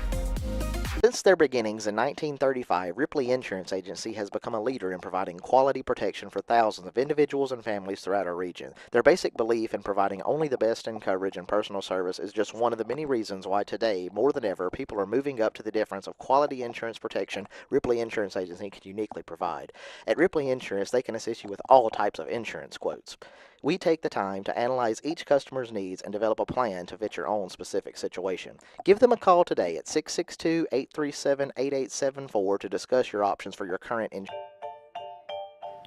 Since their beginnings in 1935, Ripley Insurance Agency has become a leader in providing quality protection for thousands of individuals and families throughout our region. Their basic belief in providing only the best in coverage and personal service is just one of the many reasons why today, more than ever, people are moving up to the difference of quality insurance protection Ripley Insurance Agency can uniquely provide. At Ripley Insurance, they can assist you with all types of insurance quotes. We take the time to analyze each customer's needs and develop a plan to fit your own specific situation. Give them a call today at 662-837-8874 to discuss your options for your current insurance.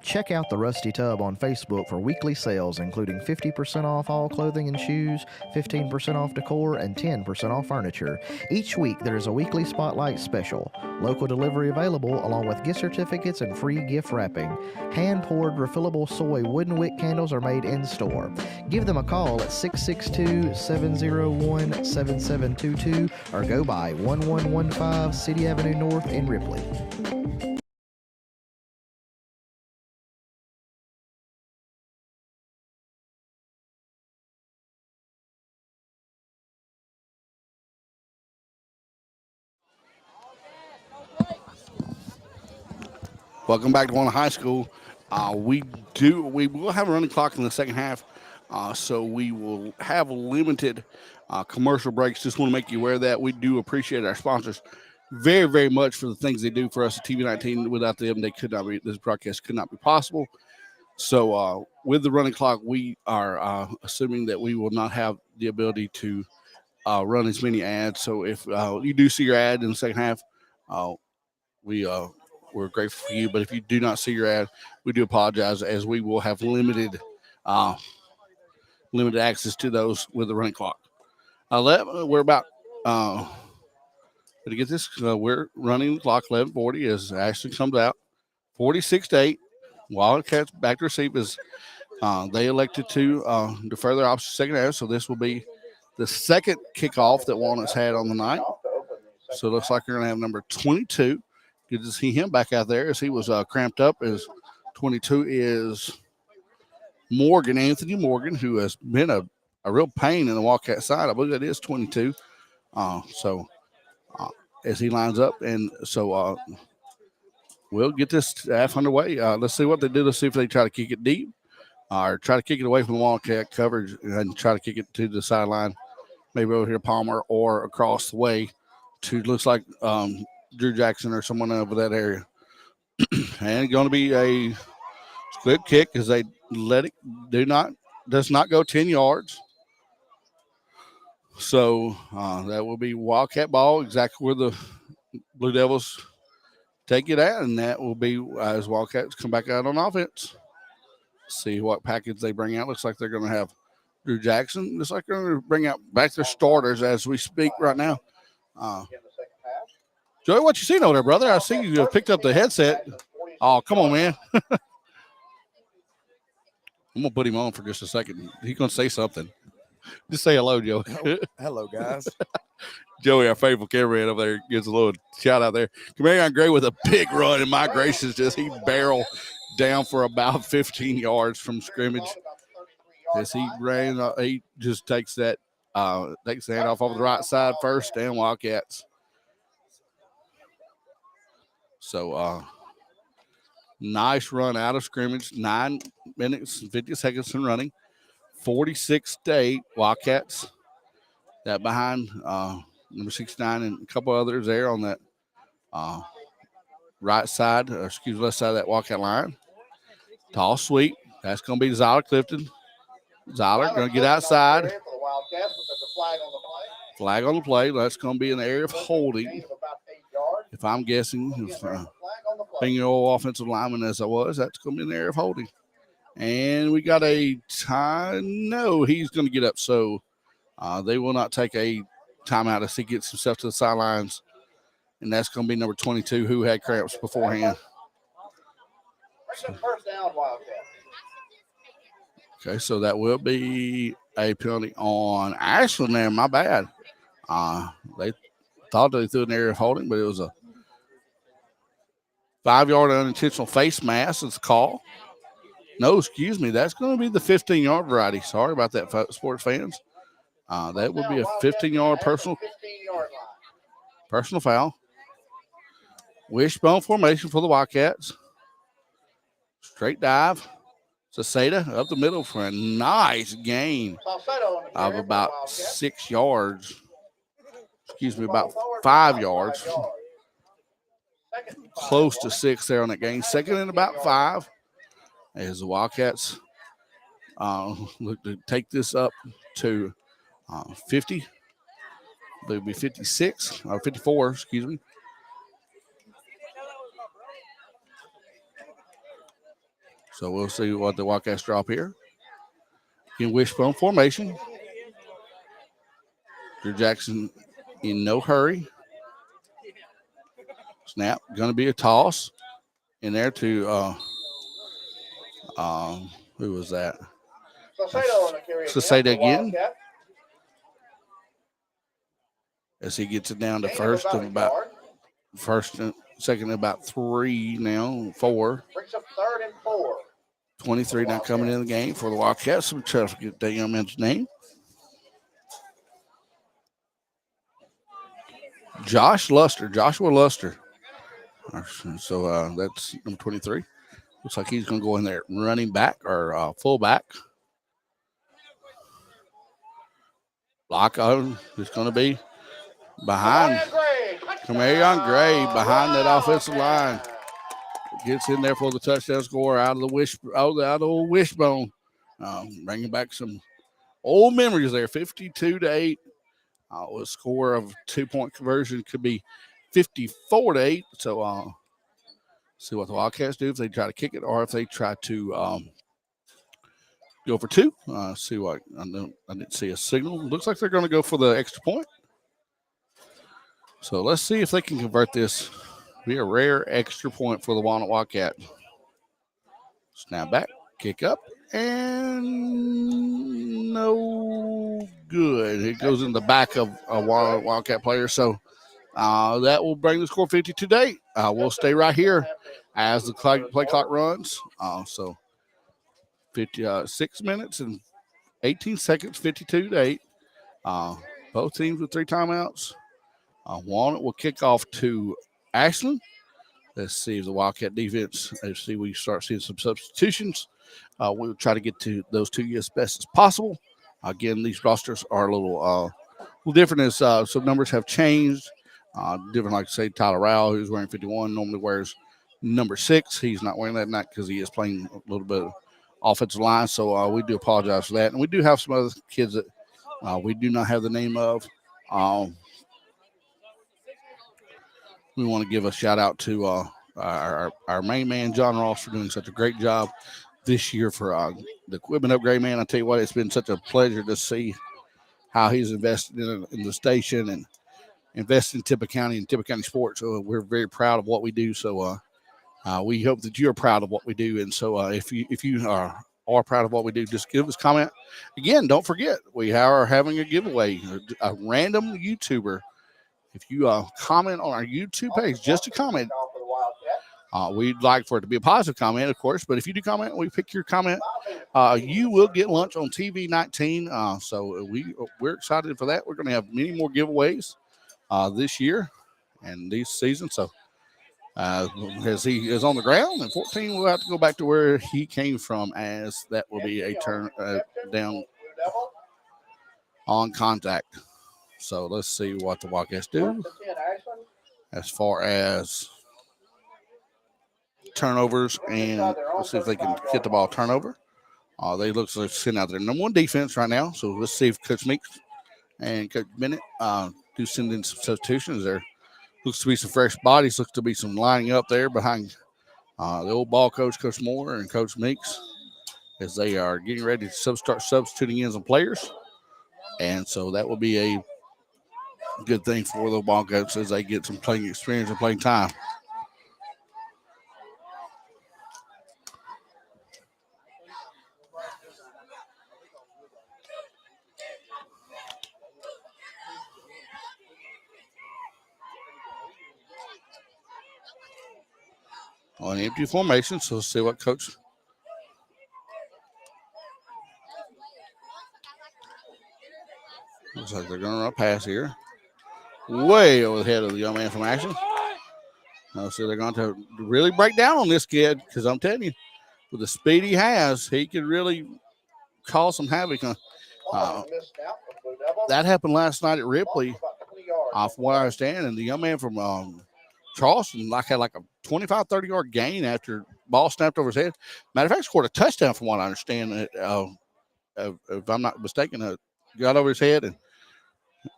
Check out the Rusty Tub on Facebook for weekly sales, including 50% off all clothing and shoes, 15% off decor, and 10% off furniture. Each week, there is a weekly spotlight special. Local delivery available, along with gift certificates and free gift wrapping. Hand-poured refillable soy wooden wick candles are made in-store. Give them a call at 662-701-7722 or go by 1115 City Avenue North in Ripley. Welcome back to Walnut High School. We will have a running clock in the second half, so we will have limited commercial breaks. Just want to make you aware of that. We do appreciate our sponsors very, very much for the things they do for us at TV19. Without them, this broadcast could not be possible. So with the running clock, we are assuming that we will not have the ability to run as many ads. So if you do see your ad in the second half, we're grateful for you, but if you do not see your ad, we do apologize, as we will have limited access to those with the running clock. We're about to get this. We're running the clock 11:40 as Ashland comes out, 46-8. Wildcats back to receive as they elected to defer their option second half. So this will be the second kickoff that Walnut's had on the night. So it looks like you're going to have number 22. Good to see him back out there as he was cramped up. As 22 is Anthony Morgan, who has been a real pain in the Wildcat side. I believe that is 22. As he lines up, and so we'll get this half underway. Let's see what they do. Let's see if they try to kick it deep or try to kick it away from the Wildcat coverage and try to kick it to the sideline, maybe over here Palmer or across the way to, looks like Drew Jackson or someone over that area. And going to be a good kick as they let it does not go 10 yards. So that will be Wildcat ball, exactly where the Blue Devils take it at, and that will be as Wildcats come back out on offense. See what package they bring out. Looks like they're going to have Drew Jackson. Looks like they're going to bring out back their starters as we speak right now. Joey, what you seen over there, brother? I see you picked up the headset. Oh, come on, man. I'm going to put him on for just a second. He's going to say something. Just say hello, Joey. Hello, guys. Joey, our faithful cameraman over there, gives a little shout out there. Camarion Gray with a big run, and my gracious, he barreled down for about 15 yards from scrimmage. As he ran, he just takes the handoff over the right side, first and Wildcats. So, nice run out of scrimmage, 9 minutes and 50 seconds in running. 46-8 Wildcats. That behind number 69 and a couple others there on that left side of that Wildcat line. Toss sweep. That's going to be Zyler Clifton. Zyler going to get outside. Flag on the play. That's going to be in the area of holding. If I'm guessing, being an old offensive lineman as I was, that's going to be in the area of holding. And we got a time. No, he's going to get up. So they will not take a timeout as he gets himself to the sidelines. And that's going to be number 22, who had cramps beforehand. First down, Wildcat. Okay, so that will be a penalty on Ashland there. My bad. They thought they threw an area of holding, but it was a 5-yard unintentional face mask. It's a call. No, excuse me. That's going to be the 15-yard variety. Sorry about that, sports fans. That would be a 15-yard personal foul. Wishbone formation for the Wildcats. Straight dive. Saseda up the middle for a nice gain of about 6 yards. Excuse me, about 5 yards. Close to 6 there on that gain. Second and about 5. As the Wildcats look to take this up to 50. They'll be 56 or 54, excuse me. So we'll see what the Wildcats drop here. In wishbone formation. Drew Jackson in no hurry. Snap, going to be a toss in there to who was that? Saseda again. As he gets it down to first and second and about 3 now, 4. Brings up 3rd and 4. 23 now coming in the game for the Wildcats. We'll try to get that young man's name. Joshua Luster. So that's number 23. Looks like he's going to go in there running back or fullback. Block on is going to be behind Camarion Gray behind that offensive line. Gets in there for the touchdown score out of the wishbone. Bringing back some old memories there. 52-8. A score of 2-point conversion could be 54-8. So see what the Wildcats do if they try to kick it or if they try to go for 2. See what I didn't see a signal. Looks like they're going to go for the extra point. So let's see if they can convert this. Be a rare extra point for the Walnut Wildcat. Snap back, kick up, and no good. It goes in the back of a Wildcat player. So That will bring the score 52-8. We'll stay right here as the play clock runs. So 6 minutes and 18 seconds, 52-8. Both teams with 3 timeouts. Walnut will kick off to Ashland. Let's see if the Wildcat defense, let's see we start seeing some substitutions. We'll try to get to those 2 as best as possible. Again, these rosters are a little different as some numbers have changed. Different, like say Tyler Rowell, who's wearing 51, normally wears number 6. He's not wearing that night because he is playing a little bit of offensive line. So we do apologize for that. And we do have some other kids that we do not have the name of. We want to give a shout out to our main man, John Ross, for doing such a great job this year for the equipment upgrade, man. I tell you what, it's been such a pleasure to see how he's invested in the station and invested in Tippah County and Tippah County sports. So we're very proud of what we do. So we hope that you're proud of what we do. And so if you are proud of what we do, just give us a comment. Again, don't forget, we are having a giveaway, a random YouTuber. If you comment on our YouTube page, just a comment. We'd like for it to be a positive comment, of course, but if you do comment, we pick your comment. You will get lunch on TV 19. So we're excited for that. We're going to have many more giveaways this year and this season. So as he is on the ground, and 14 will have to go back to where he came from, as that will be a turn down on contact. So let's see what the Wildcats do as far as turnovers, and let's see if they can get the ball turnover. They look like sitting out there number 1 defense right now. So let's see if Coach Meeks and Coach Bennett do send in some substitutions there. Looks to be some fresh bodies. Looks to be some lining up there behind the old ball coach, Coach Moore, and Coach Meeks, as they are getting ready to start substituting in some players. And so that will be a good thing for the Wildcats as they get some playing experience and playing time. On empty formation, so let's see what coach. Looks like they're going to run a pass here. Way over the head of the young man from Ashland. So they're going to really break down on this kid, because I'm telling you, with the speed he has, he could really cause some havoc. That happened last night at Ripley, from what I understand, and the young man from Charleston had like a 25, 30-yard gain after ball snapped over his head. Matter of fact, scored a touchdown from what I understand. If I'm not mistaken, got over his head. And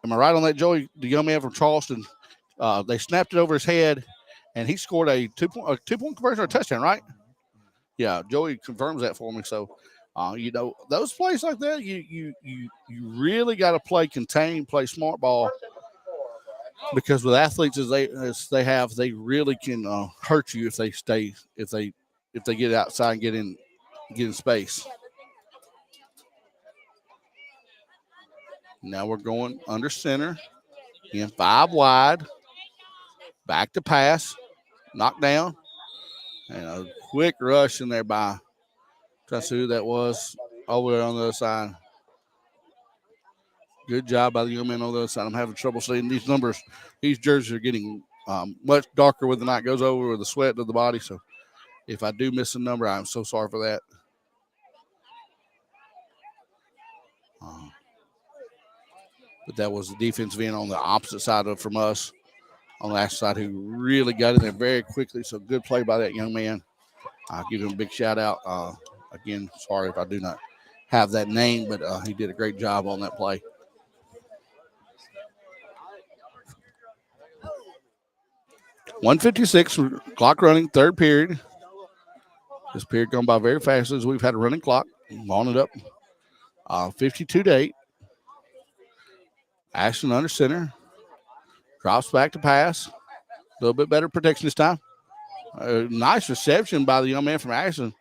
am I right on that, Joey? The young man from Charleston, they snapped it over his head, and he scored a two-point conversion or a touchdown, right? Yeah, Joey confirms that for me. So, those plays like that, you really got to play contained, play smart ball. Because with athletes as they have, they really can hurt you if they get outside and get in space. Now we're going under center, in 5 wide, back to pass, knocked down, and a quick rush in there by, trying to see who that was over there on the other side. Good job by the young man on the other side. I'm having trouble seeing these numbers. These jerseys are getting much darker when the night goes over with the sweat of the body. So if I do miss a number, I'm so sorry for that. But that was the defensive end on the opposite side from us, on the last side, who really got in there very quickly. So good play by that young man. I'll give him a big shout out. Again, sorry if I do not have that name, but he did a great job on that play. .156, clock running, 3rd period. This period gone by very fast as we've had a running clock. On it up, 52-8. Ashland under center. Drops back to pass. A little bit better protection this time. Nice reception by the young man from Ashland,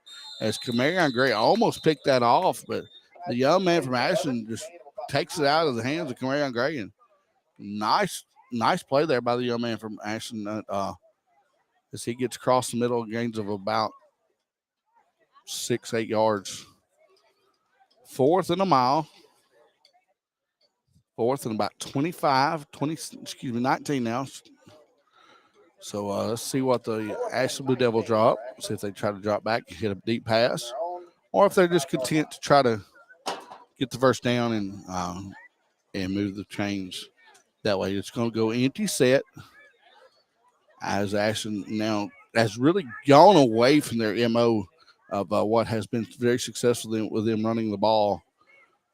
as Camarion Gray almost picked that off, but the young man from Ashland just takes it out of the hands of Camarion Gray. And nice nice play there by the young man from Ashland. As he gets across the middle, gains of about 6-8 yards. 4th and a mile. 4th and about 19 now. So let's see what the Ashland Blue Devils draw up. See if they try to drop back, hit a deep pass, or if they're just content to try to get the first down and move the chains that way. It's going to go empty set as Ashland now has really gone away from their MO of what has been very successful with them running the ball.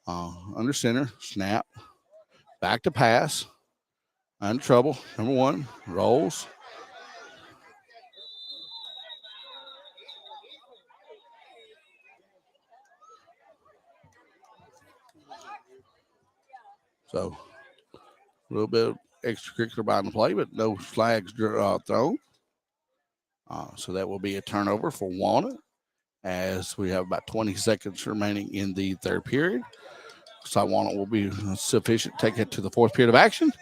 Under center, snap, back to pass, under trouble. Number 1 rolls. So a little bit of extracurricular behind the play, but no flags thrown. So that will be a turnover for Walnut as we have about 20 seconds remaining in the third period. So Walnut will be sufficient to take it to the 4th period of action.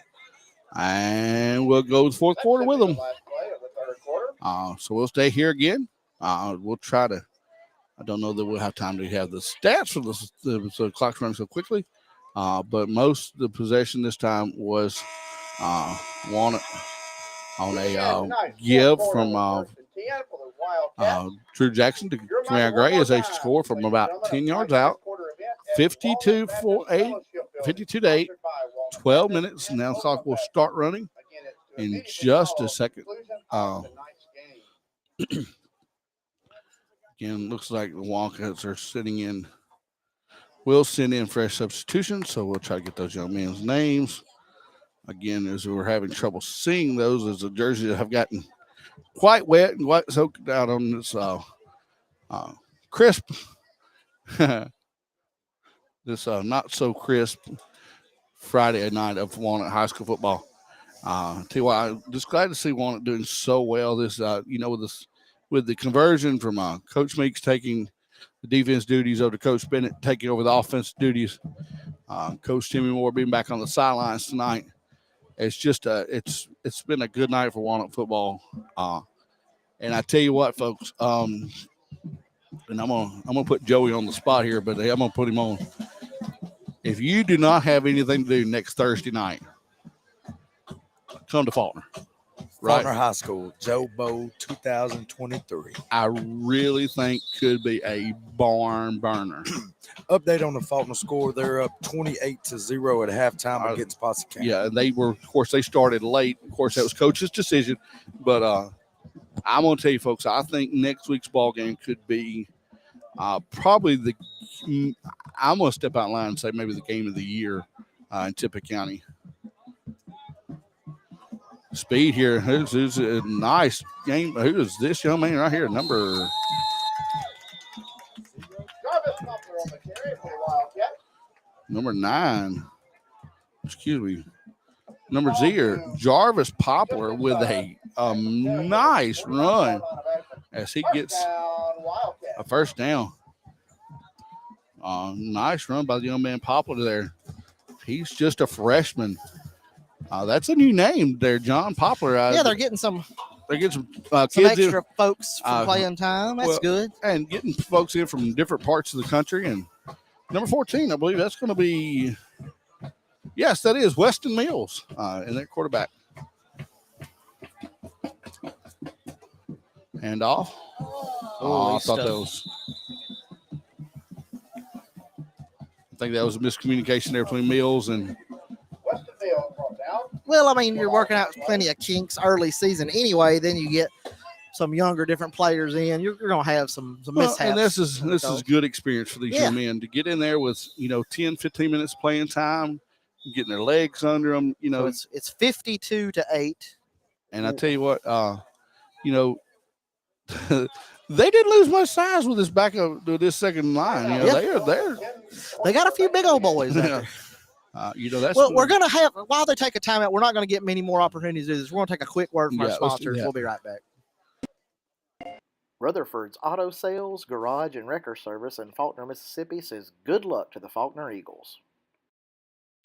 And we'll go to the 4th quarter with them. So we'll stay here again. We'll try to, I don't know that we'll have time to have the stats for the clock's running so quickly. But most of the possession this time was Walnut on a give from Drew Jackson to Kamara Gray as they score from about 10 yards out. 52 to 8, 12 minutes. Now the clock will start running in just a second. Again, looks like the Wildcats are sitting in. We'll send in fresh substitutions, so we'll try to get those young men's names. Again, as we're having trouble seeing those, as the jerseys have gotten quite wet and quite soaked out on this crisp, this not so crisp Friday night of Walnut High School football. Tell you what, I'm just glad to see Walnut doing so well. This, with the conversion from Coach Meeks taking the defense duties over to Coach Bennett taking over the offense duties. Coach Timmy Moore being back on the sidelines tonight. It's just it's been a good night for Walnut football. And I tell you what, folks, and I'm gonna put Joey on the spot here, but I'm gonna put him on. If you do not have anything to do next Thursday night, come to Faulkner. Faulkner High School, Joe Bow 2023. I really think could be a barn burner. Update on the Faulkner score. They're up 28-0 at halftime against Posse County. Yeah, and they started late. Of course, that was Coach's decision. But I'm going to tell you, folks, I think next week's ball game could be probably I'm going to step out in line and say maybe the game of the year in Tippah County. Speed here. Who's a nice game? Who is this young man right here? Number 9. Excuse me. Number 0, Jarvis Poplar with a nice run as he gets a first down. Nice run by the young man Poplar there. He's just a freshman. That's a new name there, John Poplar. Yeah, they're getting some kids extra folks for playing time. That's good. And getting folks in from different parts of the country. And number 14, I believe that's going to be, yes, that is Weston Mills in that quarterback. Hand off. I thought that was. I think that was a miscommunication there between Mills and. Well, I mean, you're working out plenty of kinks early season anyway. Then you get some younger, different players in. You're going to have some mishaps. And this is good experience for these young men to get in there with 10, 15 minutes playing time, getting their legs under them. So it's 52-8. And I tell you what, they didn't lose much size with this backup to this second line. They got a few big old boys there. That's we're going to have, while they take a timeout, we're not going to get many more opportunities to do this. We're going to take a quick word from our sponsors. We'll be right back. Rutherford's Auto Sales, Garage, and Wrecker Service in Faulkner, Mississippi says good luck to the Faulkner Eagles.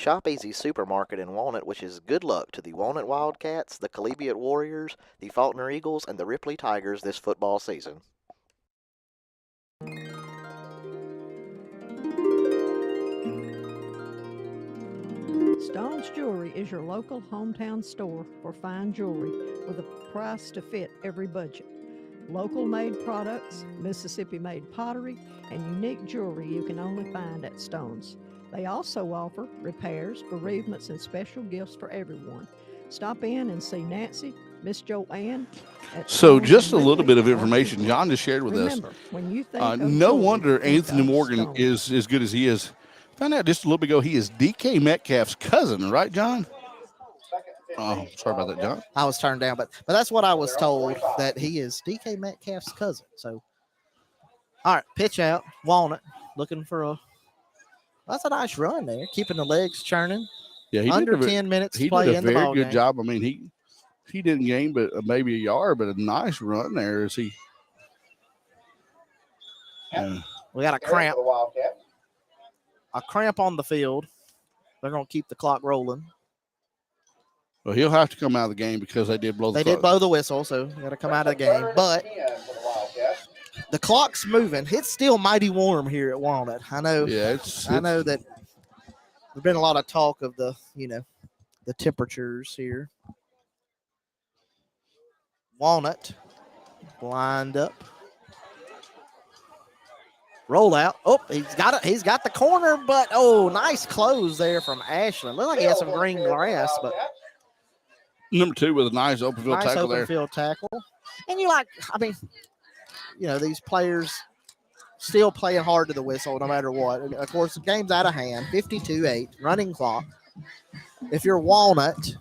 Shop Easy Supermarket in Walnut wishes good luck to the Walnut Wildcats, the Collegiate Warriors, the Faulkner Eagles, and the Ripley Tigers this football season. Stone's Jewelry is your local hometown store for fine jewelry with a price to fit every budget. Local made products, Mississippi made pottery, and unique jewelry you can only find at Stone's. They also offer repairs, bereavements, and special gifts for everyone. Stop in and see Nancy, Miss Joanne. So just a little bit of information John just shared with Remember, us. when you think of No jewelry, wonder think Anthony of Morgan Stone. is as good as he is. Found out just a little bit ago he is DK Metcalf's cousin, right, John? Oh, sorry about that, John. I was turned down, but that's what I was told, that he is DK Metcalf's cousin. So, all right, pitch out. Walnut looking for that's a nice run there, keeping the legs churning. Yeah, he under did 10 minutes to he play did a in the very ball good game. job. I mean, he didn't gain but maybe a yard, but a nice run there as he. We got a cramp. A cramp on the field. They're going to keep the clock rolling. Well, he'll have to come out of the game because they did blow the They did blow the whistle, so got to come out of the game. But the clock's moving. It's still mighty warm here at Walnut. I know. Yeah, I know that there's been a lot of talk of the temperatures here. Walnut lined up. Roll out. Oh, he's got it. He's got the corner, but nice close there from Ashland. Looked like he had some green grass, but Number 2 with a nice open field nice tackle open there. field tackle. And these players still playing hard to the whistle no matter what. And of course, the game's out of hand. 52-8, running clock. If you're Walnut,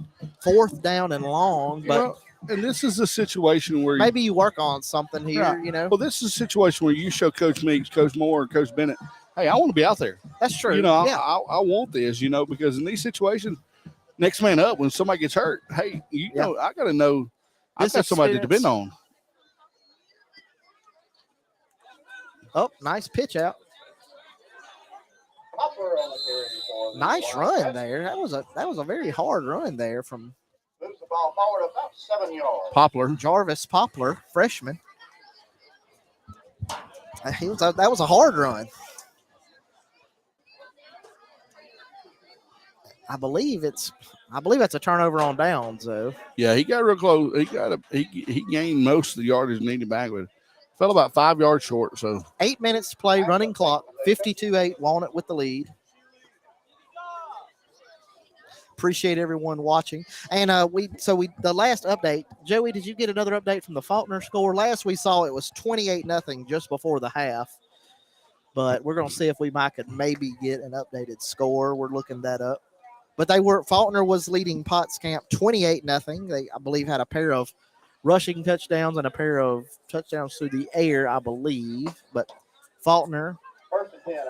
4th down and long, but and this is a situation where maybe you work on something here, Well, this is a situation where you show Coach Meeks, Coach Moore, and Coach Bennett, hey, I want to be out there. That's true. I want this, because in these situations, next man up, when somebody gets hurt, hey, I got to know I've got somebody to depend on. Oh, nice pitch out. Nice run there. That was a very hard run there from Moves the ball forward about 7 yards. Poplar. Jarvis Poplar, freshman. That was a hard run. I believe that's a turnover on downs, though. Yeah, he got real close. He gained most of the yardage needed back with. Fell about 5 yards short. So 8 minutes to play, running clock, 52-8, Walnut with the lead. Appreciate everyone watching. And the last update, Joey, did you get another update from the Faulkner score? Last we saw it was 28-0 just before the half. But we're going to see if we could maybe get an updated score. We're looking that up. But Faulkner was leading Pottscamp 28-0. They, I believe, had a pair of rushing touchdowns and a pair of touchdowns through the air, I believe. But Faulkner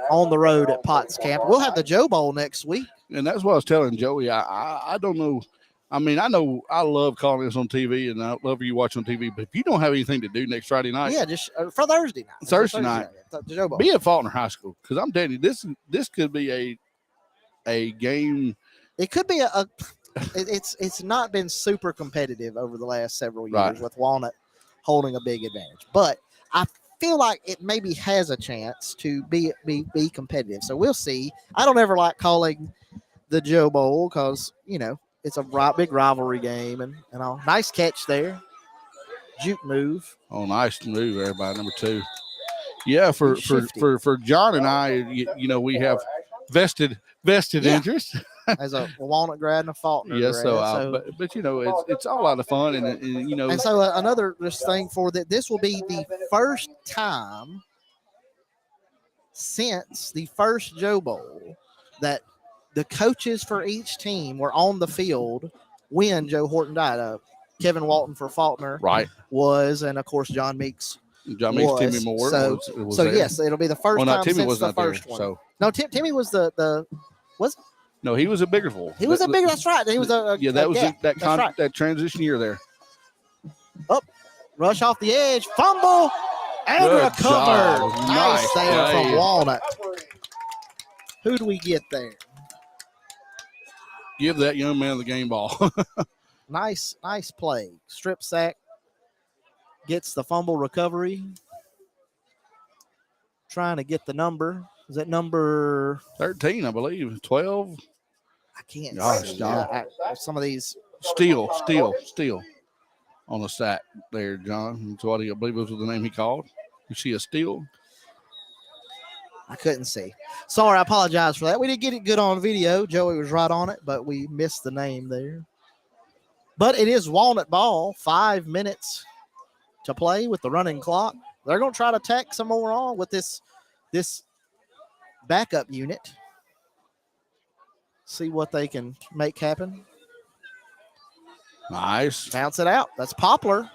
on the road at Pottscamp. We'll have the Joe Bowl next week. And that's what I was telling Joey. I don't know. I mean, I know I love calling this on TV, and I love you watch on TV. But if you don't have anything to do next Friday night, just for Thursday night. Thursday night, the Joe Bowl. Be at Faulkner High School, because I'm telling you, this could be a game. It could be it's not been super competitive over the last several years with Walnut holding a big advantage, but I feel like it maybe has a chance to be competitive. So we'll see. I don't ever like calling the Joe Bowl because it's a big rivalry game and all. Nice catch there, juke move. Oh, nice move there by number 2. Yeah, for John and I, we have vested interest. As a Walnut grad and a Faulkner grad. So but it's all a lot of fun, and so another thing for that, this will be the first time since the first Joe Bowl that the coaches for each team were on the field when Joe Horton died. Kevin Walton for Faulkner was, and of course John Meeks. Timmy Moore. Yes, it'll be the first time Timmy since was the first there, one. So. No, Timmy was was. No, he was a bigger fool. He was a bigger. That's right. He was that transition year there. Up, rush off the edge, fumble, and recover. Nice there from Walnut. Who do we get there? Give that young man the game ball. Nice play. Strip sack. Gets the fumble recovery. Trying to get the number. Is that number 13, I believe. 12. I can't Gosh, see. John. Some of these. Steal on the sack there, John. That's what I believe was the name he called. You see a steal? I couldn't see. Sorry, I apologize for that. We didn't get it good on video. Joey was right on it, but we missed the name there. But it is Walnut ball. 5 minutes to play with the running clock. They're going to try to tack some more on with this backup unit. See what they can make happen. Nice. Bounce it out. That's Poplar.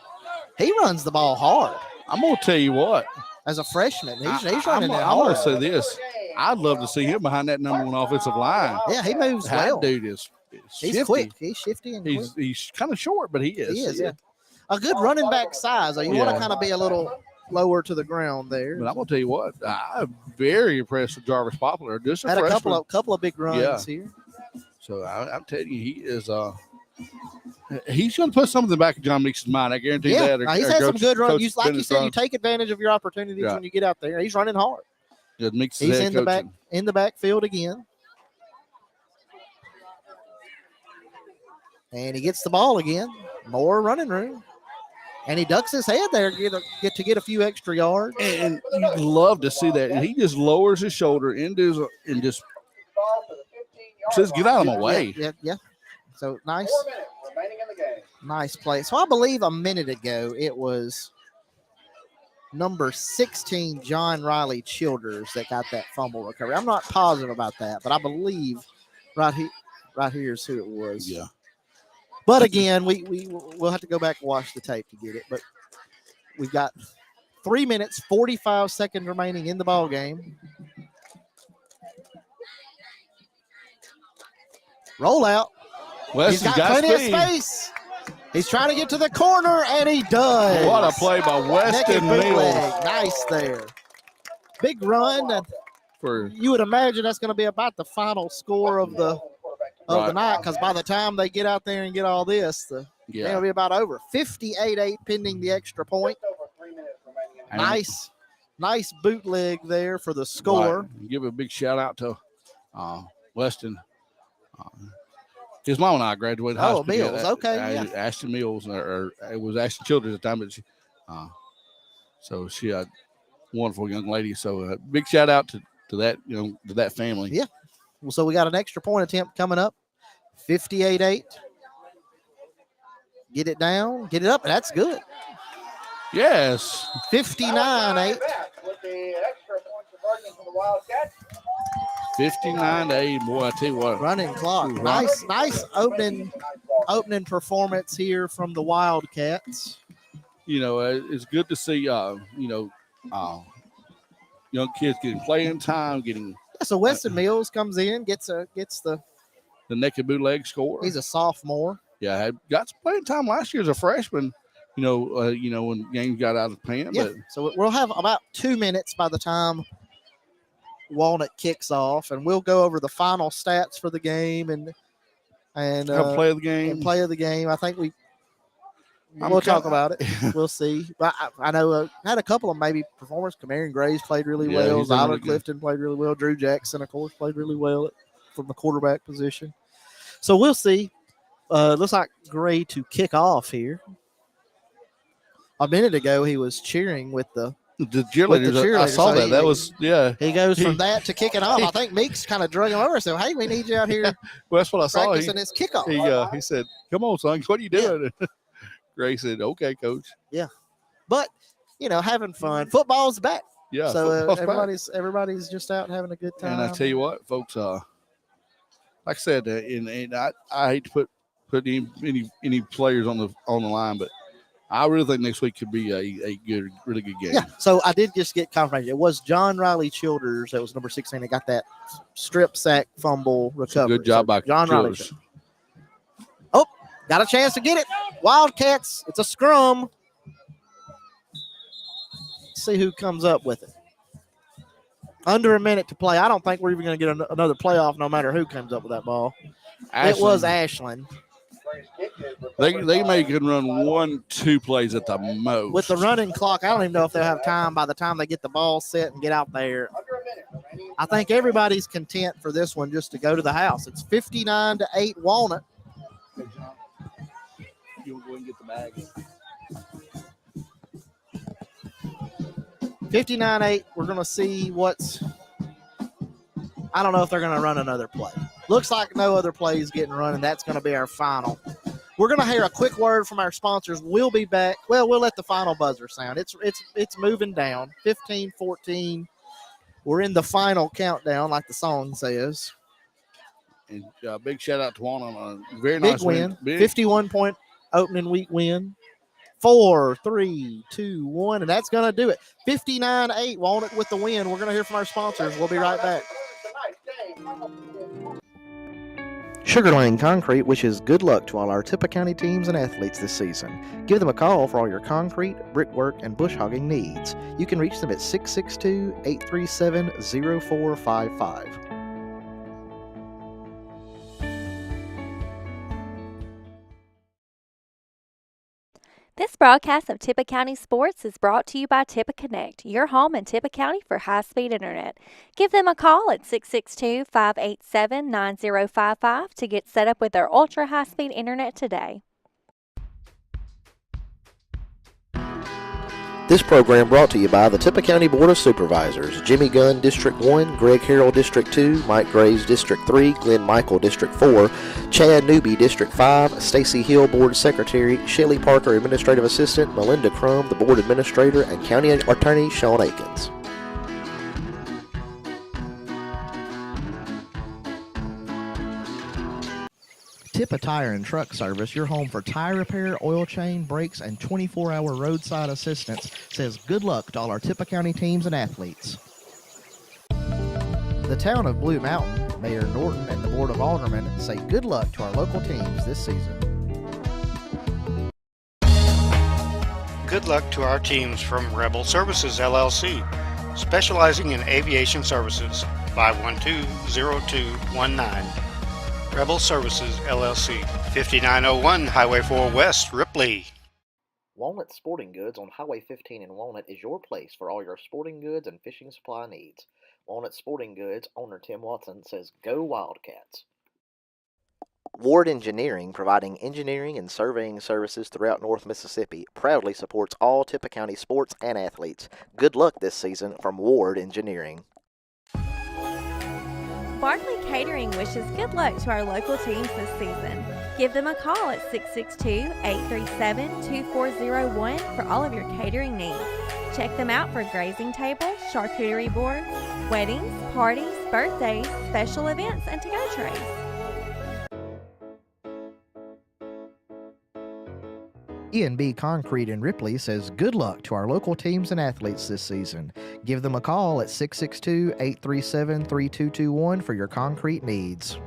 He runs the ball hard. I'm going to tell you what. As a freshman, he's I'm running that hard. going to say this. I'd love to see him behind that number 1 offensive line. Yeah, he moves that well. Dude is he's shifty. quick. He's shifty and quick. He's kind of short, but he is. He is, yeah. A good running back size. You want to kind of be a little lower to the ground there. But I'm going to tell you what. I'm very impressed with Jarvis Poplar. Just had freshman. a couple of big runs here. So I'm telling you, he is he's going to put something back in John Meeks' mind. I guarantee that. He's had some good runs. Like you said, you take advantage of your opportunities when you get out there. He's running hard. Yeah, he's in the backfield again. And he gets the ball again. More running room. And he ducks his head there get a few extra yards. And you'd love to see that. And he just lowers his shoulder and just says, get out of my way. Yeah. So nice. Nice play. So I believe a minute ago it was number 16, John Riley Childers, that got that fumble recovery. I'm not positive about that, but I believe right here is who it was. Yeah. But again, we'll have to go back and watch the tape to get it. But we've got 3 minutes, 45 seconds remaining in the ball game. Rollout. He's got plenty of space. He's trying to get to the corner, and he does. What a play by Weston Mills. Nice there. Big run. You would imagine that's going to be about the final score of the night, because by the time they get out there and get all this, it'll be about over. 58-8 pending the extra point. Nice bootleg there for the score. Right. Give a big shout out to Weston. His mom and I graduated high school. Mills. Okay. Ashton Mills, or it was Ashton Childers at the time, but so she a wonderful young lady. So big shout out to that, to that family. Yeah. Well, so we got an extra point attempt coming up. 58-8. Get it down, get it up. That's good. Yes. 59-8. 59-8. Boy, I tell you what. Running clock. Nice opening performance here from the Wildcats. It's good to see young kids getting playing time, getting. So Weston Mills comes in, gets the naked bootleg score. He's a sophomore. Yeah, got some playing time last year as a freshman. When games got out of hand. Yeah. But So we'll have about 2 minutes by the time Walnut kicks off, and we'll go over the final stats for the game and play of the game. And play of the game. I think we'll talk about it. We'll see. But I know had a couple of maybe performers. Kamarion Graves played really well. Zyler Clifton played really well. Drew Jackson, of course, played really well from the quarterback position. So we'll see. Looks like Gray to kick off here. A minute ago, he was cheering with the cheerleaders. I saw that. That was, yeah. He goes from that to kicking off. I think Meeks kind of drug him over and said, hey, we need you out here. Well, that's what I saw. Practicing his kickoff. He said, come on, son. What are you doing? Yeah. Gray said, okay, coach. Yeah. But, having fun. Football's back. Yeah. So everybody's just out having a good time. And I tell you what, folks, like I said, and I hate to put any players on the line, but I really think next week could be a good, really good game. Yeah. So I did just get confirmation. It was John Riley Childers that was number 16 that got that strip sack fumble recovery. Good job by John Childers. Riley. Oh, got a chance to get it. Wildcats. It's a scrum. Let's see who comes up with it. Under a minute to play. I don't think we're even going to get another playoff no matter who comes up with that ball. It was Ashland. They may can run 1-2 plays at the most. With the running clock, I don't even know if they'll have time by the time they get the ball set and get out there. I think everybody's content for this one just to go to the house. It's 59-8 Walnut. You'll go and get the bag. 59-8. We're going to see what's – I don't know if they're going to run another play. Looks like no other play is getting run, and that's going to be our final. We're going to hear a quick word from our sponsors. We'll be back. Well, we'll let the final buzzer sound. It's moving down, 15-14. We're in the final countdown, like the song says. And big shout out to Walnut on a very Big nice win. Big. 51-point opening week win. 4, 3, 2, 1, and that's going to do it. 59-8 Walnut with the win. We're going to hear from our sponsors. We'll be right back. Sugar Lane Concrete wishes good luck to all our Tippah County teams and athletes this season. Give them a call for all your concrete, brickwork, and bush hogging needs. You can reach them at 662-837-0455. This broadcast of Tippah County Sports is brought to you by Tippah Connect, your home in Tippah County for high-speed internet. Give them a call at 662-587-9055 to get set up with their ultra-high-speed internet today. This program brought to you by the Tippah County Board of Supervisors, Jimmy Gunn, District 1, Greg Harrell, District 2, Mike Graves, District 3, Glenn Michael, District 4, Chad Newby, District 5, Stacy Hill, Board Secretary, Shelley Parker, Administrative Assistant, Melinda Crum, the Board Administrator, and County Attorney Sean Akins. Tippah Tire and Truck Service, your home for tire repair, oil change, brakes, and 24-hour roadside assistance, says good luck to all our Tippah County teams and athletes. The town of Blue Mountain, Mayor Norton and the Board of Aldermen say good luck to our local teams this season. Good luck to our teams from Rebel Services, LLC, specializing in aviation services, 512-0219. Rebel Services, LLC, 5901 Highway 4 West, Ripley. Walnut Sporting Goods on Highway 15 in Walnut is your place for all your sporting goods and fishing supply needs. Walnut Sporting Goods owner Tim Watson says, "Go Wildcats." Ward Engineering, providing engineering and surveying services throughout North Mississippi, proudly supports all Tippah County sports and athletes. Good luck this season from Ward Engineering. Bartley Catering wishes good luck to our local teams this season. Give them a call at 662-837-2401 for all of your catering needs. Check them out for grazing tables, charcuterie boards, weddings, parties, birthdays, special events, and to-go trays. E&B Concrete in Ripley says good luck to our local teams and athletes this season. Give them a call at 662-837-3221 for your concrete needs.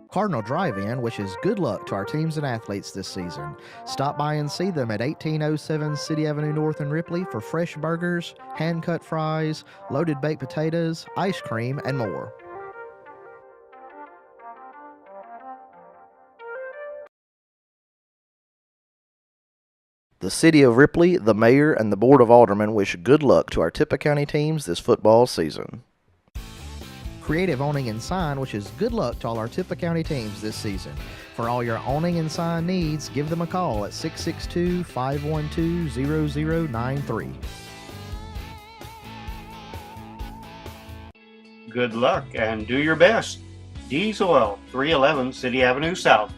Cardinal Drive-In wishes good luck to our teams and athletes this season. Stop by and see them at 1807 City Avenue North in Ripley for fresh burgers, hand-cut fries, loaded baked potatoes, ice cream, and more. The City of Ripley, the Mayor, and the Board of Aldermen wish good luck to our Tippah County teams this football season. Creative Awning and Sign wishes good luck to all our Tippah County teams this season. For all your awning and sign needs, give them a call at 662-512-0093. Good luck and do your best. D's Oil, 311 City Avenue South.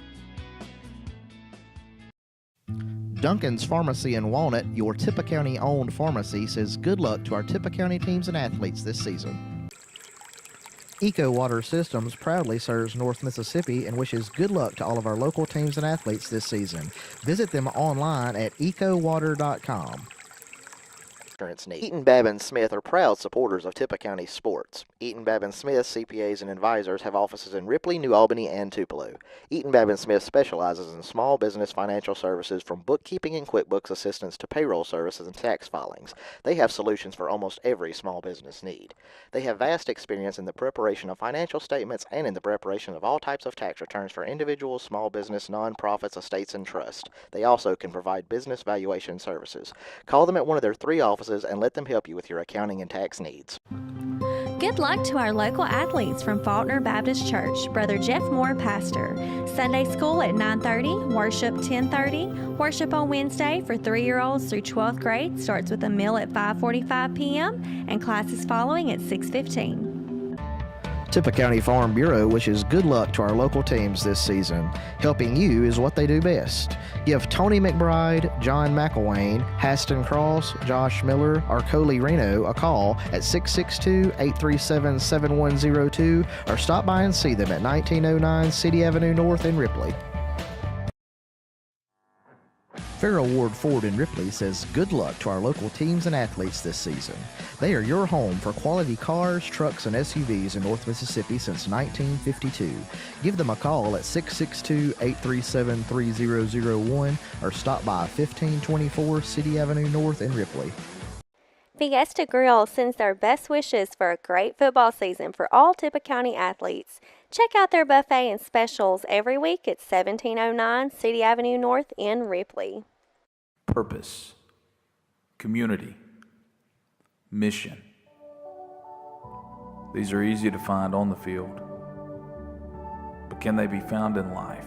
Duncan's Pharmacy in Walnut, your Tippah County-owned pharmacy, says good luck to our Tippah County teams and athletes this season. Eco Water Systems proudly serves North Mississippi and wishes good luck to all of our local teams and athletes this season. Visit them online at ecowater.com. insurance needs. Eaton Babin Smith are proud supporters of Tippah County sports. Eaton Babin Smith CPAs and advisors have offices in Ripley, New Albany, and Tupelo. Eaton Babin Smith specializes in small business financial services from bookkeeping and QuickBooks assistance to payroll services and tax filings. They have solutions for almost every small business need. They have vast experience in the preparation of financial statements and in the preparation of all types of tax returns for individuals, small business, nonprofits, estates, and trusts. They also can provide business valuation services. Call them at one of their 3 offices and let them help you with your accounting and tax needs. Good luck to our local athletes from Faulkner Baptist Church. Brother Jeff Moore, pastor. Sunday school at 9:30, worship 10:30. Worship on Wednesday for 3-year-olds through 12th grade starts with a meal at 5:45 p.m. and classes following at 6:15. Tippah County Farm Bureau wishes good luck to our local teams this season. Helping you is what they do best. Give Tony McBride, John McElwain, Haston Cross, Josh Miller, or Coley Reno a call at 662-837-7102 or stop by and see them at 1909 City Avenue North in Ripley. Farrell Ward Ford in Ripley says good luck to our local teams and athletes this season. They are your home for quality cars, trucks, and SUVs in North Mississippi since 1952. Give them a call at 662-837-3001 or stop by 1524 City Avenue North in Ripley. Fiesta Grill sends their best wishes for a great football season for all Tippah County athletes. Check out their buffet and specials every week at 1709 City Avenue North in Ripley. Purpose, community, mission. These are easy to find on the field, but can they be found in life?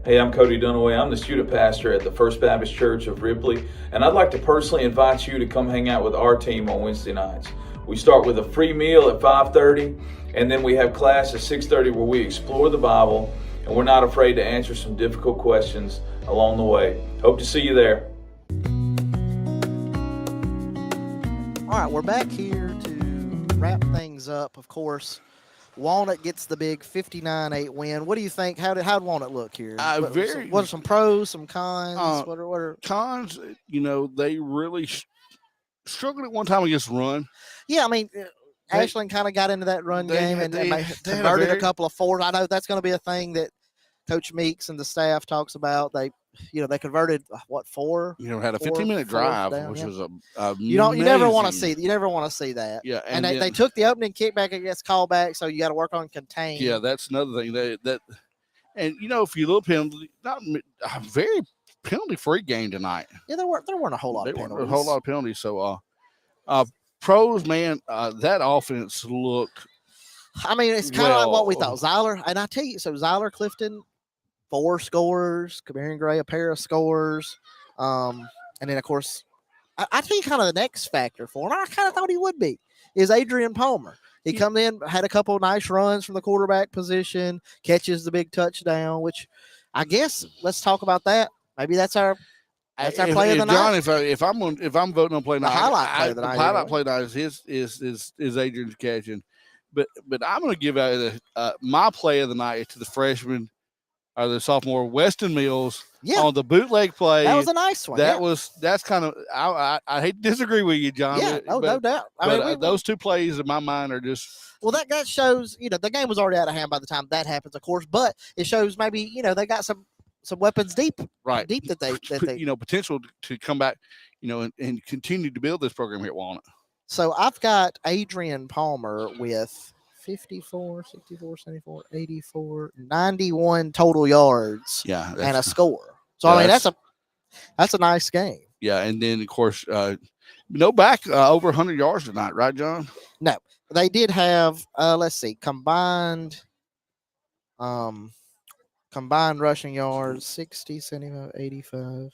Hey, I'm Cody Dunaway. I'm the student pastor at the First Baptist Church of Ripley, and I'd like to personally invite you to come hang out with our team on Wednesday nights. We start with a free meal at 5:30, and then we have class at 6:30 where we explore the Bible, and we're not afraid to answer some difficult questions along the way. Hope to see you there. All right, we're back here to wrap things up. Of course, Walnut gets the big 59-8 win. What do you think? How'd Walnut look here? What are some pros, some cons? What are cons? You know, they really struggled at one time against run. Yeah, I mean, Ashland kind of got into that run game and converted a couple of fours. I know that's going to be a thing that Coach Meeks and the staff talks about. They converted 4? Had a 15-minute drive, which was you never want to see that. Yeah, and they took the opening kickback against callback, so you got to work on contain. Yeah, that's another thing and if you look penalty, not a very penalty-free game tonight. Yeah, there weren't a whole lot of penalties. A whole lot of penalties. So, pros, man, that offense looked. I mean, it's kind of like what we thought. Zyler, and I tell you, so Zyler Clifton, 4 scores, Kamarian Gray, a pair of scores. And then, of course, I tell you kind of the next factor for him, I kind of thought he would be, is Adrian Palmer. He come in, had a couple of nice runs from the quarterback position, catches the big touchdown, which I guess let's talk about that. Maybe that's our play of the night. John, if I'm voting on play of the night, highlight play of the night. The highlight play of the night is Adrian's catching. But I'm going to give out my play of the night to the freshman or the sophomore Weston Mills on the bootleg play. That was a nice one. That's kind of I hate to disagree with you, John. Yeah, no doubt. Those two plays in my mind are just. Well, that shows the game was already out of hand by the time that happens, of course. But it shows maybe they got some weapons deep, deep that they potential to come back, and continue to build this program here at Walnut. So I've got Adrian Palmer with 54, 64, 74, 84, 91 total yards. Yeah, and a score. So I mean that's a nice game. Yeah, and then of course no back over 100 yards tonight, right, John? No, they did have let's see, combined rushing yards 60, 75, 85.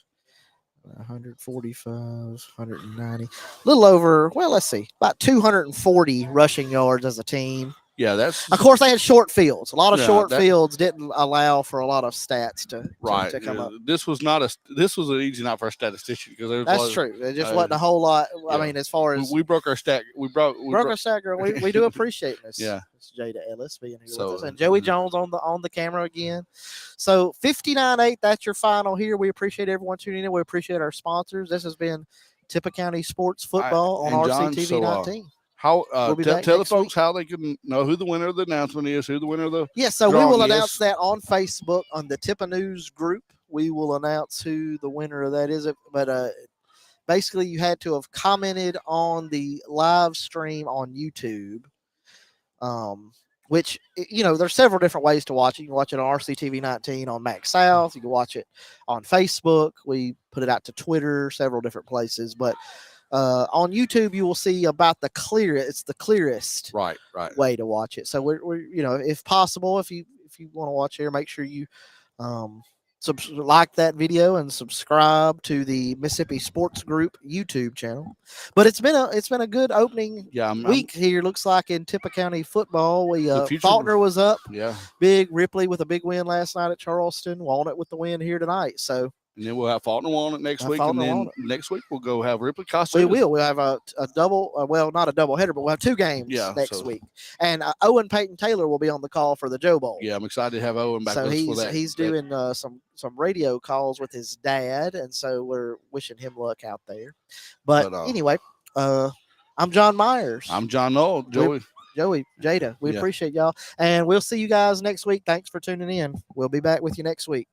145, 190, a little over, let's see, about 240 rushing yards as a team. Yeah, that's of course they had short fields. A lot of Yeah, short that- fields didn't allow for a lot of stats to right. to come up. This was not this was an easy night for a statistician because there was That's true. It just wasn't a whole lot. I mean, as far as we broke our stack, we broke our stack, girl, we do appreciate this. Yeah. It's Jada Ellis being here So, with us, and Joey Jones on the camera again. So 59-8. That's your final here. We appreciate everyone tuning in. We appreciate our sponsors. This has been Tippah County Sports Football on and John, RCTV so, 19. How We'll be tell back the next folks how they can know who the winner of the announcement is, who the winner of the So we drawing will is. announce that on Facebook on the Tippah News group. We will announce who the winner of that is. But basically, you had to have commented on the live stream on YouTube. Which, there's several different ways to watch it. You can watch it on RCTV 19 on Max South. You can watch it on Facebook. We put it out to Twitter, several different places. But on YouTube, you will see about it's the clearest right way to watch it. So we're if possible, if you want to watch here, make sure you like that video and subscribe to the Mississippi Sports Group YouTube channel. But it's been a good opening week here. Looks like in Tippah County football, Faulkner was up. Yeah. Big Ripley with a big win last night at Charleston. Walnut with the win here tonight. So. And then we'll have Faulkner Walnut next week, and then next week we'll go have Ripley Costa. We will. We'll have a double. Well, not a double header, but we'll have two games next week. And Owen Peyton Taylor will be on the call for the Joe Bowl. Yeah, I'm excited to have Owen back. So for he's doing some radio calls with his dad, and so we're wishing him luck out there. But anyway, I'm John Myers. I'm John Knoll. Joey, Jada. We appreciate y'all, and we'll see you guys next week. Thanks for tuning in. We'll be back with you next week.